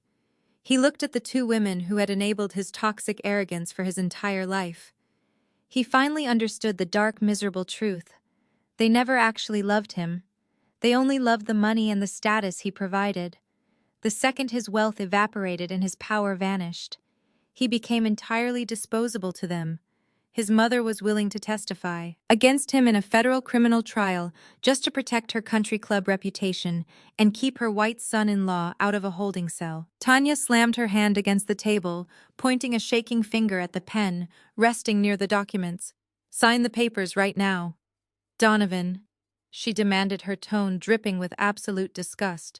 A: He looked at the two women who had enabled his toxic arrogance for his entire life. He finally understood the dark, miserable truth. They never actually loved him. They only loved the money and the status he provided. The second his wealth evaporated and his power vanished, he became entirely disposable to them. His mother was willing to testify against him in a federal criminal trial just to protect her country club reputation and keep her white son-in-law out of a holding cell. Tanya slammed her hand against the table, pointing a shaking finger at the pen resting near the documents. "Sign the papers right now." "Donovan," she demanded, her tone dripping with absolute disgust.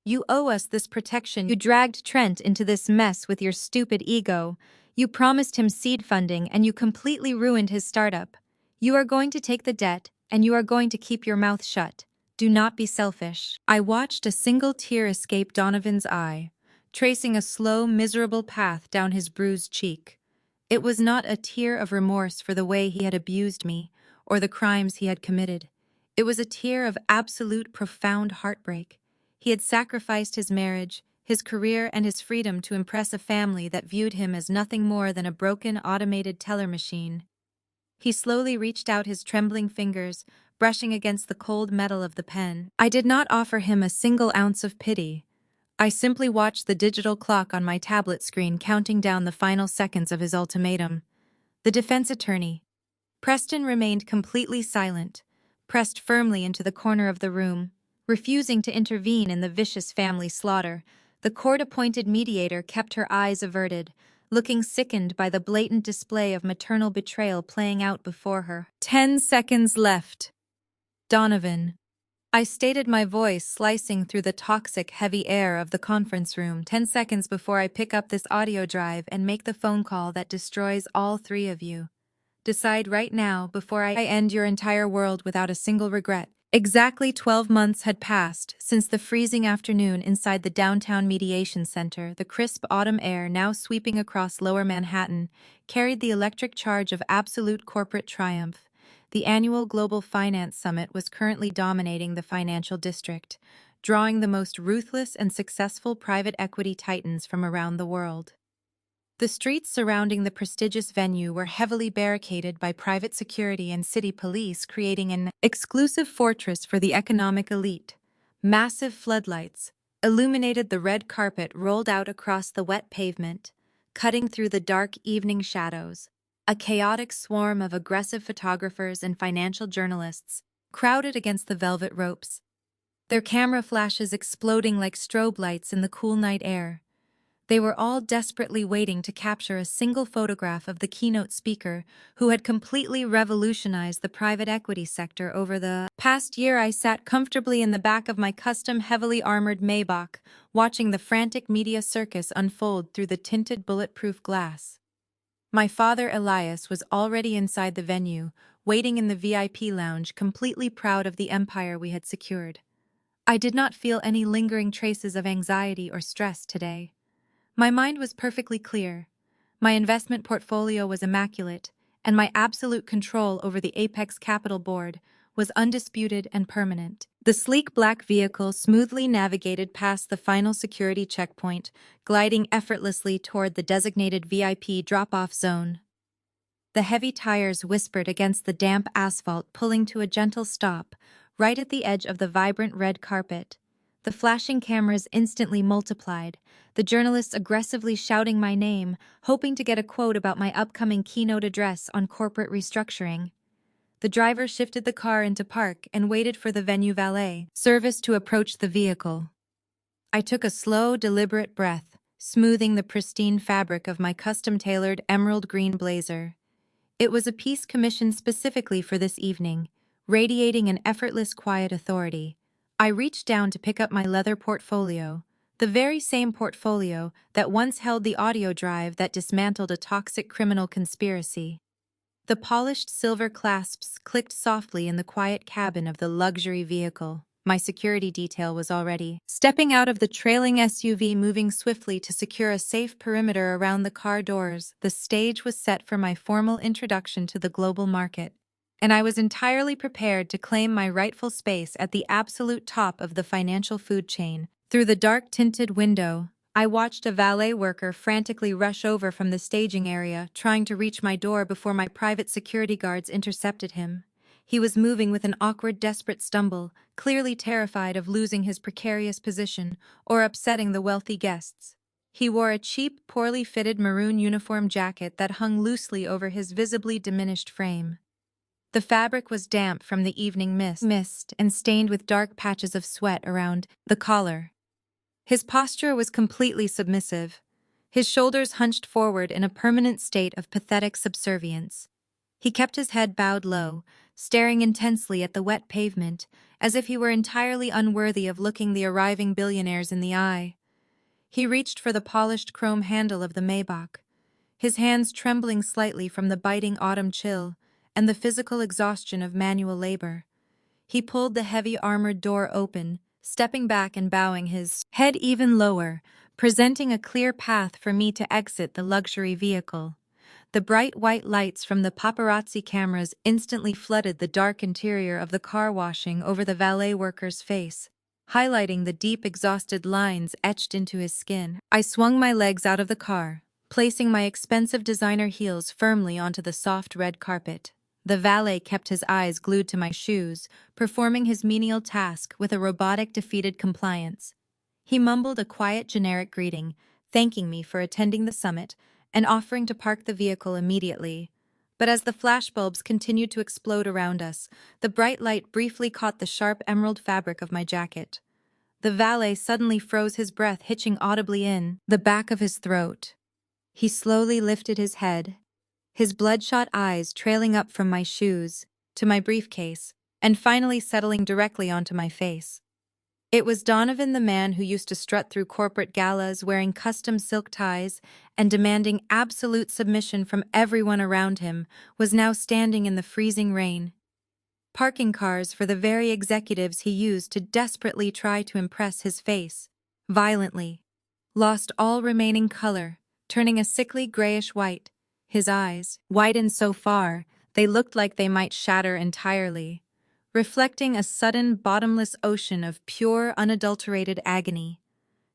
A: "You owe us this protection. You dragged Trent into this mess with your stupid ego. You promised him seed funding and you completely ruined his startup. You are going to take the debt and you are going to keep your mouth shut. Do not be selfish." I watched a single tear escape Donovan's eye, tracing a slow, miserable path down his bruised cheek. It was not a tear of remorse for the way he had abused me or the crimes he had committed. It was a tear of absolute, profound heartbreak. He had sacrificed his marriage, his career, and his freedom to impress a family that viewed him as nothing more than a broken, automated teller machine. He slowly reached out his trembling fingers, brushing against the cold metal of the pen. I did not offer him a single ounce of pity. I simply watched the digital clock on my tablet screen counting down the final seconds of his ultimatum. The defense attorney, Preston, remained completely silent, pressed firmly into the corner of the room, refusing to intervene in the vicious family slaughter. The court-appointed mediator kept her eyes averted, looking sickened by the blatant display of maternal betrayal playing out before her. 10 seconds left. Donovan. I stated, my voice slicing through the toxic, heavy air of the conference room. 10 seconds before I pick up this audio drive and make the phone call that destroys all three of you. Decide right now before I end your entire world without a single regret. Exactly 12 months had passed since the freezing afternoon inside the downtown mediation center. The crisp autumn air, now sweeping across lower Manhattan, carried the electric charge of absolute corporate triumph. The annual Global Finance Summit was currently dominating the financial district, drawing the most ruthless and successful private equity titans from around the world. The streets surrounding the prestigious venue were heavily barricaded by private security and city police, creating an exclusive fortress for the economic elite. Massive floodlights illuminated the red carpet rolled out across the wet pavement, cutting through the dark evening shadows. A chaotic swarm of aggressive photographers and financial journalists crowded against the velvet ropes, their camera flashes exploding like strobe lights in the cool night air. They were all desperately waiting to capture a single photograph of the keynote speaker who had completely revolutionized the private equity sector. Over the past year, I sat comfortably in the back of my custom heavily armored Maybach, watching the frantic media circus unfold through the tinted bulletproof glass. My father, Elias, was already inside the venue, waiting in the VIP lounge, completely proud of the empire we had secured. I did not feel any lingering traces of anxiety or stress today. My mind was perfectly clear. My investment portfolio was immaculate, and my absolute control over the Apex Capital Board was undisputed and permanent. The sleek black vehicle smoothly navigated past the final security checkpoint, gliding effortlessly toward the designated VIP drop-off zone. The heavy tires whispered against the damp asphalt, pulling to a gentle stop, right at the edge of the vibrant red carpet. The flashing cameras instantly multiplied, the journalists aggressively shouting my name, hoping to get a quote about my upcoming keynote address on corporate restructuring. The driver shifted the car into park and waited for the venue valet service to approach the vehicle. I took a slow, deliberate breath, smoothing the pristine fabric of my custom-tailored emerald green blazer. It was a piece commissioned specifically for this evening, radiating an effortless, quiet authority. I reached down to pick up my leather portfolio, the very same portfolio that once held the audio drive that dismantled a toxic criminal conspiracy. The polished silver clasps clicked softly in the quiet cabin of the luxury vehicle. My security detail was already stepping out of the trailing SUV, moving swiftly to secure a safe perimeter around the car doors. The stage was set for my formal introduction to the global market, and I was entirely prepared to claim my rightful space at the absolute top of the financial food chain. Through the dark-tinted window, I watched a valet worker frantically rush over from the staging area, trying to reach my door before my private security guards intercepted him. He was moving with an awkward, desperate stumble, clearly terrified of losing his precarious position or upsetting the wealthy guests. He wore a cheap, poorly fitted maroon uniform jacket that hung loosely over his visibly diminished frame. The fabric was damp from the evening mist and stained with dark patches of sweat around the collar. His posture was completely submissive, his shoulders hunched forward in a permanent state of pathetic subservience. He kept his head bowed low, staring intensely at the wet pavement, as if he were entirely unworthy of looking the arriving billionaires in the eye. He reached for the polished chrome handle of the Maybach, his hands trembling slightly from the biting autumn chill and the physical exhaustion of manual labor. He pulled the heavy armored door open, stepping back and bowing his head even lower, presenting a clear path for me to exit the luxury vehicle. The bright white lights from the paparazzi cameras instantly flooded the dark interior of the car, washing over the valet worker's face, highlighting the deep, exhausted lines etched into his skin. I swung my legs out of the car, placing my expensive designer heels firmly onto the soft red carpet. The valet kept his eyes glued to my shoes, performing his menial task with a robotic, defeated compliance. He mumbled a quiet, generic greeting, thanking me for attending the summit and offering to park the vehicle immediately. But as the flashbulbs continued to explode around us, the bright light briefly caught the sharp emerald fabric of my jacket. The valet suddenly froze, his breath hitching audibly in the back of his throat. He slowly lifted his head, his bloodshot eyes trailing up from my shoes to my briefcase, and finally settling directly onto my face. It was Donovan, the man who used to strut through corporate galas wearing custom silk ties and demanding absolute submission from everyone around him, was now standing in the freezing rain, parking cars for the very executives he used to desperately try to impress his face, violently lost all remaining color, turning a sickly grayish-white. His eyes widened so far they looked like they might shatter entirely, reflecting a sudden, bottomless ocean of pure, unadulterated agony.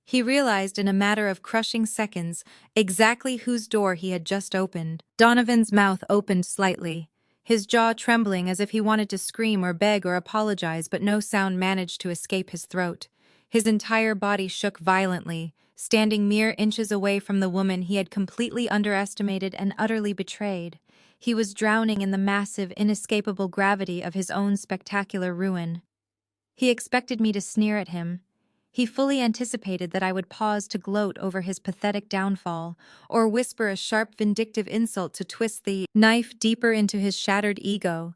A: He realized in a matter of crushing seconds exactly whose door he had just opened. Donovan's mouth opened slightly, his jaw trembling as if he wanted to scream or beg or apologize, but no sound managed to escape his throat. His entire body shook violently, standing mere inches away from the woman he had completely underestimated and utterly betrayed. He was drowning in the massive, inescapable gravity of his own spectacular ruin. He expected me to sneer at him. He fully anticipated that I would pause to gloat over his pathetic downfall, or whisper a sharp, vindictive insult to twist the knife deeper into his shattered ego.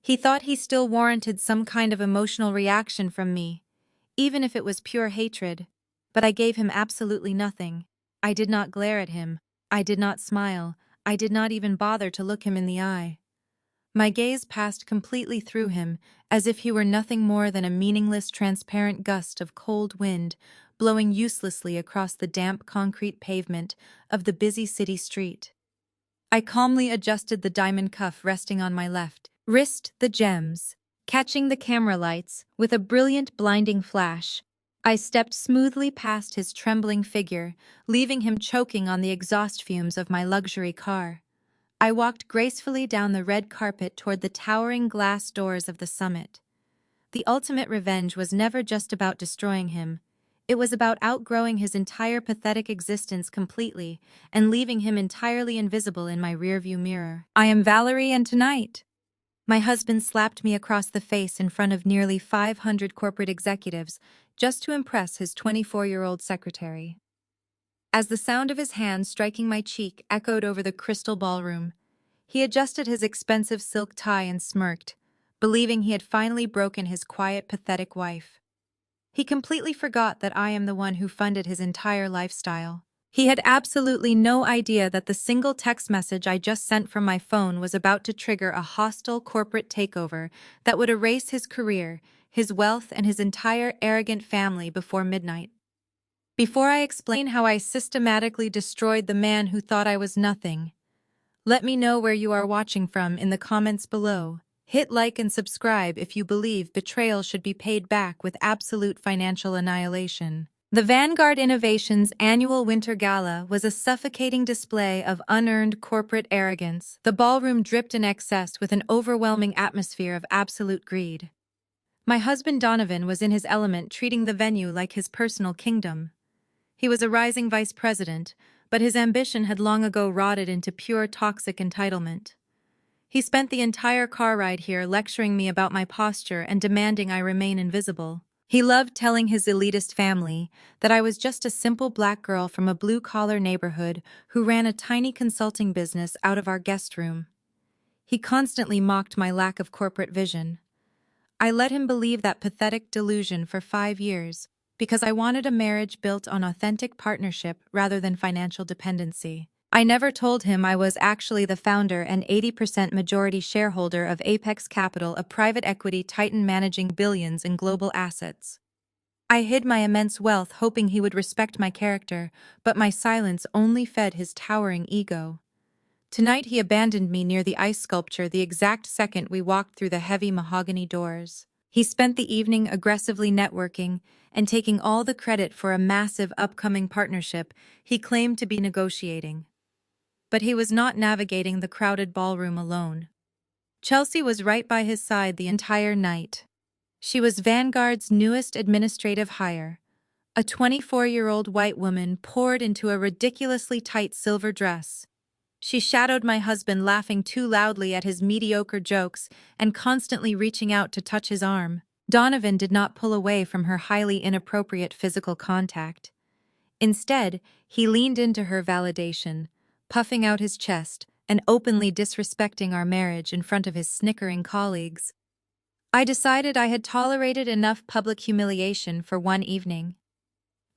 A: He thought he still warranted some kind of emotional reaction from me, even if it was pure hatred. But I gave him absolutely nothing. I did not glare at him. I did not smile. I did not even bother to look him in the eye. My gaze passed completely through him, as if he were nothing more than a meaningless, transparent gust of cold wind blowing uselessly across the damp concrete pavement of the busy city street. I calmly adjusted the diamond cuff resting on my left wrist, the gems catching the camera lights with a brilliant, blinding flash. I stepped smoothly past his trembling figure, leaving him choking on the exhaust fumes of my luxury car. I walked gracefully down the red carpet toward the towering glass doors of the summit. The ultimate revenge was never just about destroying him. It was about outgrowing his entire pathetic existence completely and leaving him entirely invisible in my rearview mirror. I am Valerie, and tonight, my husband slapped me across the face in front of nearly 500 corporate executives just to impress his 24-year-old secretary. As the sound of his hand striking my cheek echoed over the crystal ballroom, he adjusted his expensive silk tie and smirked, believing he had finally broken his quiet, pathetic wife. He completely forgot that I am the one who funded his entire lifestyle. He had absolutely no idea that the single text message I just sent from my phone was about to trigger a hostile corporate takeover that would erase his career, his wealth, and his entire arrogant family before midnight. Before I explain how I systematically destroyed the man who thought I was nothing, let me know where you are watching from in the comments below. Hit like and subscribe if you believe betrayal should be paid back with absolute financial annihilation. The Vanguard Innovations annual Winter Gala was a suffocating display of unearned corporate arrogance. The ballroom dripped in excess with an overwhelming atmosphere of absolute greed. My husband Donovan was in his element, treating the venue like his personal kingdom. He was a rising vice president, but his ambition had long ago rotted into pure toxic entitlement. He spent the entire car ride here lecturing me about my posture and demanding I remain invisible. He loved telling his elitist family that I was just a simple black girl from a blue-collar neighborhood who ran a tiny consulting business out of our guest room. He constantly mocked my lack of corporate vision. I let him believe that pathetic delusion for 5 years because I wanted a marriage built on authentic partnership rather than financial dependency. I never told him I was actually the founder and 80% majority shareholder of Apex Capital, a private equity titan managing billions in global assets. I hid my immense wealth hoping he would respect my character, but my silence only fed his towering ego. Tonight he abandoned me near the ice sculpture the exact second we walked through the heavy mahogany doors. He spent the evening aggressively networking and taking all the credit for a massive upcoming partnership he claimed to be negotiating. But he was not navigating the crowded ballroom alone. Chelsea was right by his side the entire night. She was Vanguard's newest administrative hire. A 24-year-old white woman poured into a ridiculously tight silver dress. She shadowed my husband, laughing too loudly at his mediocre jokes and constantly reaching out to touch his arm. Donovan did not pull away from her highly inappropriate physical contact. Instead, he leaned into her validation, puffing out his chest and openly disrespecting our marriage in front of his snickering colleagues. I decided I had tolerated enough public humiliation for one evening.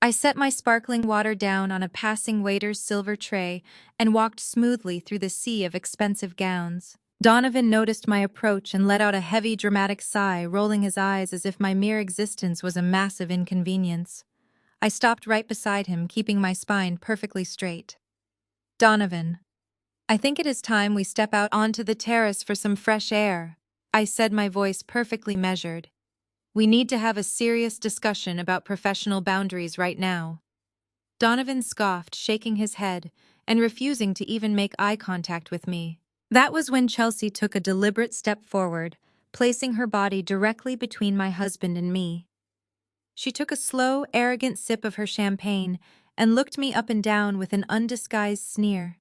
A: I set my sparkling water down on a passing waiter's silver tray and walked smoothly through the sea of expensive gowns. Donovan noticed my approach and let out a heavy, dramatic sigh, rolling his eyes as if my mere existence was a massive inconvenience. I stopped right beside him, keeping my spine perfectly straight. "Donovan, I think it is time we step out onto the terrace for some fresh air," I said, my voice perfectly measured. "We need to have a serious discussion about professional boundaries right now." Donovan scoffed, shaking his head and refusing to even make eye contact with me. That was when Chelsea took a deliberate step forward, placing her body directly between my husband and me. She took a slow, arrogant sip of her champagne and looked me up and down with an undisguised sneer.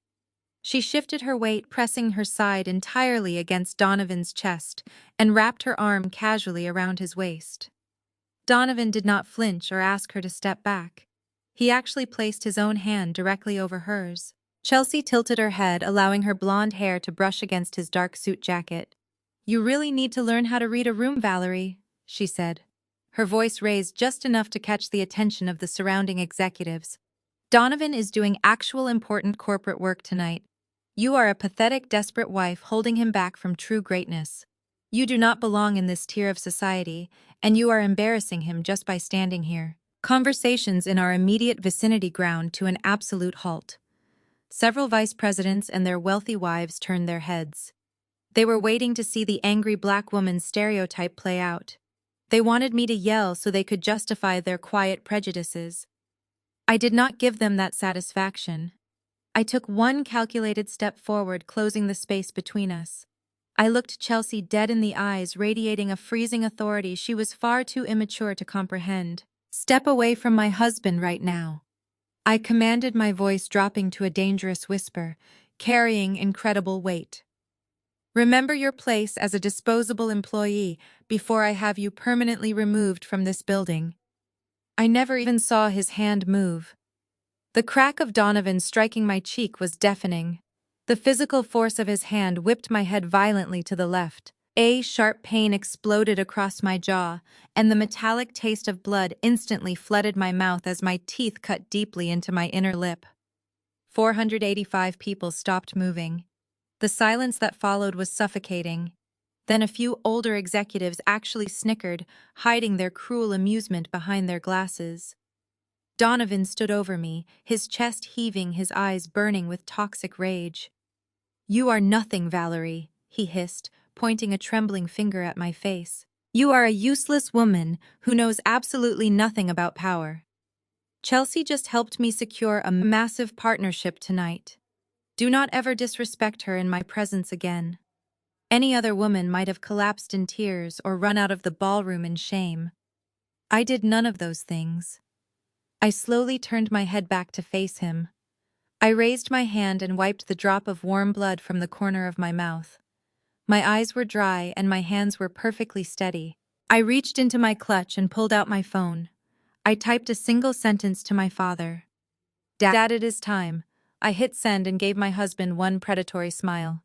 A: She shifted her weight, pressing her side entirely against Donovan's chest, and wrapped her arm casually around his waist. Donovan did not flinch or ask her to step back. He actually placed his own hand directly over hers. Chelsea tilted her head, allowing her blonde hair to brush against his dark suit jacket. "You really need to learn how to read a room, Valerie," she said, her voice raised just enough to catch the attention of the surrounding executives. "Donovan is doing actual important corporate work tonight. You are a pathetic, desperate wife holding him back from true greatness. You do not belong in this tier of society, and you are embarrassing him just by standing here." Conversations in our immediate vicinity ground to an absolute halt. Several vice presidents and their wealthy wives turned their heads. They were waiting to see the angry black woman's stereotype play out. They wanted me to yell so they could justify their quiet prejudices. I did not give them that satisfaction. I took one calculated step forward, closing the space between us. I looked Chelsea dead in the eyes, radiating a freezing authority she was far too immature to comprehend. "Step away from my husband right now," I commanded, my voice dropping to a dangerous whisper, carrying incredible weight. "Remember your place as a disposable employee before I have you permanently removed from this building." I never even saw his hand move. The crack of Donovan striking my cheek was deafening. The physical force of his hand whipped my head violently to the left. A sharp pain exploded across my jaw, and the metallic taste of blood instantly flooded my mouth as my teeth cut deeply into my inner lip. 485 people stopped moving. The silence that followed was suffocating. Then a few older executives actually snickered, hiding their cruel amusement behind their glasses. Donovan stood over me, his chest heaving, his eyes burning with toxic rage. "You are nothing, Valerie," he hissed, pointing a trembling finger at my face. "You are a useless woman who knows absolutely nothing about power. Chelsea just helped me secure a massive partnership tonight. Do not ever disrespect her in my presence again." Any other woman might have collapsed in tears or run out of the ballroom in shame. I did none of those things. I slowly turned my head back to face him. I raised my hand and wiped the drop of warm blood from the corner of my mouth. My eyes were dry and my hands were perfectly steady. I reached into my clutch and pulled out my phone. I typed a single sentence to my father. "Dad, it is time." I hit send and gave my husband one predatory smile.